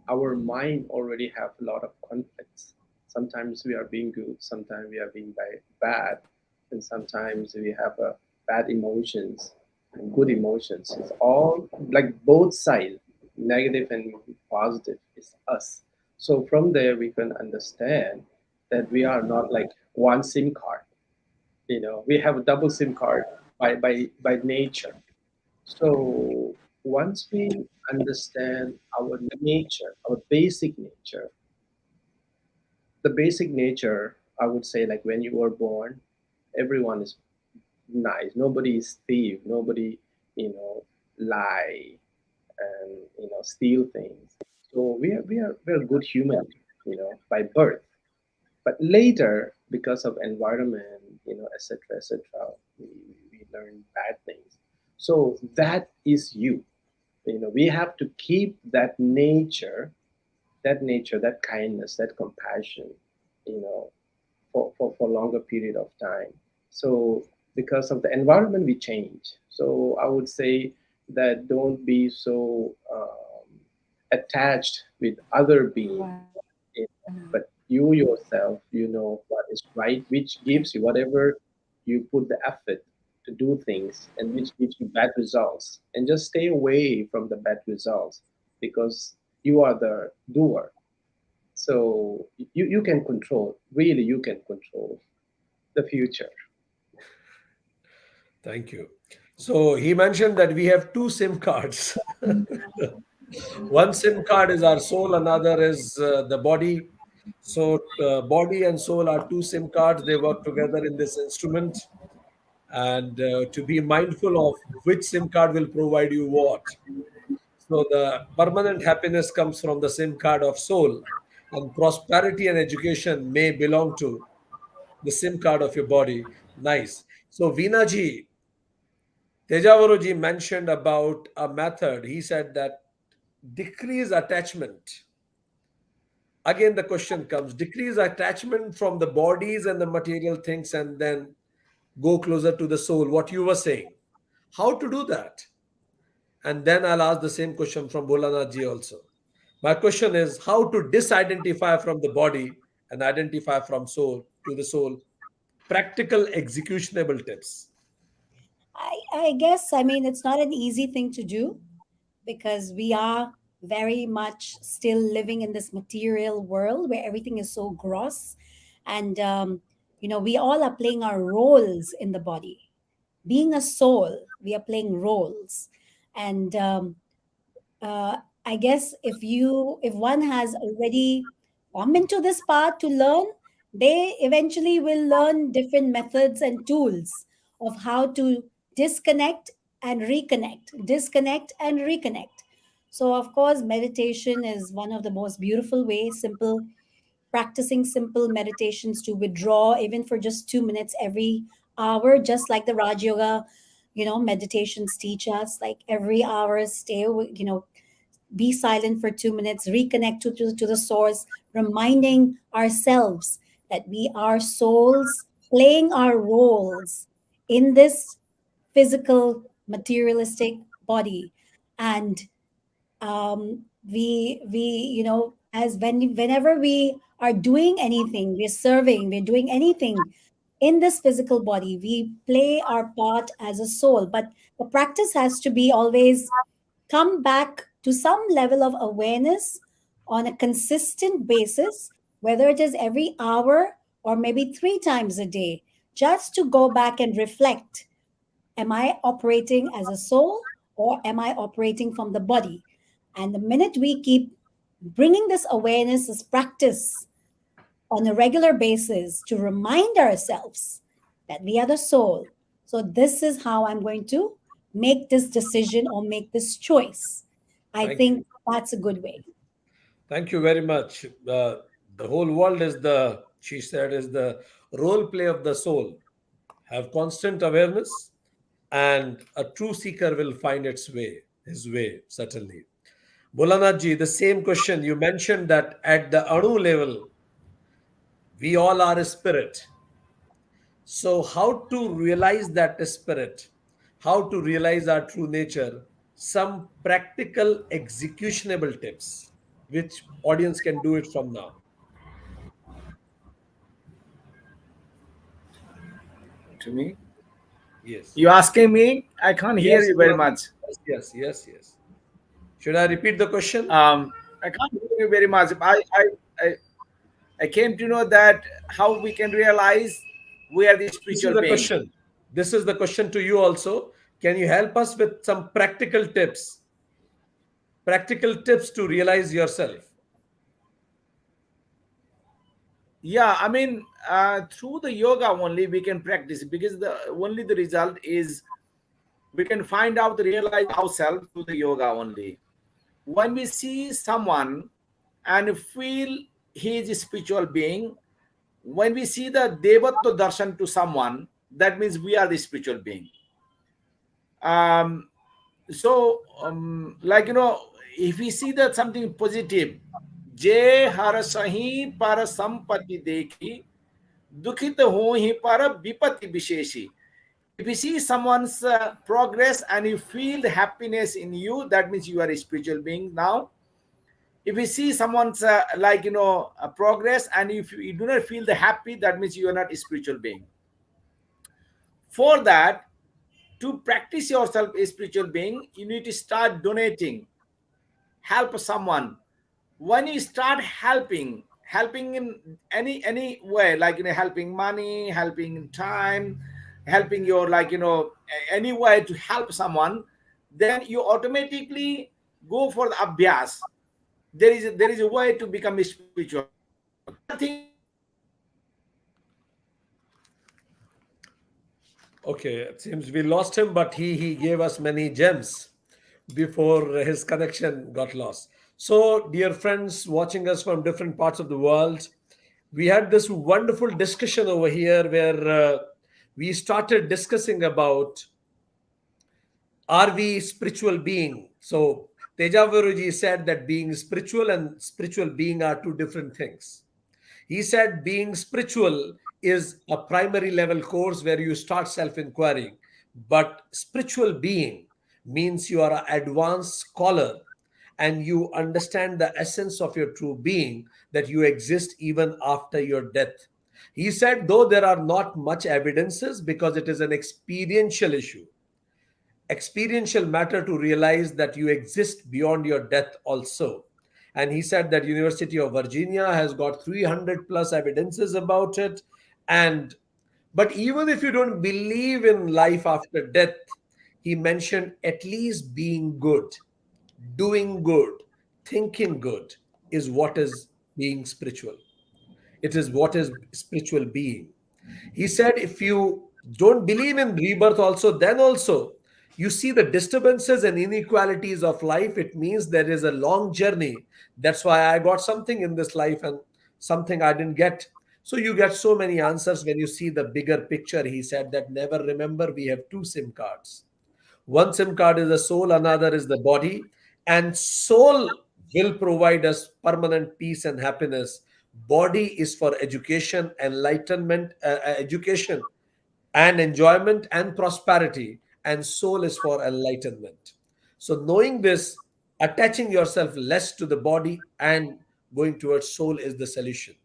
our mind already have a lot of conflicts. Sometimes we are being good, sometimes we are being bad, and sometimes we have bad emotions and good emotions. It's all like both sides, negative and positive, is us. So from there we can understand that we are not like one SIM card. We have a double SIM card by nature. So once we understand our nature, our basic nature, I would say, like when you were born, everyone is nice. Nobody is thief. Nobody, lie and steal things. So we're good human, by birth. But later, because of environment, etc., we learn bad things. So that is you. We have to keep that kindness, that compassion, you know, for longer period of time. So because of the environment, we change. So I would say that don't be so attached with other beings, but you yourself, you know what is right, which gives you whatever you put the effort to do things, and which gives you bad results, and just stay away from the bad results, because you are the doer. So you can control, really, you can control the future. Thank you. So he mentioned that we have two SIM cards. One SIM card is our soul, another is the body. So, body and soul are two SIM cards. They work together in this instrument. And to be mindful of which SIM card will provide you what. So, the permanent happiness comes from the SIM card of soul, and prosperity and education may belong to the SIM card of your body. Nice. So, Veena ji, Tejavaru ji mentioned about a method. He said that decrease attachment. Again, the question comes, decrease attachment from the bodies and the material things, and then go closer to the soul, what you were saying. How to do that? And then I'll ask the same question from Bholanath ji also. My question is how to disidentify from the body and identify from soul to the soul. Practical executionable tips. I guess, I mean, it's not an easy thing to do because we are very much still living in this material world where everything is so gross. And, we all are playing our roles in the body. Being a soul, we are playing roles. And I guess if one has already come into this path to learn, they eventually will learn different methods and tools of how to disconnect and reconnect, disconnect and reconnect. So, of course, meditation is one of the most beautiful ways, practicing simple meditations to withdraw, even for just 2 minutes every hour, just like the Raj Yoga, meditations teach us, like every hour, be silent for 2 minutes, reconnect to the source, reminding ourselves that we are souls playing our roles in this physical, materialistic body. And we as whenever we are doing anything, we're serving, we're doing anything in this physical body, we play our part as a soul. But the practice has to be always come back to some level of awareness on a consistent basis, whether it is every hour or maybe 3 times a day, just to go back and reflect. Am I operating as a soul or am I operating from the body? And the minute we keep bringing this awareness, this practice on a regular basis to remind ourselves that we are the soul. So, this is how I'm going to make this decision or make this choice. I Thank you. think that's a good way. Thank you very much. The whole world is she said, is the role play of the soul. Have constant awareness, and a true seeker will find his way, certainly. Bholanath ji, the same question. You mentioned that at the Anu level, we all are a spirit. So, how to realize that spirit? How to realize our true nature? Some practical executionable tips, which audience can do it from now. To me, Yes. you asking me? I can't hear Yes, you very Bholanath. much. Yes. Should I repeat the question? I can't hear you very much. I I came to know that how we can realize we are the This is spiritual the being. question. This is the question to you also. Can you help us with some practical tips? Practical tips to realize yourself. Yeah, I mean, through the yoga only we can practice, because the only the result is we can find out the realize ourselves through the yoga only. When we see someone and feel he is a spiritual being, when we see the devatto darshan to someone, that means we are the spiritual being. um so like, if we see that something positive, je har sahi par sampati dekhi, dukhit ho hi par vipati visheshi. If you see someone's progress and you feel the happiness in you, that means you are a spiritual being now. If you see someone's progress and if you do not feel the happy, that means you are not a spiritual being. For that, to practice yourself a spiritual being, you need to start donating, help someone. When you start helping in any way, like, helping money, helping in time, helping your, like, any way to help someone, then you automatically go for the abhyas. There is a way to become spiritual. Another thing is Okay, it seems we lost him, but he gave us many gems before his connection got lost. So, dear friends watching us from different parts of the world, we had this wonderful discussion over here where we started discussing about, are we spiritual being? So Tejavaruji said that being spiritual and spiritual being are two different things. He said being spiritual is a primary level course where you start self inquiring, but spiritual being means you are an advanced scholar and you understand the essence of your true being, that you exist even after your death. He said, though there are not much evidences because it is an experiential issue, experiential matter to realize that you exist beyond your death also. And he said that University of Virginia has got 300 plus evidences about it. And but even if you don't believe in life after death, he mentioned at least being good, doing good, thinking good is what is being spiritual. It is what is spiritual being. He said, if you don't believe in rebirth, also, then also you see the disturbances and inequalities of life. It means there is a long journey. That's why I got something in this life and something I didn't get. So you get so many answers when you see the bigger picture. He said that never remember we have two SIM cards. One SIM card is the soul, another is the body. And soul will provide us permanent peace and happiness. Body is for education, enlightenment, education and enjoyment and prosperity. And soul is for enlightenment. So, knowing this, attaching yourself less to the body and going towards soul is the solution.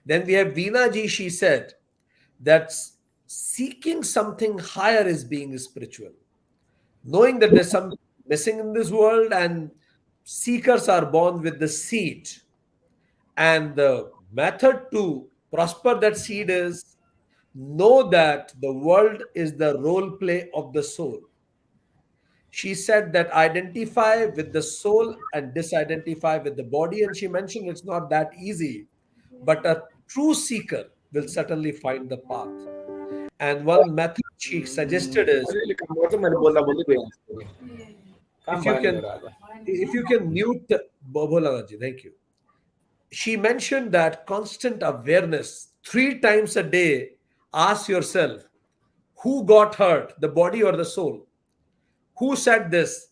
Then we have Veena ji, she said that seeking something higher is being spiritual, knowing that there's some missing in this world and seekers are born with the seed, and the method to prosper that seed is know that the world is the role play of the soul. She said that identify with the soul and disidentify with the body, and she mentioned it's not that easy, but a true seeker will certainly find the path. And one method she suggested is, अरे लेकिन वो तो मैंने बोलना बोल दिया काम if you बन नहीं can रहा था. if you can mute Bholanaji, thank you. She mentioned that constant awareness 3 times a day. Ask yourself, who got hurt, the body or the soul? Who said this,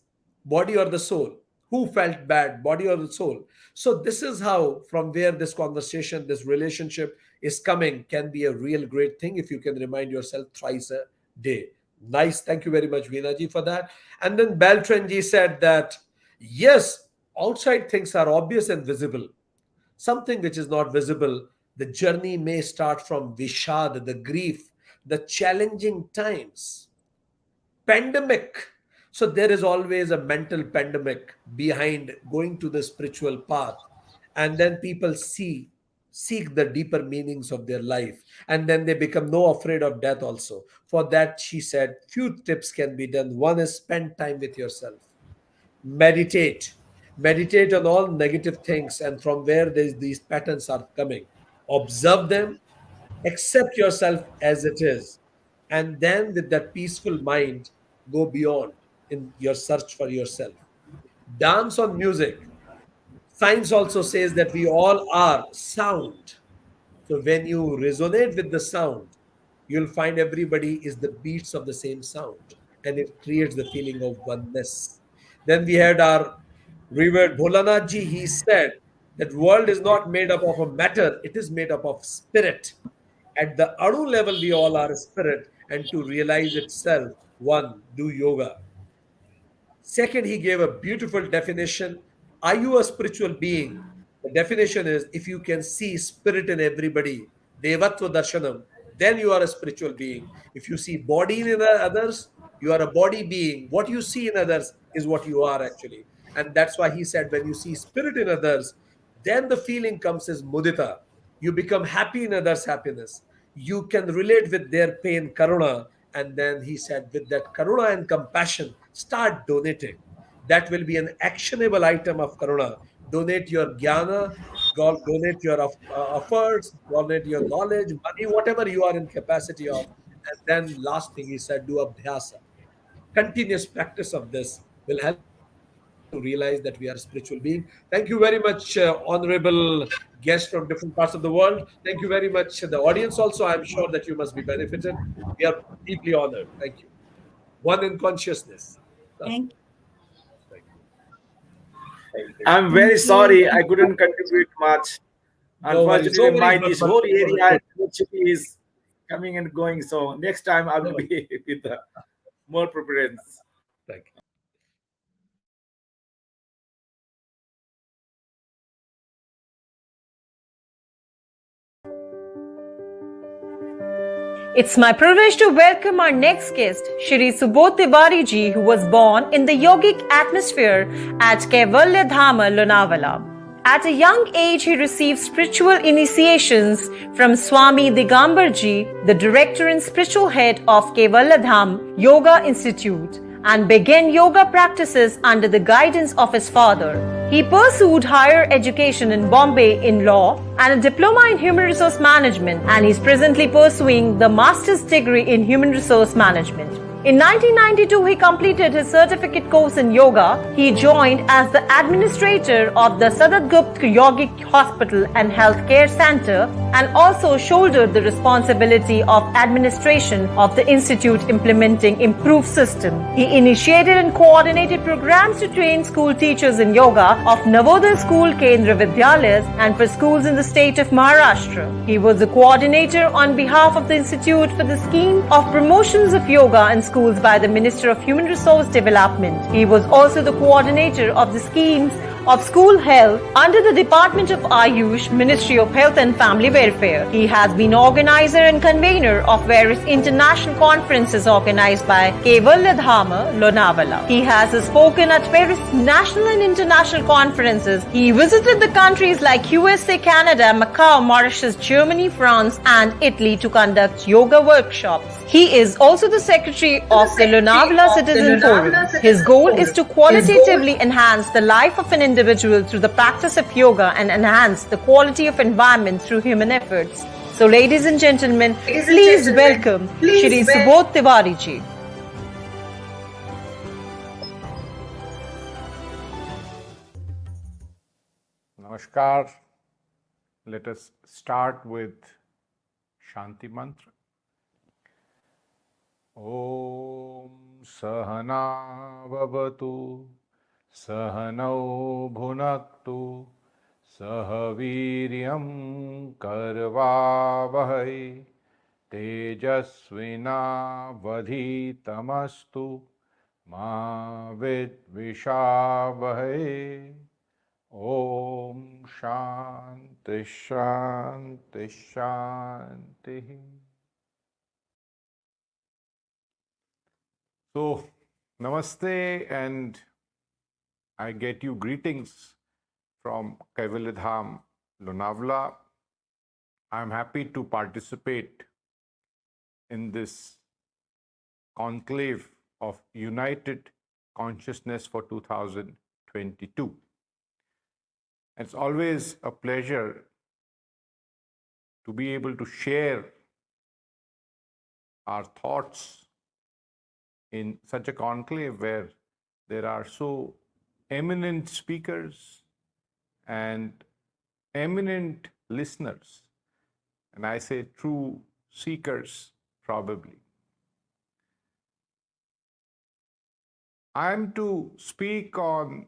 body or the soul? Who felt bad, body or the soul? So this is how, from where this conversation, this relationship is coming, can be a real great thing if you can remind yourself thrice a day. Nice. Thank you very much, Veena for that. And then Beltran said that, yes, outside things are obvious and visible. Something which is not visible, the journey may start from Vishad, the grief, the challenging times, pandemic. So there is always a mental pandemic behind going to the spiritual path. And then people seek the deeper meanings of their life. And then they become no afraid of death also. For that, she said, few tips can be done. One is spend time with yourself. Meditate. Meditate on all negative things and from where these patterns are coming. Observe them, accept yourself as it is, and then with that peaceful mind, go beyond in your search for yourself. Dance on music. Science also says that we all are sound. So when you resonate with the sound, you'll find everybody is the beats of the same sound, and it creates the feeling of oneness. Then we had our revered Bholanath ji. He said that world is not made up of a matter; it is made up of spirit. At the Anu level, we all are a spirit, and to realize itself, one, do yoga. Second, he gave a beautiful definition. Are you a spiritual being? The definition is if you can see spirit in everybody, Devatva Darshanam, then you are a spiritual being. If you see body in others, you are a body being. What you see in others is what you are actually. And that's why he said when you see spirit in others, then the feeling comes as mudita. You become happy in others' happiness. You can relate with their pain, karuna. And then he said, with that karuna and compassion, start donating. That will be an actionable item of karuna. Donate your jnana, donate your efforts, donate your knowledge, money, whatever you are in capacity of. And then last thing he said, do abhyasa. Continuous practice of this will help to realize that we are a spiritual being. Thank you very much, honorable guests from different parts of the world. Thank you very much, the audience also. I'm sure that you must be benefited. We are deeply honored. Thank you. One in consciousness. Thank Thank you. I'm very thank you. sorry I couldn't contribute much. No worries. Unfortunately, No worries, my but, this but whole it was area good. actually is coming and going. So next time I will No, be with more preference. thank you. It's my privilege to welcome our next guest, Shri Subodh Tiwari ji, who was born in the yogic atmosphere at Kaivalya Dhama, Lonavala. At a young age, he received spiritual initiations from Swami Digambar ji, the director and spiritual head of Kaivalya Dham Yoga Institute, and began yoga practices under the guidance of his father. He pursued higher education in Bombay in law and a diploma in human resource management, and is presently pursuing the master's degree in human resource management. In 1992, he completed his certificate course in yoga. He joined as the administrator of the Sadatgupt Yogic Hospital and Healthcare Center and also shouldered the responsibility of administration of the institute implementing improved system. He initiated and coordinated programs to train school teachers in yoga of Navodaya School Kendra Vidyalayas and for schools in the state of Maharashtra. He was the coordinator on behalf of the institute for the scheme of promotions of yoga in schools by the Minister of Human Resource Development. He was also the coordinator of the schemes of school health under the Department of Ayush, Ministry of Health and Family Welfare. He has been organizer and convener of various international conferences organized by Kaivalya Dhama, Lonavala. He has spoken at various national and international conferences. He visited the countries like USA, Canada, Macau, Mauritius, Germany, France, and Italy to conduct yoga workshops. He is also the secretary of the Lonavala Citizen Forum. His goal is to qualitatively enhance the life of an individual through the practice of yoga and enhance the quality of environment through human efforts. So, ladies and gentlemen, please welcome Shri Subodh Tiwari ji. Namaskar. Let us start with Shanti Mantra. Om Sahana Vavatu सहनौ भुनक्तु सह वीर्यं करवावहै तेजस्विनावधीतमस्तु मा विद्विषावहै ॐ शान्ति शान्ति शान्तिः. So, namaste, and I get you greetings from Kaivalyadham, Lonavala. I'm happy to participate in this conclave of United Consciousness for 2022. It's always a pleasure to be able to share our thoughts in such a conclave where there are so eminent speakers and eminent listeners, and I say true seekers probably. I am to speak on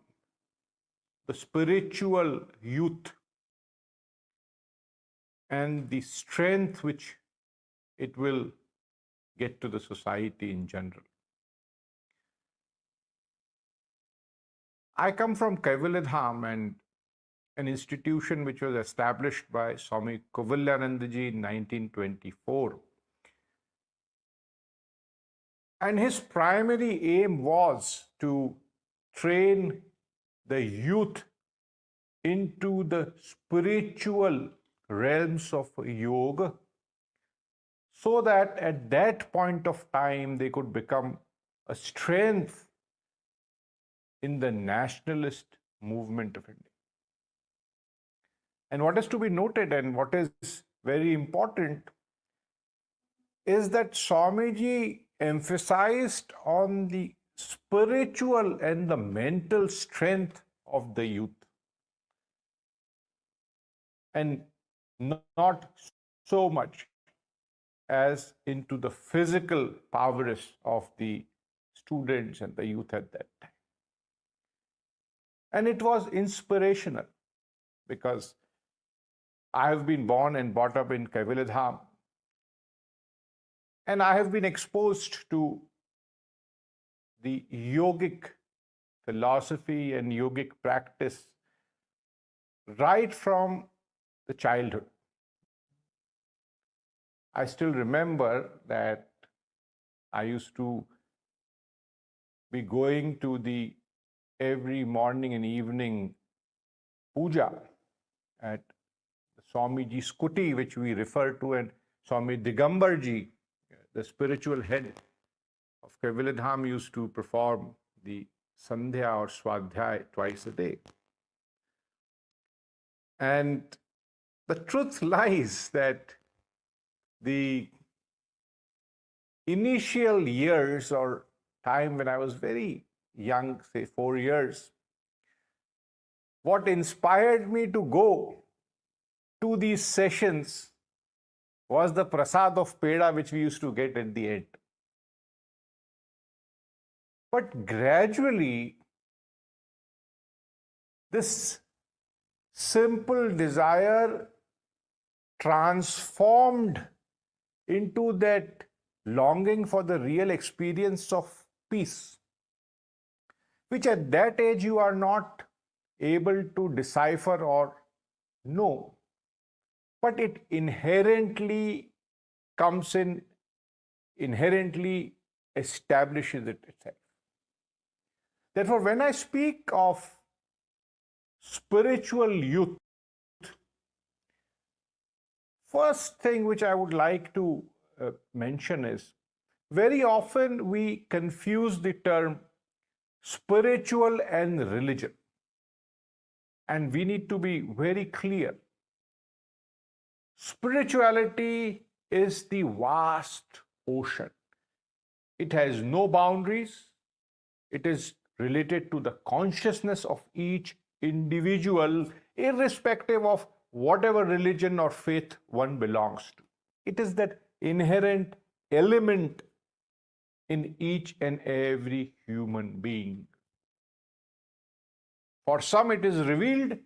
the spiritual youth and the strength which it will get to the society in general. I come from Kaivalyadham, and an institution which was established by Swami Kovalyanandaji in 1924. And his primary aim was to train the youth into the spiritual realms of yoga, so that at that point of time they could become a strength in the nationalist movement of India. And what is to be noted and what is very important is that Swamiji emphasized on the spiritual and the mental strength of the youth, and not so much as into the physical prowess of the students and the youth at that time. And it was inspirational because I have been born and brought up in Kaivalyadham, and I have been exposed to the yogic philosophy and yogic practice right from the childhood. I still remember that I used to be going to the every morning and evening puja at Swamiji's kuti, which we refer to, and Swami Digambarji, the spiritual head of Kaivalyadham, used to perform the Sandhya or Swadhyay twice a day. And the truth lies that the initial years or time when I was very young, say 4 years, what inspired me to go to these sessions was the prasad of peda which we used to get at the end. But gradually, this simple desire transformed into that longing for the real experience of peace, which at that age you are not able to decipher or know, but it inherently comes in, inherently establishes it itself. Therefore, when I speak of spiritual youth, first thing which I would like to mention is, very often we confuse the term spiritual and religion. And we need to be very clear. Spirituality is the vast ocean. It has no boundaries. It is related to the consciousness of each individual, irrespective of whatever religion or faith one belongs to. It is that inherent element in each and every human being. For some it is revealed,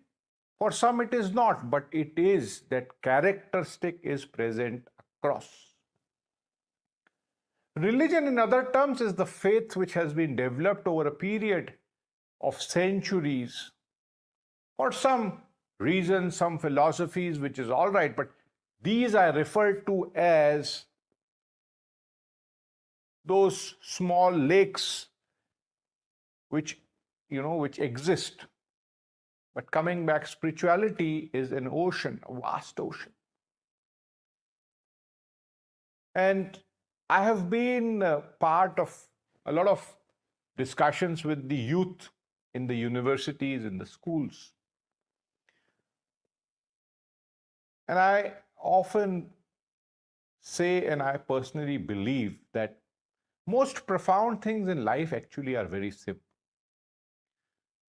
for some it is not, but it is that characteristic is present across. Religion, in other terms, is the faith which has been developed over a period of centuries. For some reasons, some philosophies, which is all right, but these I refer to as those small lakes which exist. But coming back, spirituality is an ocean, a vast ocean. And I have been part of a lot of discussions with the youth in the universities, in the schools. And I often say, and I personally believe, that most profound things in life actually are very simple.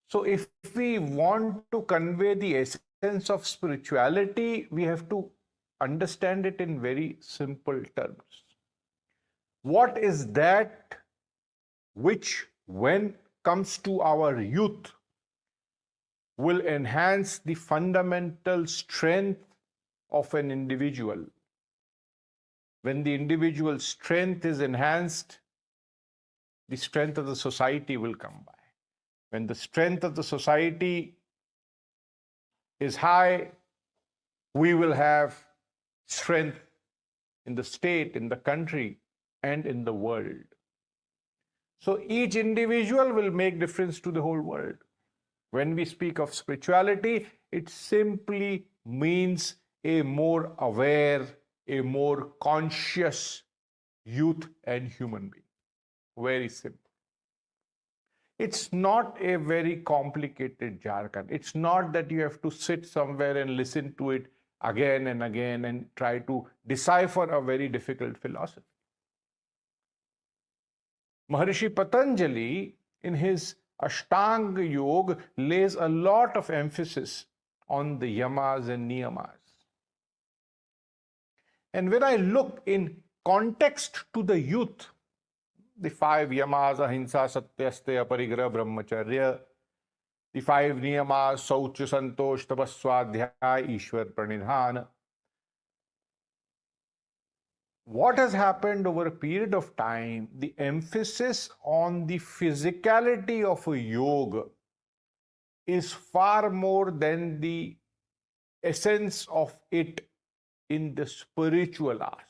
So if we want to convey the essence of spirituality, we have to understand it in very simple terms. What is that which, when comes to our youth, will enhance the fundamental strength of an individual? When the individual's strength is enhanced, the strength of the society will come by. When the strength of the society is high, we will have strength in the state, in the country, and in the world. So each individual will make difference to the whole world. When we speak of spirituality, it simply means a more aware, a more conscious youth and human being. Very simple. It's not a very complicated jargon. It's not that you have to sit somewhere and listen to it again and again and try to decipher a very difficult philosophy. Maharishi Patanjali, in his Ashtanga Yoga, lays a lot of emphasis on the yamas and niyamas. And when I look in context to the youth, the 5 yamas, ahimsa, satya, asteya, parigraha, brahmacharya, the 5 niyamas, saucha, santosh, tapaswadhyaya, ishwar, pranidhana. What has happened over a period of time, the emphasis on the physicality of a yoga is far more than the essence of it in the spiritual aspect.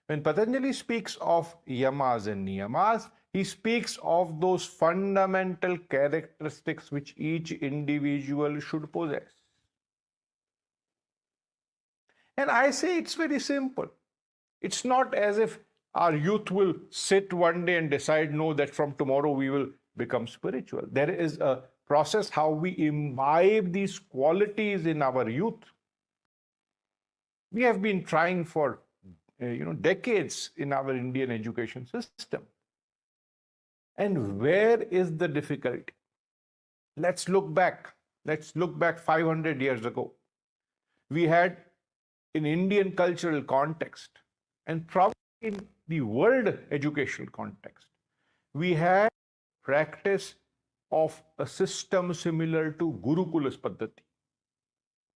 When Patanjali speaks of yamas and niyamas, he speaks of those fundamental characteristics which each individual should possess. And I say it's very simple. It's not as if our youth will sit one day and decide, no, that from tomorrow we will become spiritual. There is a process how we imbibe these qualities in our youth. We have been trying for decades in our Indian education system. And where is the difficulty? Let's look back. Let's look back 500 years ago. We had, in Indian cultural context, and probably in the world educational context, we had practice of a system similar to Gurukulas Paddhati.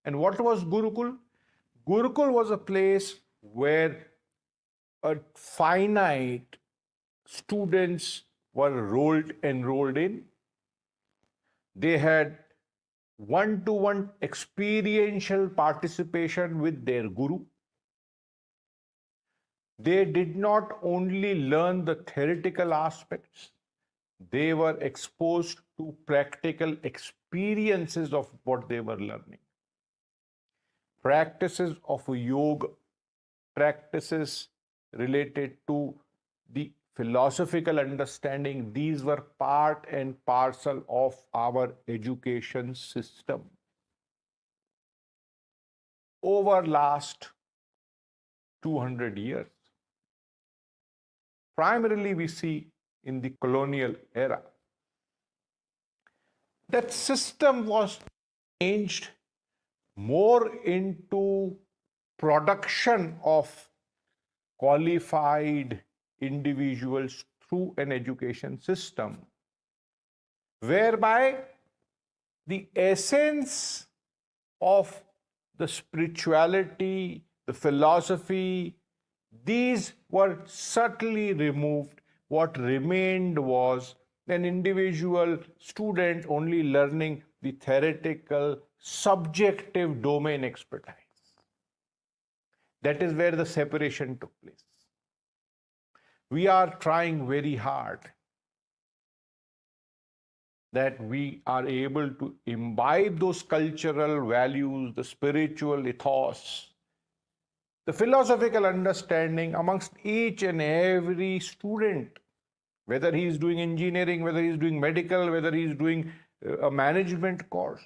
And what was Gurukul? Gurukul was a place where a finite students were enrolled in. They had one-to-one experiential participation with their guru. They did not only learn the theoretical aspects, they were exposed to practical experiences of what they were learning. Practices of yoga, practices related to the philosophical understanding, these were part and parcel of our education system. Over last 200 years, primarily we see in the colonial era, that system was changed more into production of qualified individuals through an education system whereby the essence of the spirituality, the philosophy, these were subtly removed. What remained was an individual student only learning the theoretical, subjective domain expertise. That is where the separation took place. We are trying very hard that we are able to imbibe those cultural values, the spiritual ethos, the philosophical understanding amongst each and every student, whether he is doing engineering, whether he is doing medical, whether he is doing a management course.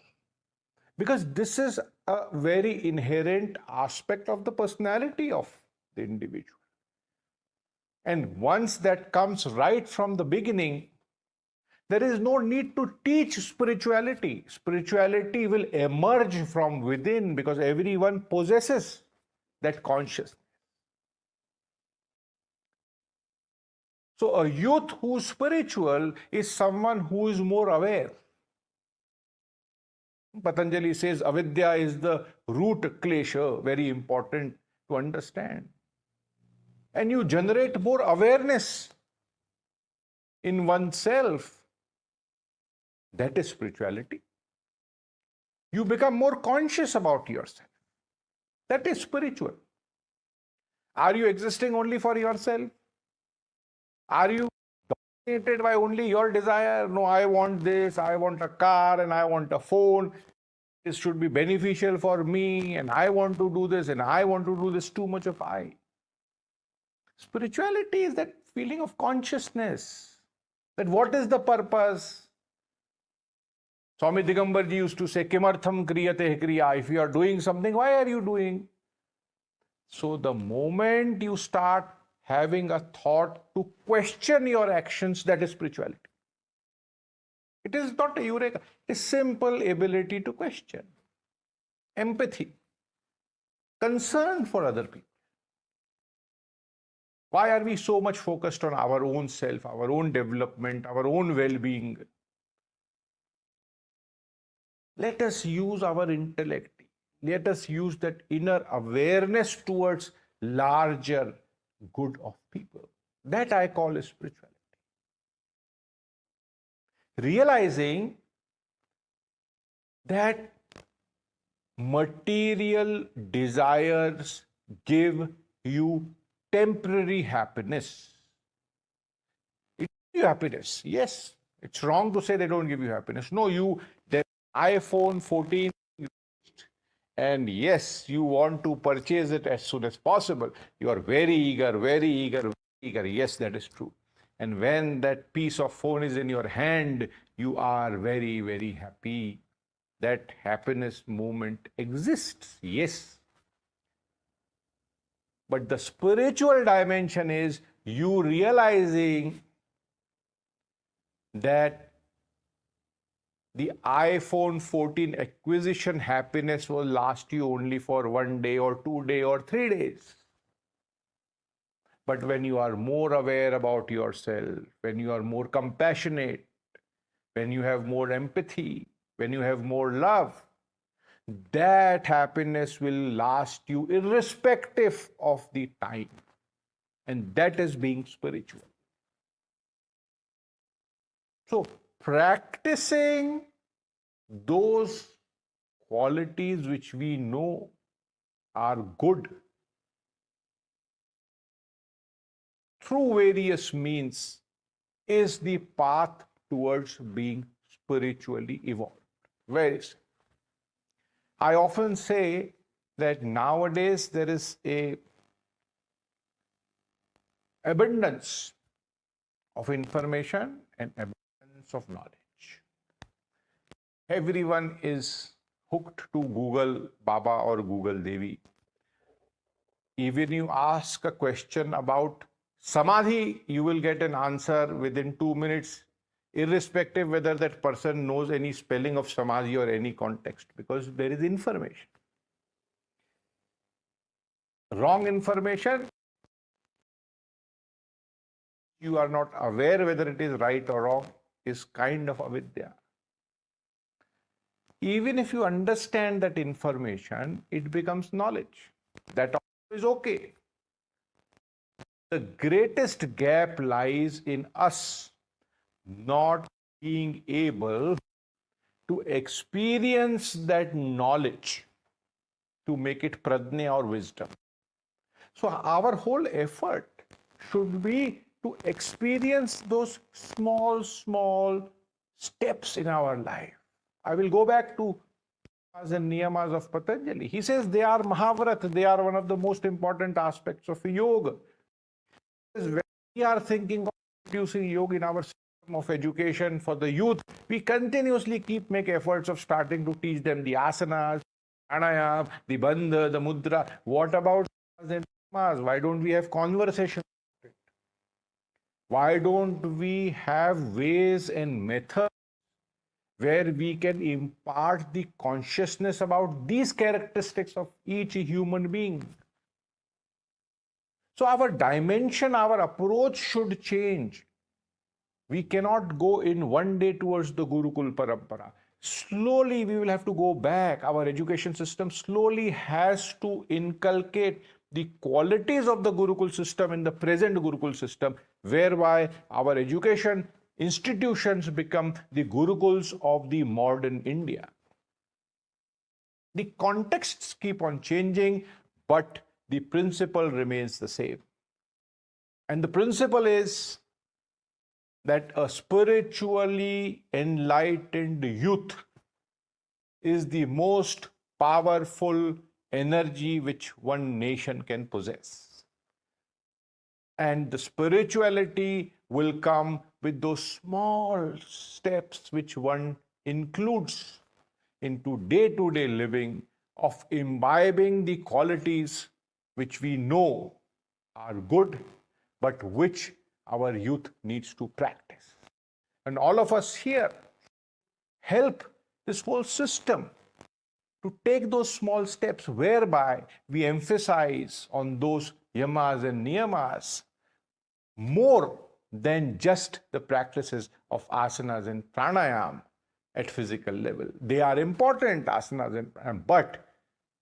Because this is a very inherent aspect of the personality of the individual. And once that comes right from the beginning, there is no need to teach spirituality. Spirituality will emerge from within because everyone possesses that consciousness. So a youth who's spiritual is someone who is more aware. Patanjali says avidya is the root klesha, very important to understand. And you generate more awareness in oneself. That is spirituality. You become more conscious about yourself. That is spiritual. Are you existing only for yourself? Are you dominated by only your desire? No, I want this, I want a car, and I want a phone. This should be beneficial for me, and I want to do this, and I want to do this. Too much of I. Spirituality is that feeling of consciousness. That what is the purpose? Swami Digambarji used to say, Kimartham kriyate kriya. If you are doing something, why are you doing? So the moment you start having a thought to question your actions, that is spirituality. It is not a eureka. It is simple ability to question. Empathy. Concern for other people. Why are we so much focused on our own self, our own development, our own well-being? Let us use our intellect. Let us use that inner awareness towards larger good of people. That I call spirituality. Realizing that material desires give you temporary happiness. It gives you happiness. Yes, it's wrong to say they don't give you happiness. No, there's iPhone 14 and yes, you want to purchase it as soon as possible. You are very eager, very eager, very eager. Yes, that is true. And when that piece of phone is in your hand, you are very, very happy. That happiness moment exists. Yes. But the spiritual dimension is you realizing that the iPhone 14 acquisition happiness will last you only for 1 day or 2 days or 3 days. But when you are more aware about yourself, when you are more compassionate, when you have more empathy, when you have more love, that happiness will last you irrespective of the time. And that is being spiritual. So, practicing those qualities which we know are good through various means is the path towards being spiritually evolved. Very simple. I often say that nowadays there is a abundance of information and abundance of knowledge. Everyone is hooked to Google Baba or Google Devi. Even you ask a question about Samadhi, you will get an answer within 2 minutes, irrespective whether that person knows any spelling of Samadhi or any context, because there is information. Wrong information, you are not aware whether it is right or wrong. is kind of avidya. Even if you understand that information, it becomes knowledge. That is okay. The greatest gap lies in us not being able to experience that knowledge to make it pradnya or wisdom. So our whole effort should be to experience those small steps in our life. I will go back to and niyamas of Patanjali. He says they are Mahavrat, they are one of the most important aspects of yoga. When we are thinking of introducing yoga in our system of education for the youth, we continuously make efforts of starting to teach them the asanas, pranayama, the bandha, the mudra. What about the niyamas? Why don't we have conversations? Why don't we have ways and methods where we can impart the consciousness about these characteristics of each human being? So our dimension, our approach should change. We cannot go in one day towards the Gurukul Parampara. Slowly we will have to go back. Our education system slowly has to inculcate the qualities of the Gurukul system in the present Gurukul system, whereby our education institutions become the Gurukuls of the modern India. The contexts keep on changing, but the principle remains the same. And the principle is that a spiritually enlightened youth is the most powerful energy which one nation can possess. And the spirituality will come with those small steps which one includes into day-to-day living of imbibing the qualities which we know are good, but which our youth needs to practice. And all of us here help this whole system to take those small steps whereby we emphasize on those yamas and niyamas more than just the practices of asanas and pranayam at physical level. They are important, asanas and pranayam, but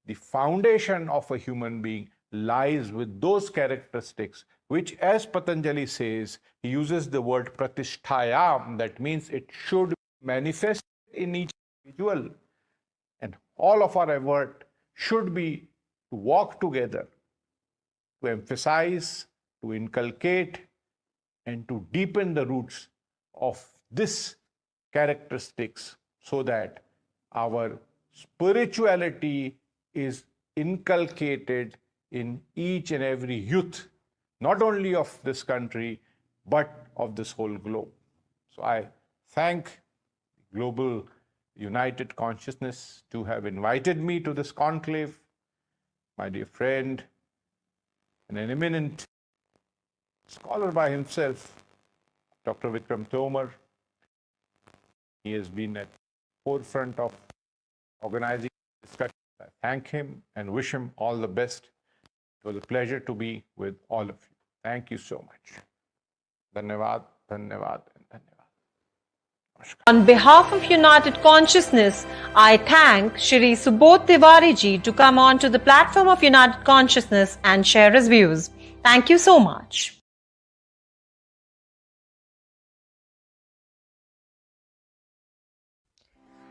the foundation of a human being lies with those characteristics which, as Patanjali says, he uses the word pratishtayam, that means it should manifest in each individual. And all of our effort should be to walk together, to emphasize, to inculcate, and to deepen the roots of this characteristics so that our spirituality is inculcated in each and every youth, not only of this country, but of this whole globe. So I thank Global United Consciousness to have invited me to this conclave. My dear friend, and an eminent scholar by himself, Dr. Vikram Tomar. He has been at the forefront of organizing discussions. I thank him and wish him all the best. It was a pleasure to be with all of you. Thank you so much. Dhanyavad, dhanyavad, and dhanyavad. On behalf of United Consciousness, I thank Shri Subodh Tiwari ji to come on to the platform of United Consciousness and share his views. Thank you so much.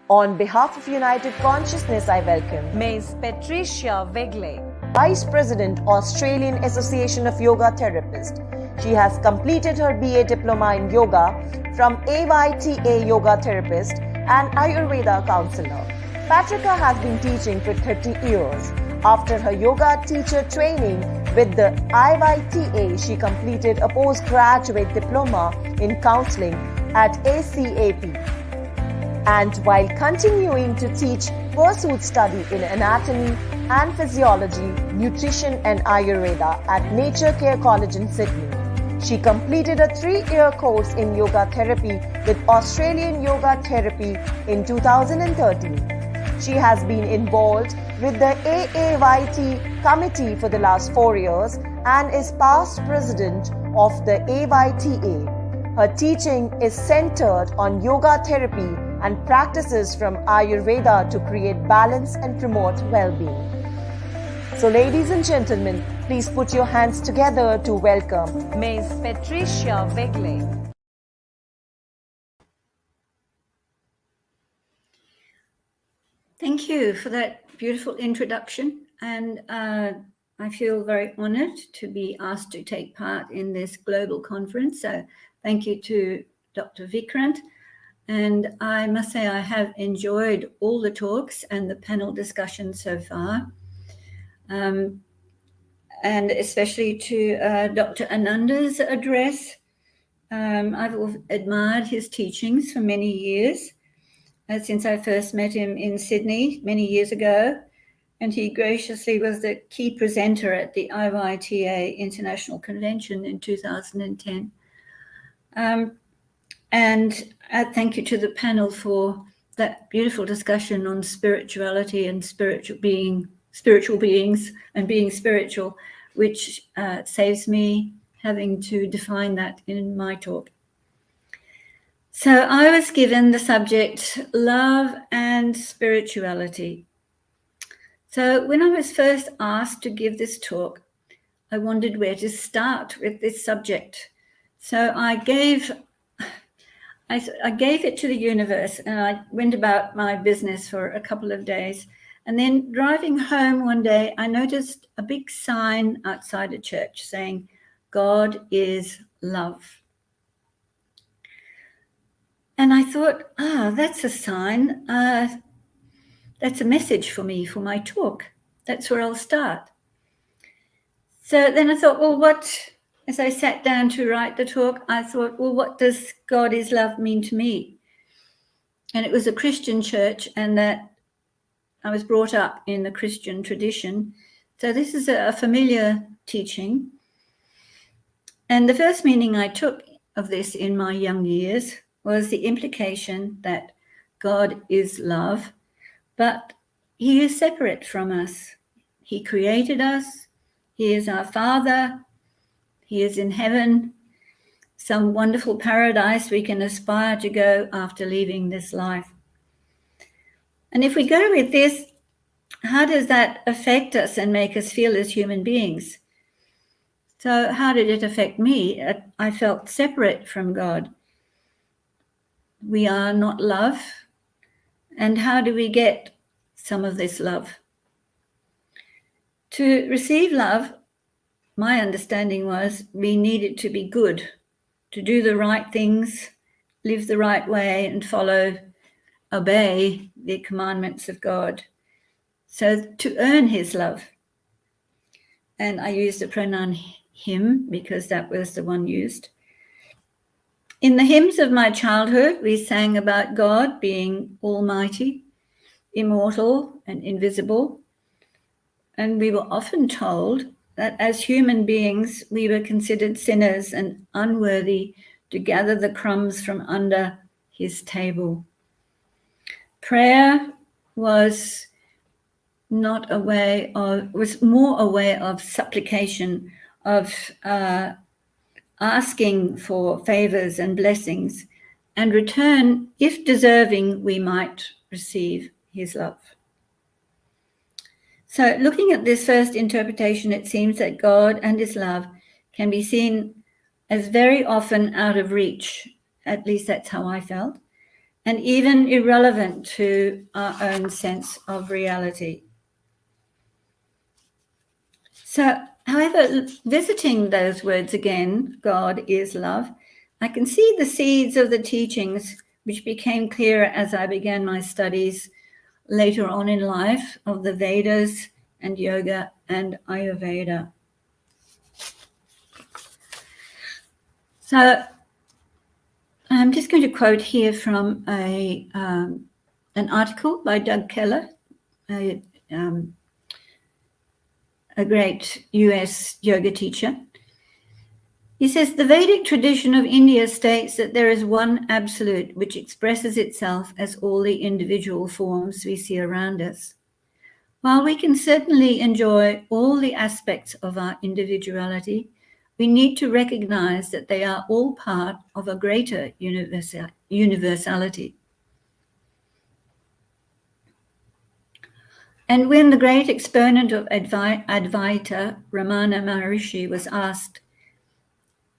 On behalf of United Consciousness, I welcome Ms. Patricia Wegley, Vice President, Australian Association of Yoga Therapists. She has completed her BA Diploma in Yoga from AYTA Yoga Therapist and Ayurveda Counselor. Patricia has been teaching for 30 years. After her yoga teacher training with the AYTA, she completed a postgraduate diploma in counseling at ACAP. And while continuing to teach, pursued study in anatomy and physiology, nutrition and Ayurveda at Nature Care College in Sydney. She completed a 3-year course in yoga therapy with Australian Yoga Therapy in 2013. She has been involved with the AAYT committee for the last 4 years and is past president of the AYTA. Her teaching is centered on yoga therapy and practices from Ayurveda to create balance and promote well-being. So ladies and gentlemen, please put your hands together to welcome Ms. Patricia Begley. Thank you for that beautiful introduction, and I feel very honored to be asked to take part in this global conference. So thank you to Dr. Vikrant. And I must say I have enjoyed all the talks and the panel discussion so far. And especially to Dr. Ananda's address. I've admired his teachings for many years, since I first met him in Sydney many years ago. And he graciously was the key presenter at the IYTA International Convention in 2010. And thank you to the panel for that beautiful discussion on spirituality and spiritual beings and being spiritual, which saves me having to define that in my talk. So I was given the subject, love and spirituality. So when I was first asked to give this talk, I wondered where to start with this subject. So I gave it to the universe, and I went about my business for a couple of days. And then driving home one day, I noticed a big sign outside a church saying, "God is love." And I thought, that's a sign. That's a message for me, for my talk. That's where I'll start. So then I thought, as I sat down to write the talk, I thought, what does God is love mean to me? And it was a Christian church, and that I was brought up in the Christian tradition. So this is a familiar teaching. And the first meaning I took of this in my young years was the implication that God is love, but he is separate from us. He created us. He is our Father. He is in heaven, some wonderful paradise we can aspire to go after leaving this life. And if we go with this, how does that affect us and make us feel as human beings? So how did it affect me? I felt separate from God. We are not love. And how do we get some of this love? To receive love, my understanding was we needed to be good, to do the right things, live the right way, and obey the commandments of God. So to earn his love. And I use the pronoun him because that was the one used. In the hymns of my childhood, we sang about God being almighty, immortal, and invisible. And we were often told that as human beings, we were considered sinners and unworthy to gather the crumbs from under his table. Prayer was more a way of supplication, of asking for favors and blessings, and return, if deserving, we might receive his love. So looking at this first interpretation, it seems that God and his love can be seen as very often out of reach. At least that's how I felt, and even irrelevant to our own sense of reality. So, however, visiting those words again, God is love, I can see the seeds of the teachings which became clearer as I began my studies later on in life of the Vedas and yoga and Ayurveda. So I'm just going to quote here from an article by Doug Keller, a great US yoga teacher. He says, the Vedic tradition of India states that there is one absolute which expresses itself as all the individual forms we see around us. While we can certainly enjoy all the aspects of our individuality, we need to recognize that they are all part of a greater universality. And when the great exponent of Advaita, Ramana Maharishi, was asked,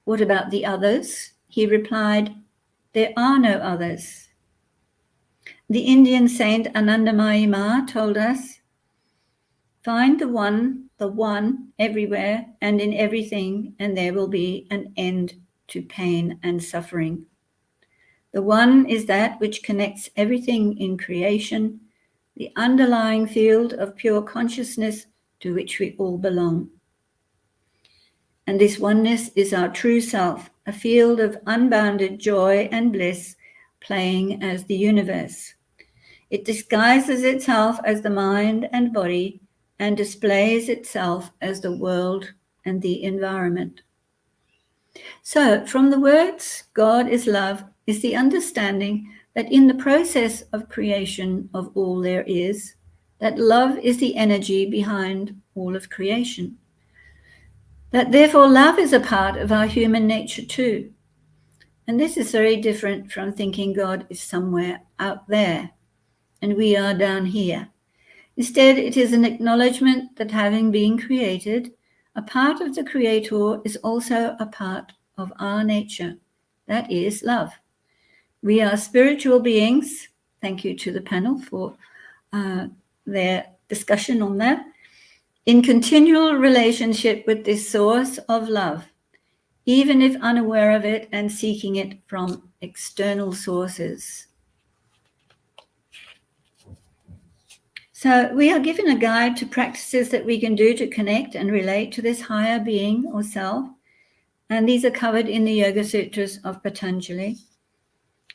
"What about the others?" he replied, "There are no others." The Indian saint Anandamayi Ma told us, "Find the one everywhere and in everything, and there will be an end to pain and suffering." The one is that which connects everything in creation, the underlying field of pure consciousness to which we all belong. And this oneness is our true self, a field of unbounded joy and bliss playing as the universe. It disguises itself as the mind and body and displays itself as the world and the environment. So, from the words, God is love, is the understanding that in the process of creation of all there is, that love is the energy behind all of creation. That therefore love is a part of our human nature too. And this is very different from thinking God is somewhere out there and we are down here. Instead, it is an acknowledgement that having been created, a part of the Creator is also a part of our nature. That is love. We are spiritual beings. Thank you to the panel for their discussion on that. In continual relationship with this source of love, even if unaware of it and seeking it from external sources. So we are given a guide to practices that we can do to connect and relate to this higher being or self. And these are covered in the Yoga Sutras of Patanjali.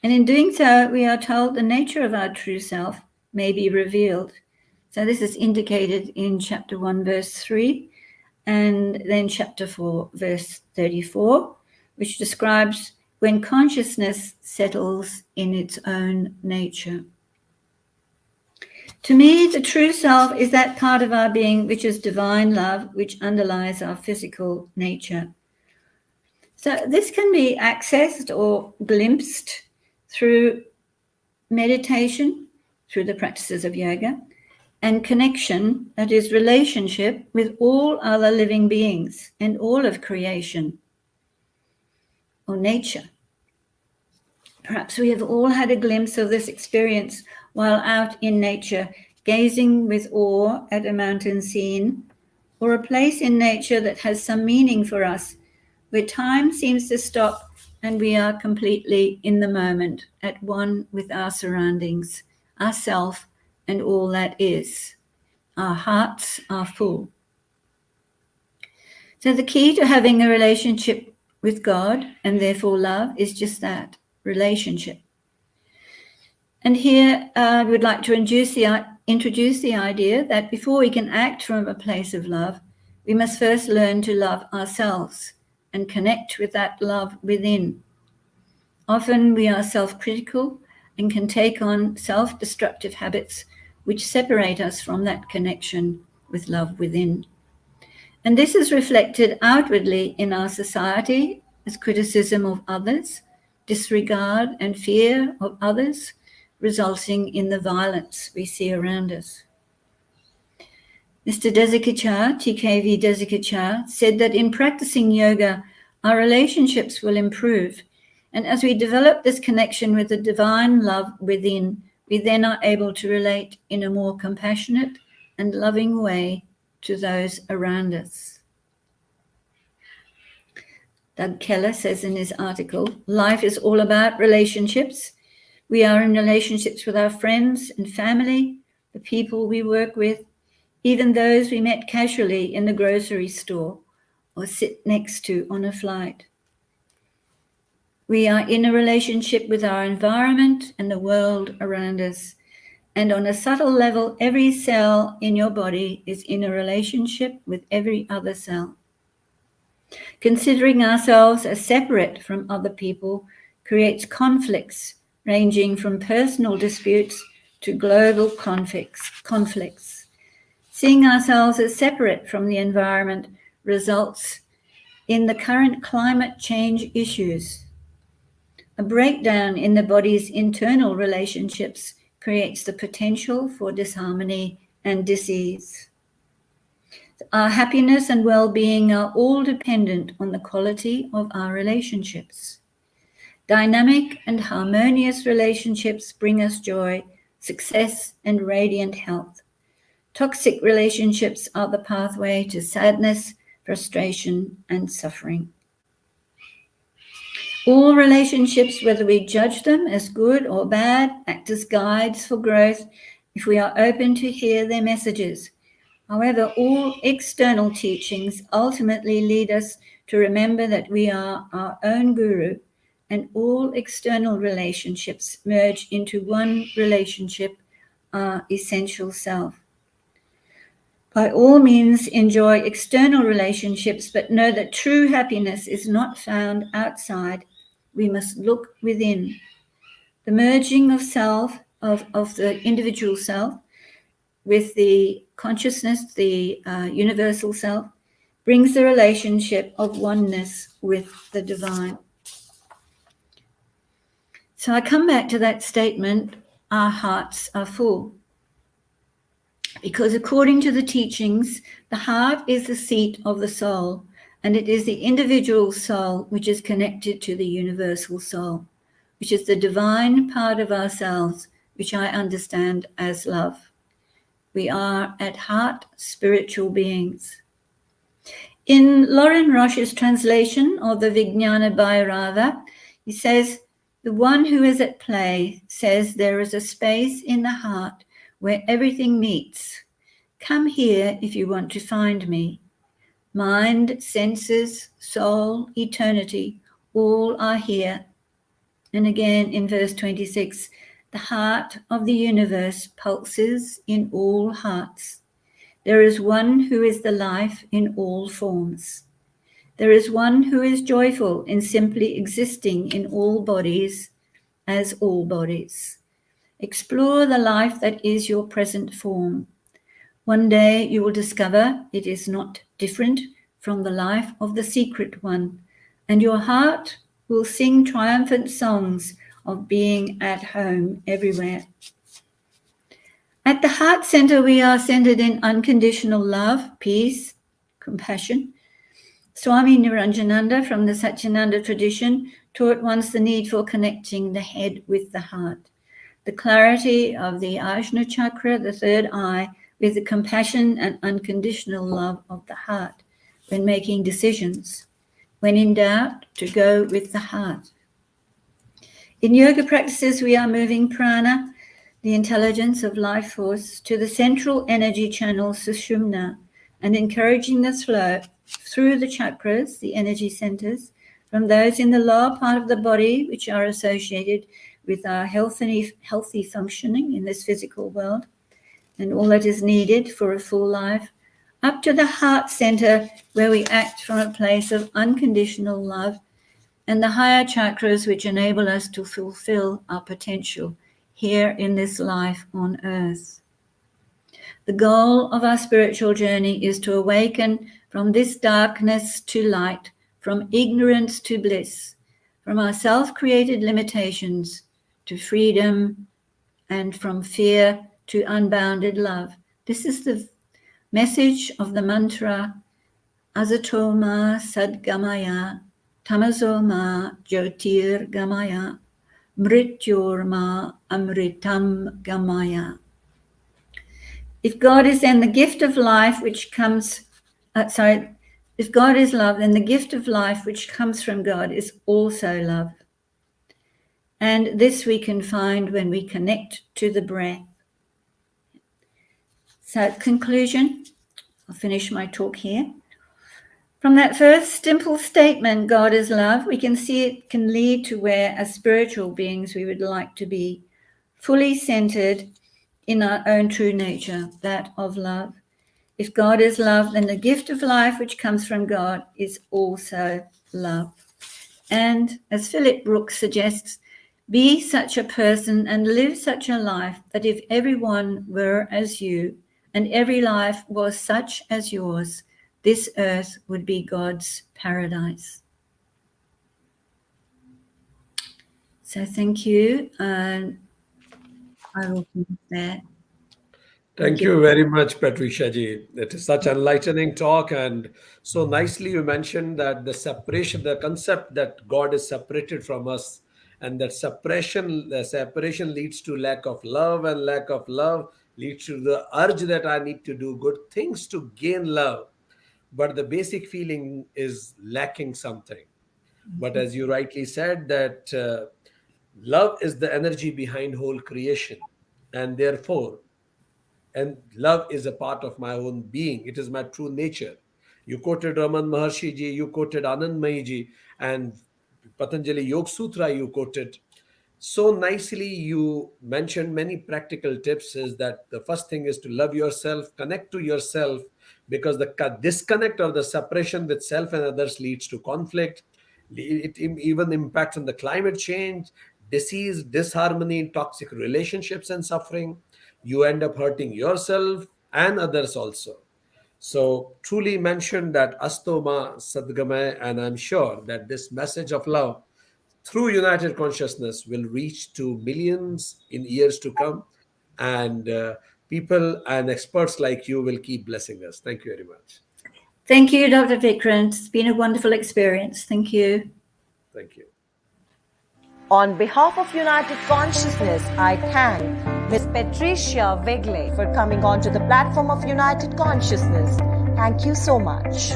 And in doing so, we are told the nature of our true self may be revealed. So this is indicated in chapter 1, verse 3, and then chapter 4, verse 34, which describes when consciousness settles in its own nature. To me, the true self is that part of our being which is divine love, which underlies our physical nature. So this can be accessed or glimpsed through meditation, through the practices of yoga, and connection, that is relationship with all other living beings and all of creation or nature. Perhaps we have all had a glimpse of this experience while out in nature, gazing with awe at a mountain scene or a place in nature that has some meaning for us, where time seems to stop and we are completely in the moment, at one with our surroundings, ourself, and all that is. Our hearts are full. So the key to having a relationship with God, and therefore love, is just that, relationship. And here I would like to introduce the idea that before we can act from a place of love, we must first learn to love ourselves and connect with that love within. Often we are self-critical and can take on self-destructive habits which separate us from that connection with love within. And this is reflected outwardly in our society as criticism of others, disregard and fear of others, resulting in the violence we see around us. Mr. Desikachar, TKV Desikachar, said that in practicing yoga, our relationships will improve. And as we develop this connection with the divine love within, we then are able to relate in a more compassionate and loving way to those around us. Doug Keller says in his article, life is all about relationships. We are in relationships with our friends and family, the people we work with, even those we met casually in the grocery store or sit next to on a flight. We are in a relationship with our environment and the world around us. And on a subtle level, every cell in your body is in a relationship with every other cell. Considering ourselves as separate from other people creates conflicts ranging from personal disputes to global conflicts. Seeing ourselves as separate from the environment results in the current climate change issues. A breakdown in the body's internal relationships creates the potential for disharmony and disease. Our happiness and well-being are all dependent on the quality of our relationships. Dynamic and harmonious relationships bring us joy, success, and radiant health. Toxic relationships are the pathway to sadness, frustration, and suffering. All relationships, whether we judge them as good or bad, act as guides for growth if we are open to hear their messages. However, all external teachings ultimately lead us to remember that we are our own guru, and all external relationships merge into one relationship, our essential self. By all means, enjoy external relationships, but know that true happiness is not found outside. We must look within. The merging of self, of the individual self, with the consciousness, the universal self, brings the relationship of oneness with the divine. So I come back to that statement, our hearts are full. Because according to the teachings, the heart is the seat of the soul, and it is the individual soul which is connected to the universal soul, which is the divine part of ourselves, which I understand as love. We are at heart spiritual beings. In Lauren Roche's translation of the Vijnana Bhairava, he says, the one who is at play says there is a space in the heart where everything meets. Come here if you want to find me. Mind, senses, soul, eternity, all are here. And again in verse 26, the heart of the universe pulses in all hearts. There is one who is the life in all forms. There is one who is joyful in simply existing in all bodies as all bodies. Explore the life that is your present form. One day you will discover it is not different from the life of the secret one, and your heart will sing triumphant songs of being at home everywhere. At the heart center, we are centered in unconditional love, peace, compassion. Swami Niranjananda from the Satyananda tradition taught once the need for connecting the head with the heart. The clarity of the Ajna chakra, the third eye, with the compassion and unconditional love of the heart when making decisions. When in doubt, to go with the heart. In yoga practices, we are moving prana, the intelligence of life force, to the central energy channel Sushumna, and encouraging the flow through the chakras, the energy centers, from those in the lower part of the body, which are associated with our healthy functioning in this physical world, and all that is needed for a full life, up to the heart center, where we act from a place of unconditional love, and the higher chakras, which enable us to fulfill our potential here in this life on earth. The goal of our spiritual journey is to awaken from this darkness to light, from ignorance to bliss, from our self-created limitations to freedom, and from fear to unbounded love. This is the message of the mantra, Azatoma Sadgamaya, Tamasoma Jyotir Gamaya, Mrityorma Amritam Gamaya. If God is then the gift of life which comes, if God is love, then the gift of life which comes from God is also love. And this we can find when we connect to the breath. So, conclusion, I'll finish my talk here. From that first simple statement, God is love, we can see it can lead to where, as spiritual beings, we would like to be, fully centered in our own true nature, that of love. If God is love, then the gift of life which comes from God is also love. And as Philip Brooks suggests, be such a person and live such a life that if everyone were as you and every life was such as yours, this earth would be God's paradise. So thank you. I will finish there. Thank you very much, Patricia ji. It is such enlightening talk, and so nicely you mentioned that the separation, the concept that God is separated from us, and that the separation leads to lack of love, and lack of love leads to the urge that I need to do good things to gain love. But the basic feeling is lacking something. But as you rightly said, that love is the energy behind whole creation, and therefore and love is a part of my own being. It is my true nature. You quoted Raman Maharshi ji, you quoted Anand Mai ji, and Patanjali Yoga Sutra you quoted. So nicely you mentioned many practical tips. Is that the first thing is to love yourself, connect to yourself, because the disconnect or the separation with self and others leads to conflict. It even impacts on the climate change, disease, disharmony, toxic relationships, and suffering. You end up hurting yourself and others also. So truly mentioned that Astoma Sadgamay, and I'm sure that this message of love through United Consciousness will reach to millions in years to come. And people and experts like you will keep blessing us. Thank you very much. Thank you, Dr. Vikrant. It's been a wonderful experience. Thank you. Thank you. On behalf of United Consciousness, I thank Ms. Patricia Wegle for coming onto the platform of United Consciousness. Thank you so much.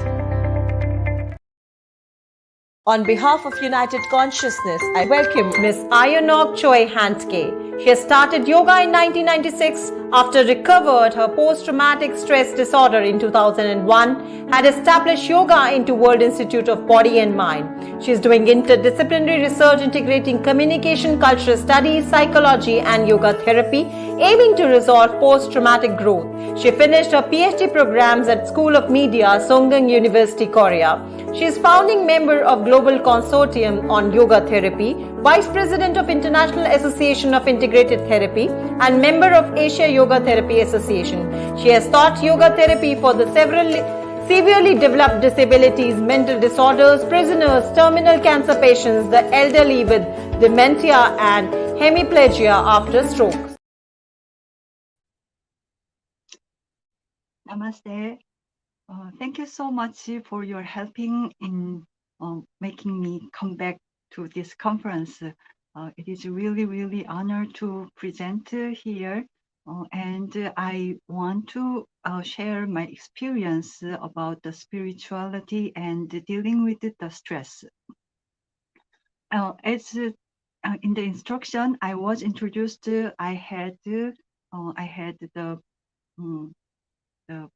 On behalf of United Consciousness, I welcome Ms. Ayanok Choi Hantke. She has started yoga in 1996 after recovered her post-traumatic stress disorder in 2001, had established yoga into World Institute of Body and Mind. She is doing interdisciplinary research integrating communication, cultural studies, psychology and yoga therapy, aiming to resolve post-traumatic growth. She finished her PhD programs at School of Media, Songang University, Korea. She is founding member of Global Consortium on Yoga Therapy, Vice President of International Association of Integrated Therapy, and member of Asia Yoga Therapy Association. She has taught yoga therapy for the severely developed disabilities, mental disorders, prisoners, terminal cancer patients, the elderly with dementia and hemiplegia after stroke. Namaste. Thank you so much for your helping in making me come back to this conference. It is really honor to present here, and I want to share my experience about the spirituality and dealing with the stress. As in the instruction I was introduced, I had the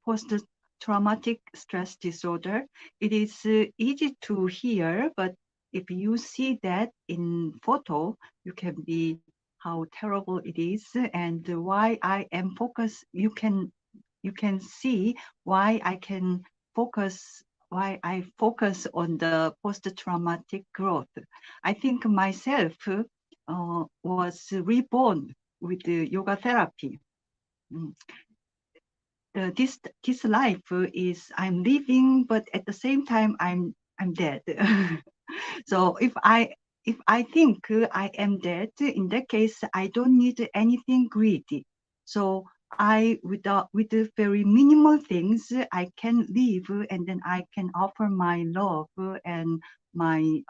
post-traumatic stress disorder. It is easy to hear, but if you see that in photo, you can be how terrible it is and why I am focused. You can see why I focus on the post-traumatic growth. I think myself was reborn with the yoga therapy. This life is I'm living, but at the same time I'm dead. So if I think I am dead, in that case I don't need anything greedy. So with the very minimal things I can live, and then I can offer my love and my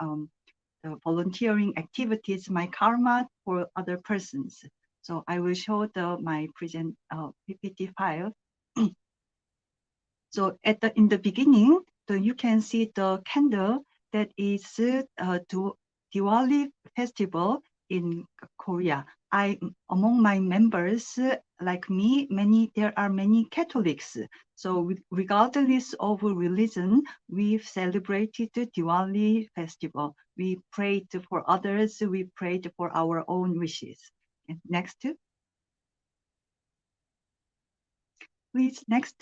volunteering activities, my karma for other persons. So I will show my present PPT file. So in the beginning, you can see the candle that is Diwali festival in Korea. Among my members, like me, there are many Catholics. So regardless of religion, we've celebrated the Diwali festival. We prayed for others. We prayed for our own wishes. And next, please. Next.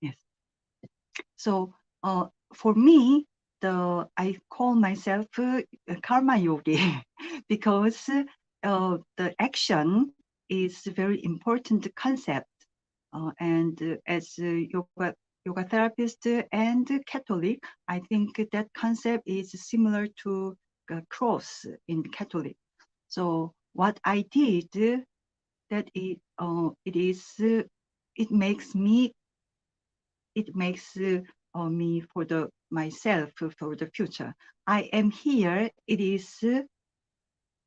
Yes. So for me, I call myself karma yogi because the action is a very important concept. and as a yoga therapist and Catholic, I think that concept is similar to a cross in Catholic. So what I did, that it makes me for myself for the future. I am here. It is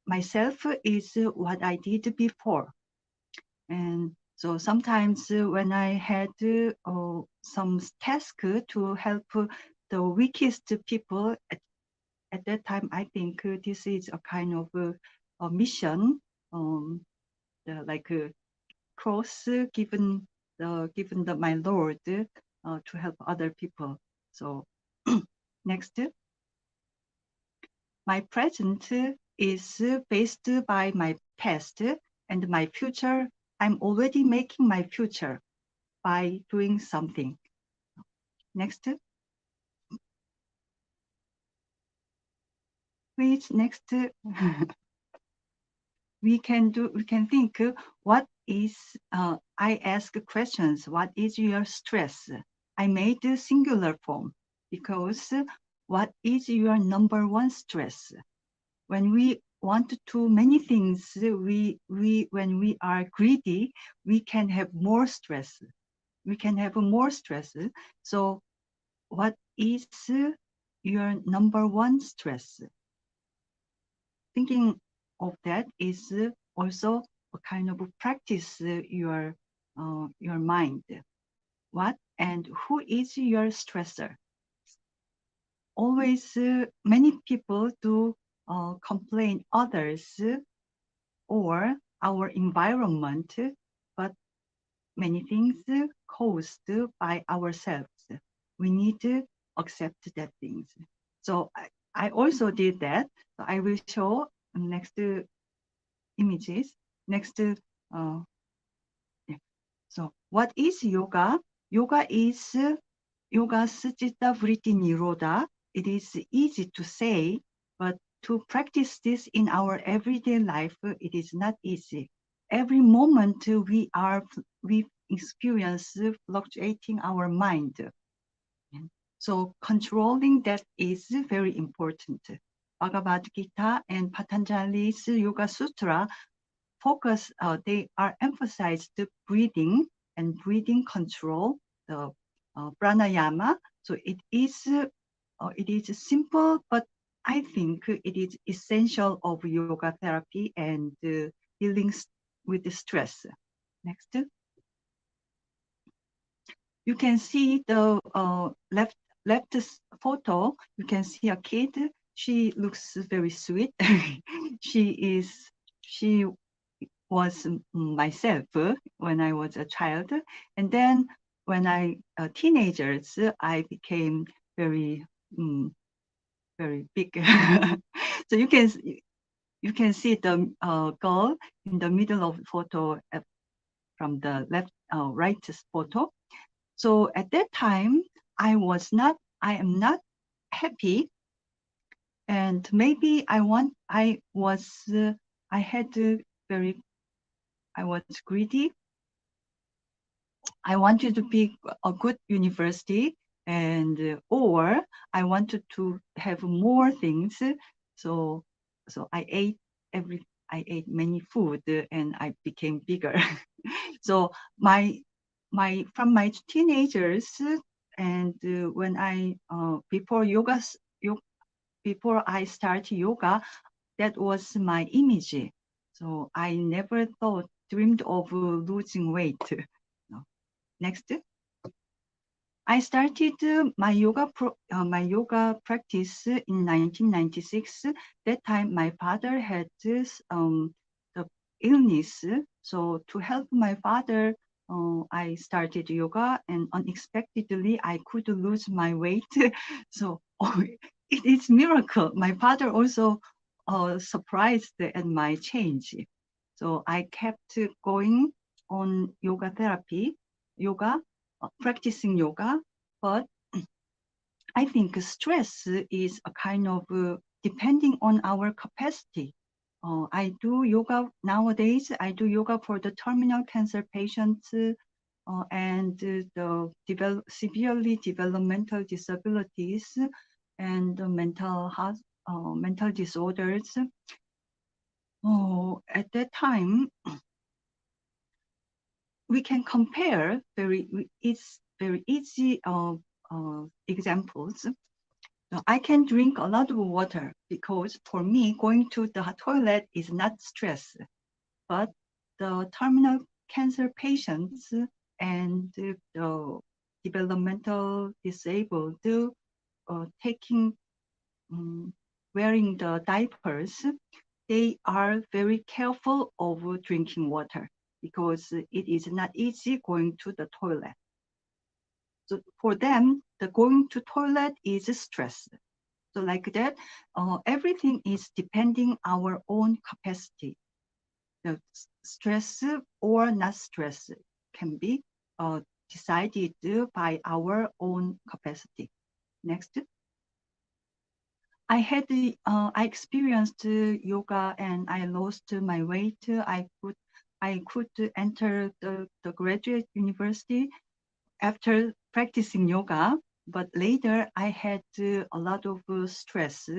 myself is what I did before, and so sometimes when I had some task to help the weakest people at that time, I think this is a kind of a mission, like a cross given my Lord to help other people. So next, my present is based by my past, and my future, I'm already making my future by doing something. Next. Please, next. we can think what is, I ask questions, what is your stress? I made a singular form because what is your number one stress? When we want to do many things, when we are greedy, we can have more stress. We can have more stress. So what is your number one stress? Thinking of that is also a kind of practice your mind. What and who is your stressor? Always many people do complain others or our environment, but many things caused by ourselves. We need to accept that things. So I also did that. So I will show next images. Next, yeah. So what is yoga? Yoga is yoga sujita vritti nirodha. It is easy to say, but to practice this in our everyday life, it is not easy. Every moment we experience fluctuating our mind. So controlling that is very important. Bhagavad Gita and Patanjali's Yoga Sutra focus, they are emphasized breathing and breathing control, the pranayama. So it is simple, but I think it is essential of yoga therapy and dealing with the stress. Next. You can see the left photo. You can see a kid. She looks very sweet. She was myself when I was a child, and then when I teenagers, I became very very big. So you can see the girl in the middle of the photo from the left right photo. So at that time, I was happy, and maybe I was greedy. I wanted to be a good university, and or I wanted to have more things. So I ate many food, and I became bigger. So from my teenagers, and when I before I start yoga, that was my image. So I never dreamed of losing weight. No. Next. I started my yoga practice in 1996. That time my father had the illness. So to help my father, I started yoga, and unexpectedly I could lose my weight. So it is miracle. My father also surprised at my change. So I kept going on yoga therapy, practicing yoga, but I think stress is a kind of depending on our capacity. I do yoga nowadays. I do yoga for the terminal cancer patients and the severely developmental disabilities and mental disorders. At that time, we can compare it's very easy examples. I can drink a lot of water because for me, going to the toilet is not stress, but the terminal cancer patients and the developmental disabled wearing the diapers, they are very careful of drinking water because it is not easy going to the toilet. So for them, the going to toilet is stress. So like that, everything is depending our own capacity. The stress or not stress can be decided by our own capacity. Next. I experienced yoga and I lost my weight. I could enter the graduate university after practicing yoga, but later I had a lot of stress.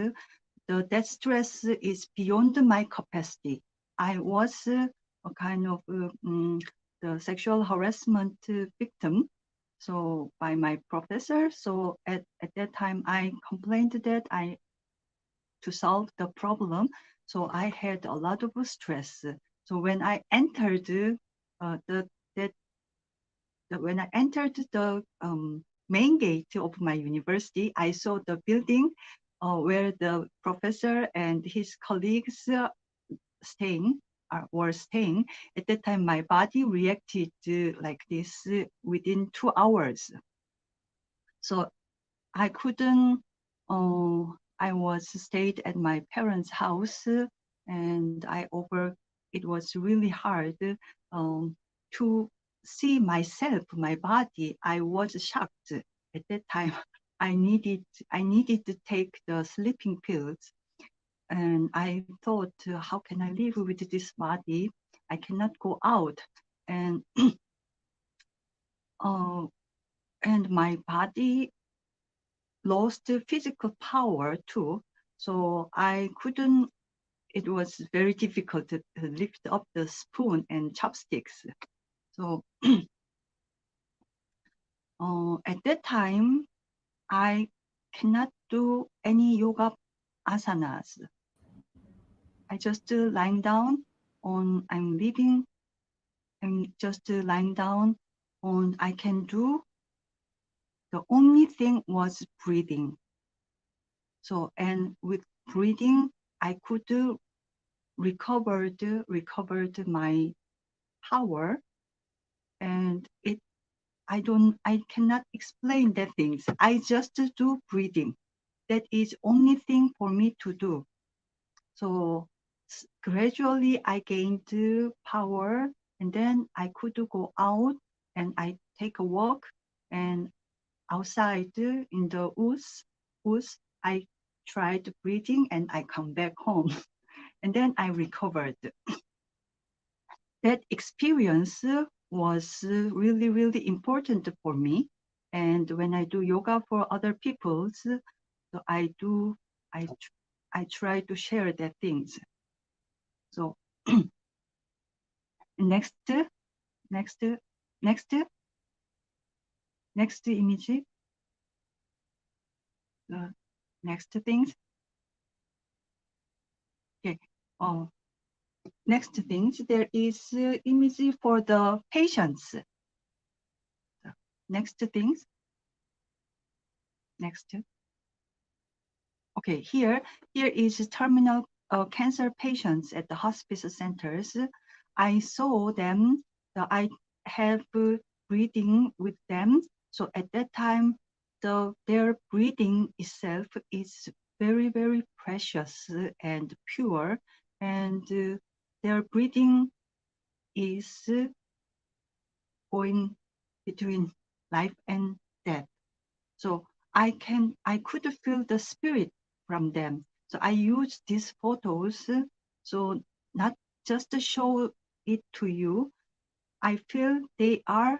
That stress is beyond my capacity. I was a kind of the sexual harassment victim, so by my professor. So at that time, I complained that to solve the problem. So I had a lot of stress. So when I entered the main gate of my university, I saw the building where the professor and his colleagues were staying. At that time, my body reacted like this within 2 hours. So I couldn't. I was stayed at my parents' house, and it was really hard to see myself, my body. I was shocked at that time. I needed to take the sleeping pills, and I thought, how can I live with this body? I cannot go out, and and my body lost physical power too. So I couldn't. It was very difficult to lift up the spoon and chopsticks. So at that time, I cannot do any yoga asanas. I just lying down I'm just lying down I can do, the only thing was breathing. So, and with breathing, I could recovered my power, and I cannot explain the things. I just do breathing. That is only thing for me to do. So gradually I gained power, and then I could go out and I take a walk, and outside in the woods, I tried breathing and I come back home. And then I recovered. That experience was really, really important for me. And when I do yoga for other people, so I try to share their things. So next image. Next things. Okay. Next things, there is image for the patients. Next things. Next. Okay, here is terminal cancer patients at the hospice centers. I saw them. I have breathing with them. So at that time, their breathing itself is very, very precious and pure, and their breathing is going between life and death. So I could feel the spirit from them. So I use these photos, so not just to show it to you. I feel they are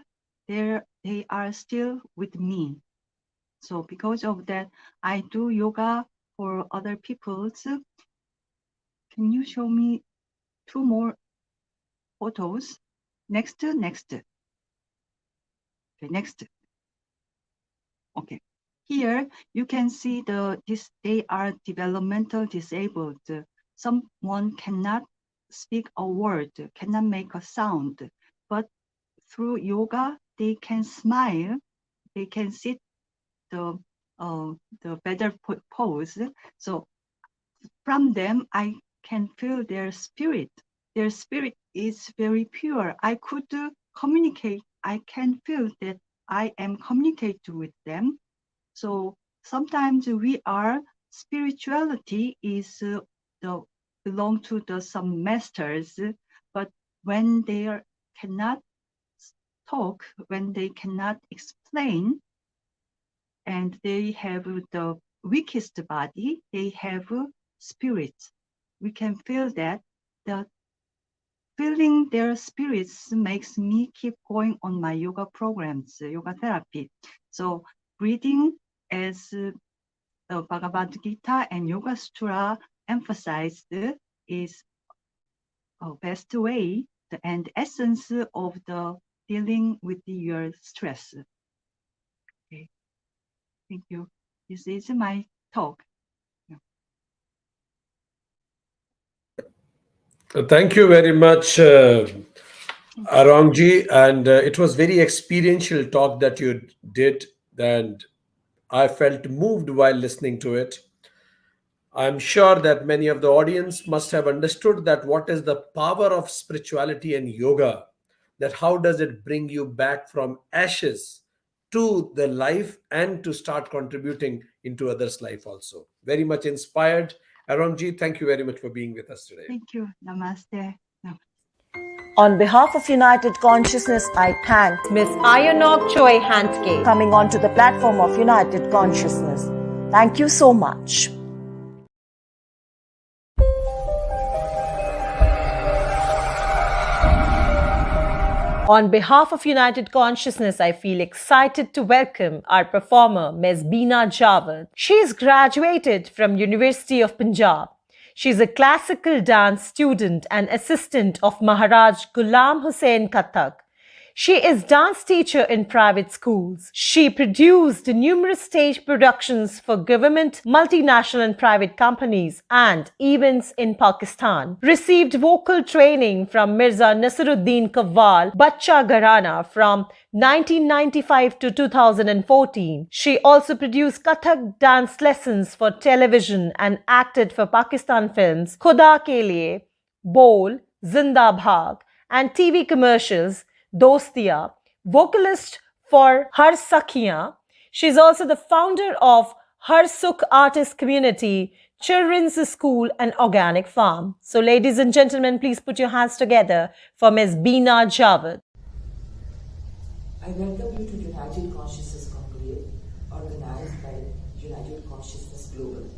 they are still with me. So because of that, I do yoga for other people. Can you show me 2 more photos? Next. Okay, next. Okay. Here you can see they are developmental disabled. Someone cannot speak a word, cannot make a sound, but through yoga they can smile, they can sit the better pose. So from them I can feel their spirit. Their spirit is very pure. I could communicate. I can feel that I am communicating with them. So sometimes spirituality is belong to some masters, but when they cannot talk, when they cannot explain, and they have the weakest body, they have spirit. We can feel that. The feeling their spirits makes me keep going on my yoga programs, yoga therapy. So breathing, as the Bhagavad Gita and Yoga Sutra emphasized, is a best way and essence of the dealing with your stress. Okay, thank you. This is my talk. Thank you very much, Arangji, and it was very experiential talk that you did, and I felt moved while listening to it. I'm sure that many of the audience must have understood that what is the power of spirituality and yoga, that how does it bring you back from ashes to the life and to start contributing into others' life also. Very much inspired. Arangji, thank you very much for being with us today. Thank you. Namaste. On behalf of United Consciousness, I thank Ms. Ayanok Choi Hantke coming onto the platform of United Consciousness. Thank you so much. On behalf of United Consciousness, I feel excited to welcome our performer, Ms. Beena Javed. She is graduated from University of Punjab. She is a classical dance student and assistant of Maharaj Ghulam Hussain Kathak. She is dance teacher in private schools. She produced numerous stage productions for government, multinational and private companies and events in Pakistan. Received vocal training from Mirza Nasiruddin Qawwal, Bachcha Gharana from 1995 to 2014. She also produced Kathak dance lessons for television and acted for Pakistan films Khuda Ke Liye, Bol, Zinda Bhag and TV commercials Dostiya, vocalist for Har Sakhiyan. She's also the founder of Har Sukh Artist Community, Children's School and Organic Farm. So ladies and gentlemen, please put your hands together for Ms. Beena Javed. I welcome you to United Consciousness Conclave, organized by United Consciousness Global.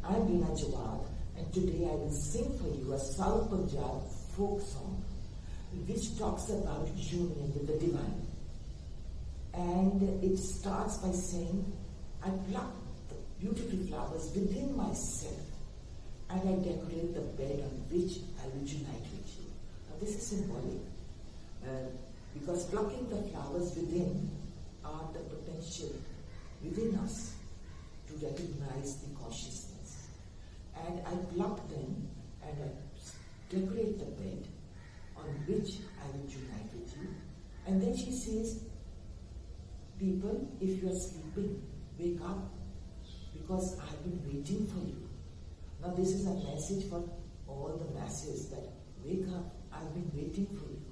I'm Beena Javed, and today I will sing for you a South Punjab folk song which talks about union with the divine. And it starts by saying, I pluck the beautiful flowers within myself and I decorate the bed on which I will unite with you. Now this is symbolic because plucking the flowers within are the potential within us to recognize the consciousness. And I pluck them and I decorate the bed on which I will unite with you. And then she says, people, if you are sleeping, wake up, because I've been waiting for you. Now this is a message for all the masses that wake up, I've been waiting for you.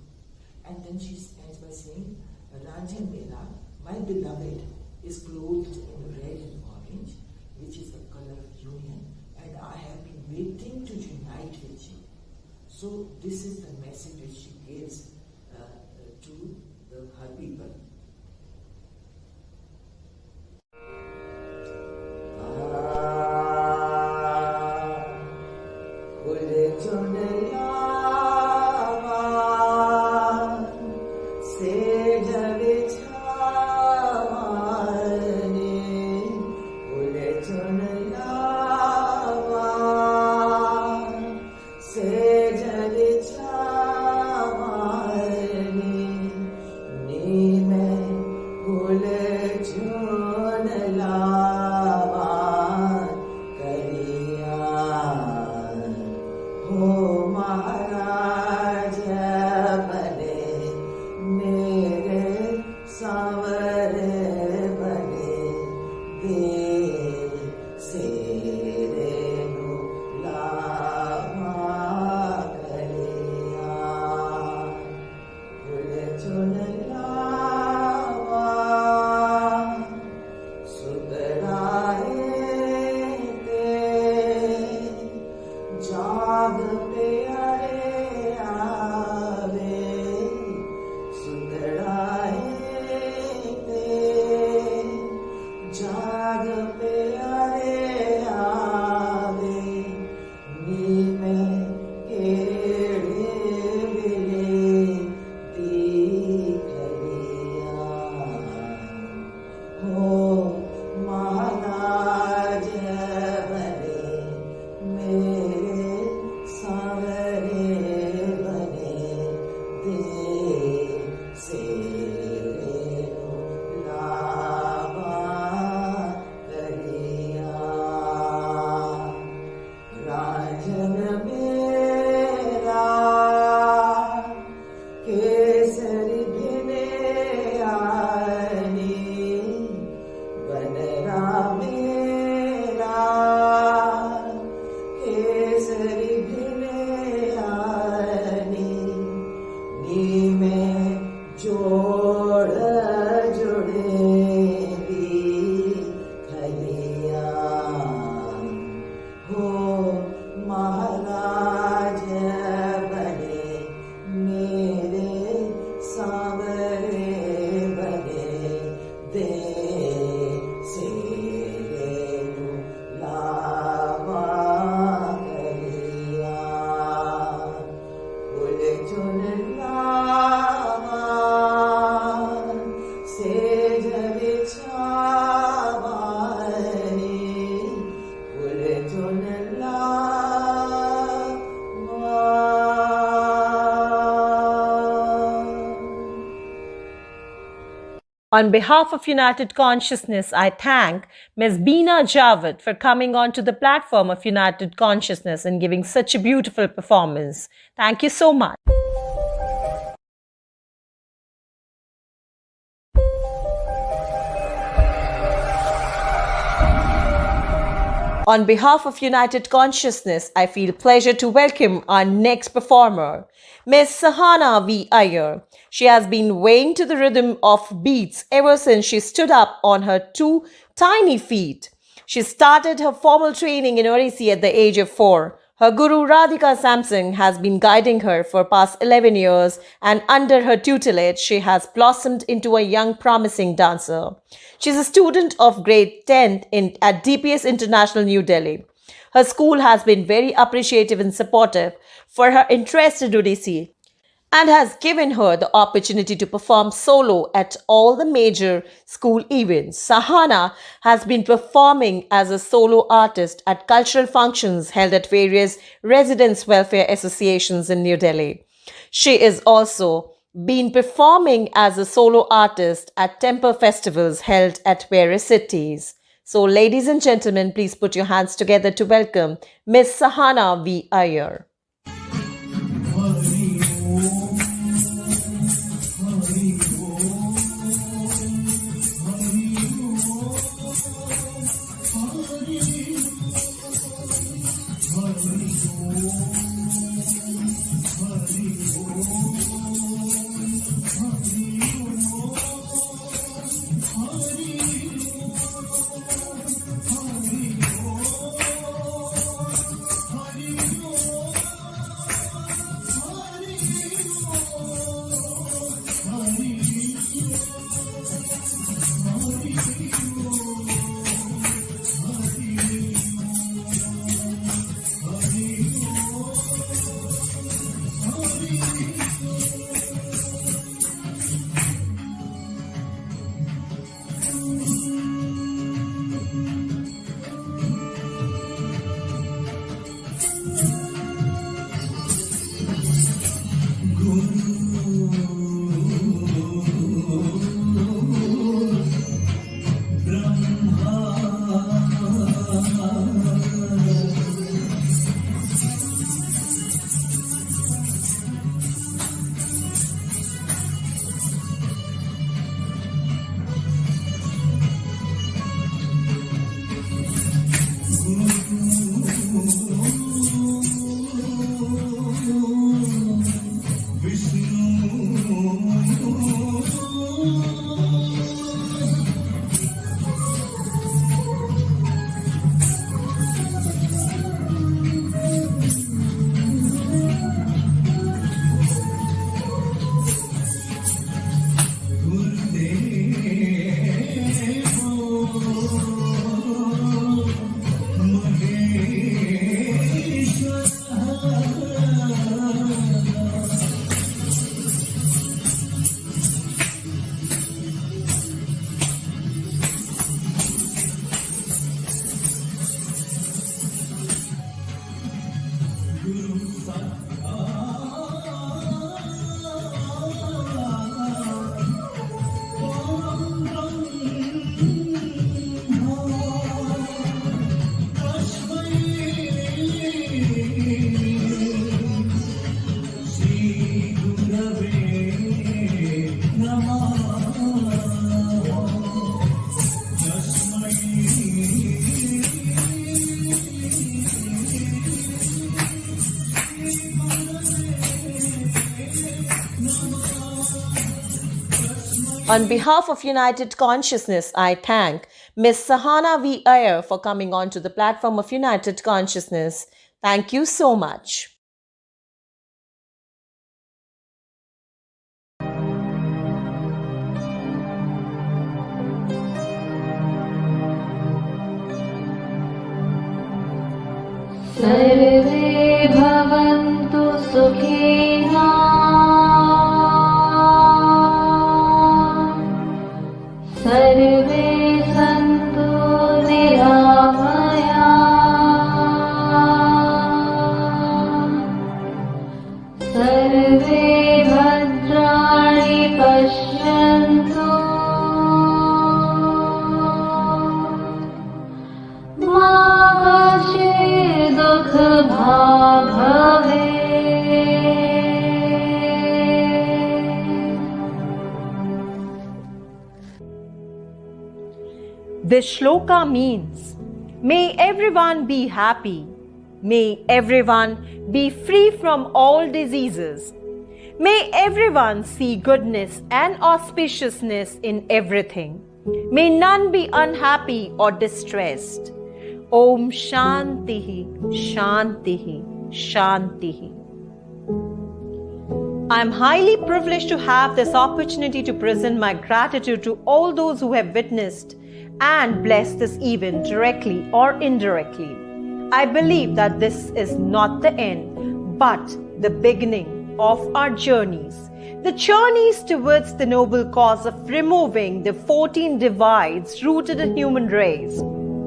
And then she ends by saying, Rajan Mela, my beloved, is clothed in red and orange, which is the color of union, and I have been waiting to unite with you. So this is the message which she gives to her people. Se On behalf of United Consciousness, I thank Ms. Beena Javed for coming onto the platform of United Consciousness and giving such a beautiful performance. Thank you so much. On behalf of United Consciousness, I feel pleasure to welcome our next performer, Ms. Sahana V. Iyer. She has been weighing to the rhythm of beats ever since she stood up on her two tiny feet. She started her formal training in Odissi at the age of 4. Her guru Radhika Samsung has been guiding her for past 11 years, and under her tutelage, she has blossomed into a young promising dancer. She's a student of grade 10 at DPS International, New Delhi. Her school has been very appreciative and supportive for her interest in Odissi and has given her the opportunity to perform solo at all the major school events. Sahana has been performing as a solo artist at cultural functions held at various residents' welfare associations in New Delhi. She is also been performing as a solo artist at temple festivals held at various cities. So, ladies and gentlemen, please put your hands together to welcome Miss Sahana V. Iyer. On behalf of United Consciousness, I thank Ms. Sahana V. Iyer for coming onto the platform of United Consciousness. Thank you so much. सर्वे भवन्तु सुखिनः सर्वे सन्तु निरामयाः सर्वे भद्राणि पश्यन्तु This shloka means, may everyone be happy, may everyone be free from all diseases, may everyone see goodness and auspiciousness in everything, may none be unhappy or distressed. Om Shantihi, Shantihi, Shantihi. I am highly privileged to have this opportunity to present my gratitude to all those who have witnessed and blessed this event directly or indirectly. I believe that this is not the end, but the beginning of our journeys. The journeys towards the noble cause of removing the 14 divides rooted in human race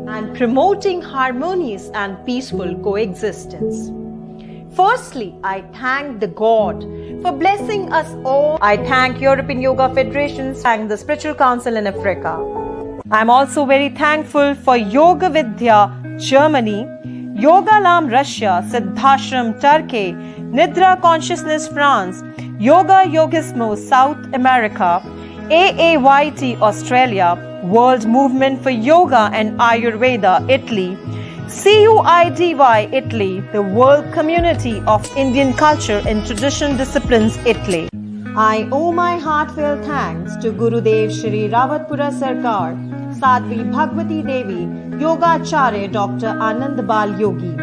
and promoting harmonious and peaceful coexistence. Firstly, I thank the God for blessing us all. I thank European Yoga Federation, thank the Spiritual Council in Africa. I am also very thankful for Yoga Vidya Germany, Yoga Lam Russia, Siddhashram Turkey, Nidra Consciousness France, Yoga Yogismo South America, AAYT Australia, World Movement for Yoga and Ayurveda Italy, CUIDY Italy, the World Community of Indian Culture and Tradition Disciplines Italy. I owe my heartfelt thanks to Gurudev Shri Rawatpura Sarkar, Sadhvi Bhagwati Devi, Yogacharya Dr. Anand Bal Yogi.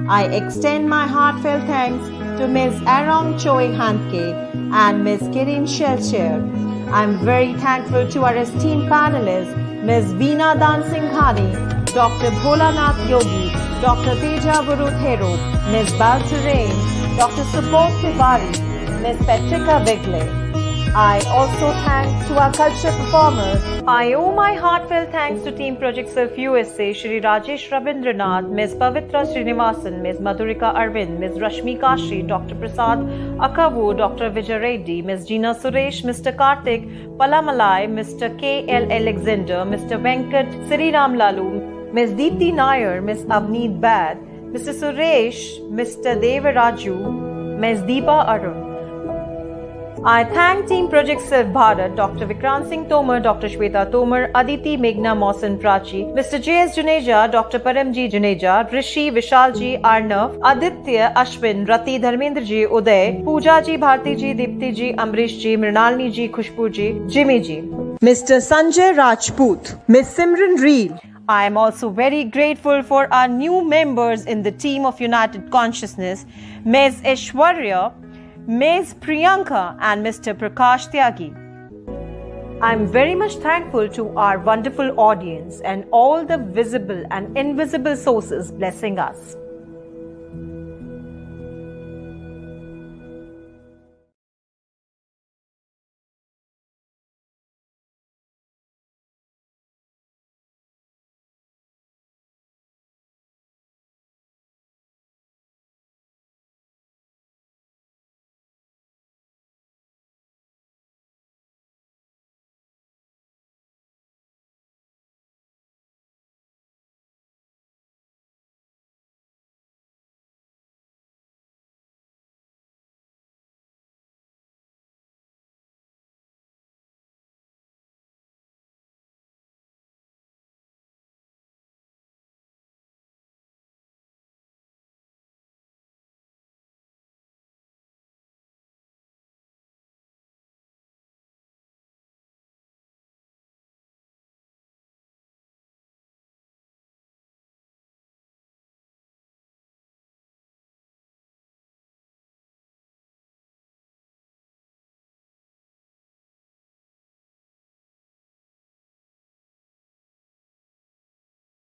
I extend my heartfelt thanks to Ms. Arong Choi Handke and Ms. Kirin Shelcher. I am very thankful to our esteemed panelists, Ms. Veena Dan Singhani, Dr. Bholanath Yogi, Dr. Teja Vuruthero, Ms. Baltarain, Dr. Subodh Tiwari, Ms. Petrika Vigle. I also thank to our culture performers. I owe my heartfelt thanks to Team Project Surf USA, Shri Rajesh Rabindranath, Ms. Pavitra Srinivasan, Ms. Madhurika Arvind, Ms. Rashmi Kashi, Dr. Prasad Akavu, Dr. Vijay Reddy, Ms. Gina Suresh, Mr. Karthik Palamalai, Mr. K.L. Alexander, Mr. Venkat Sriram Lalu, Ms. Deepthi Nair, Ms. Avneet Bad, Mr. Suresh, Mr. Devaraju, Ms. Deepa Arun. I thank Team Project Surf Bharat, Dr. Vikrant Singh Tomar, Dr. Shweta Tomar, Aditi Meghna Mausan Prachi, Mr. J.S. Juneja, Dr. Paramji Juneja, Rishi Vishalji Arnav, Aditya Ashwin, Rati Dharmendraji Uday, Poojaji Bhartiji, Diptiji, Amrishji, Mrinalniji, Khushbuji, Jimmyji, Mr. Sanjay Rajput, Ms. Simran Reel. I am also very grateful for our new members in the team of United Consciousness, Ms. Aishwarya, Ms. Priyanka and Mr. Prakash Tyagi. I am very much thankful to our wonderful audience and all the visible and invisible sources blessing us.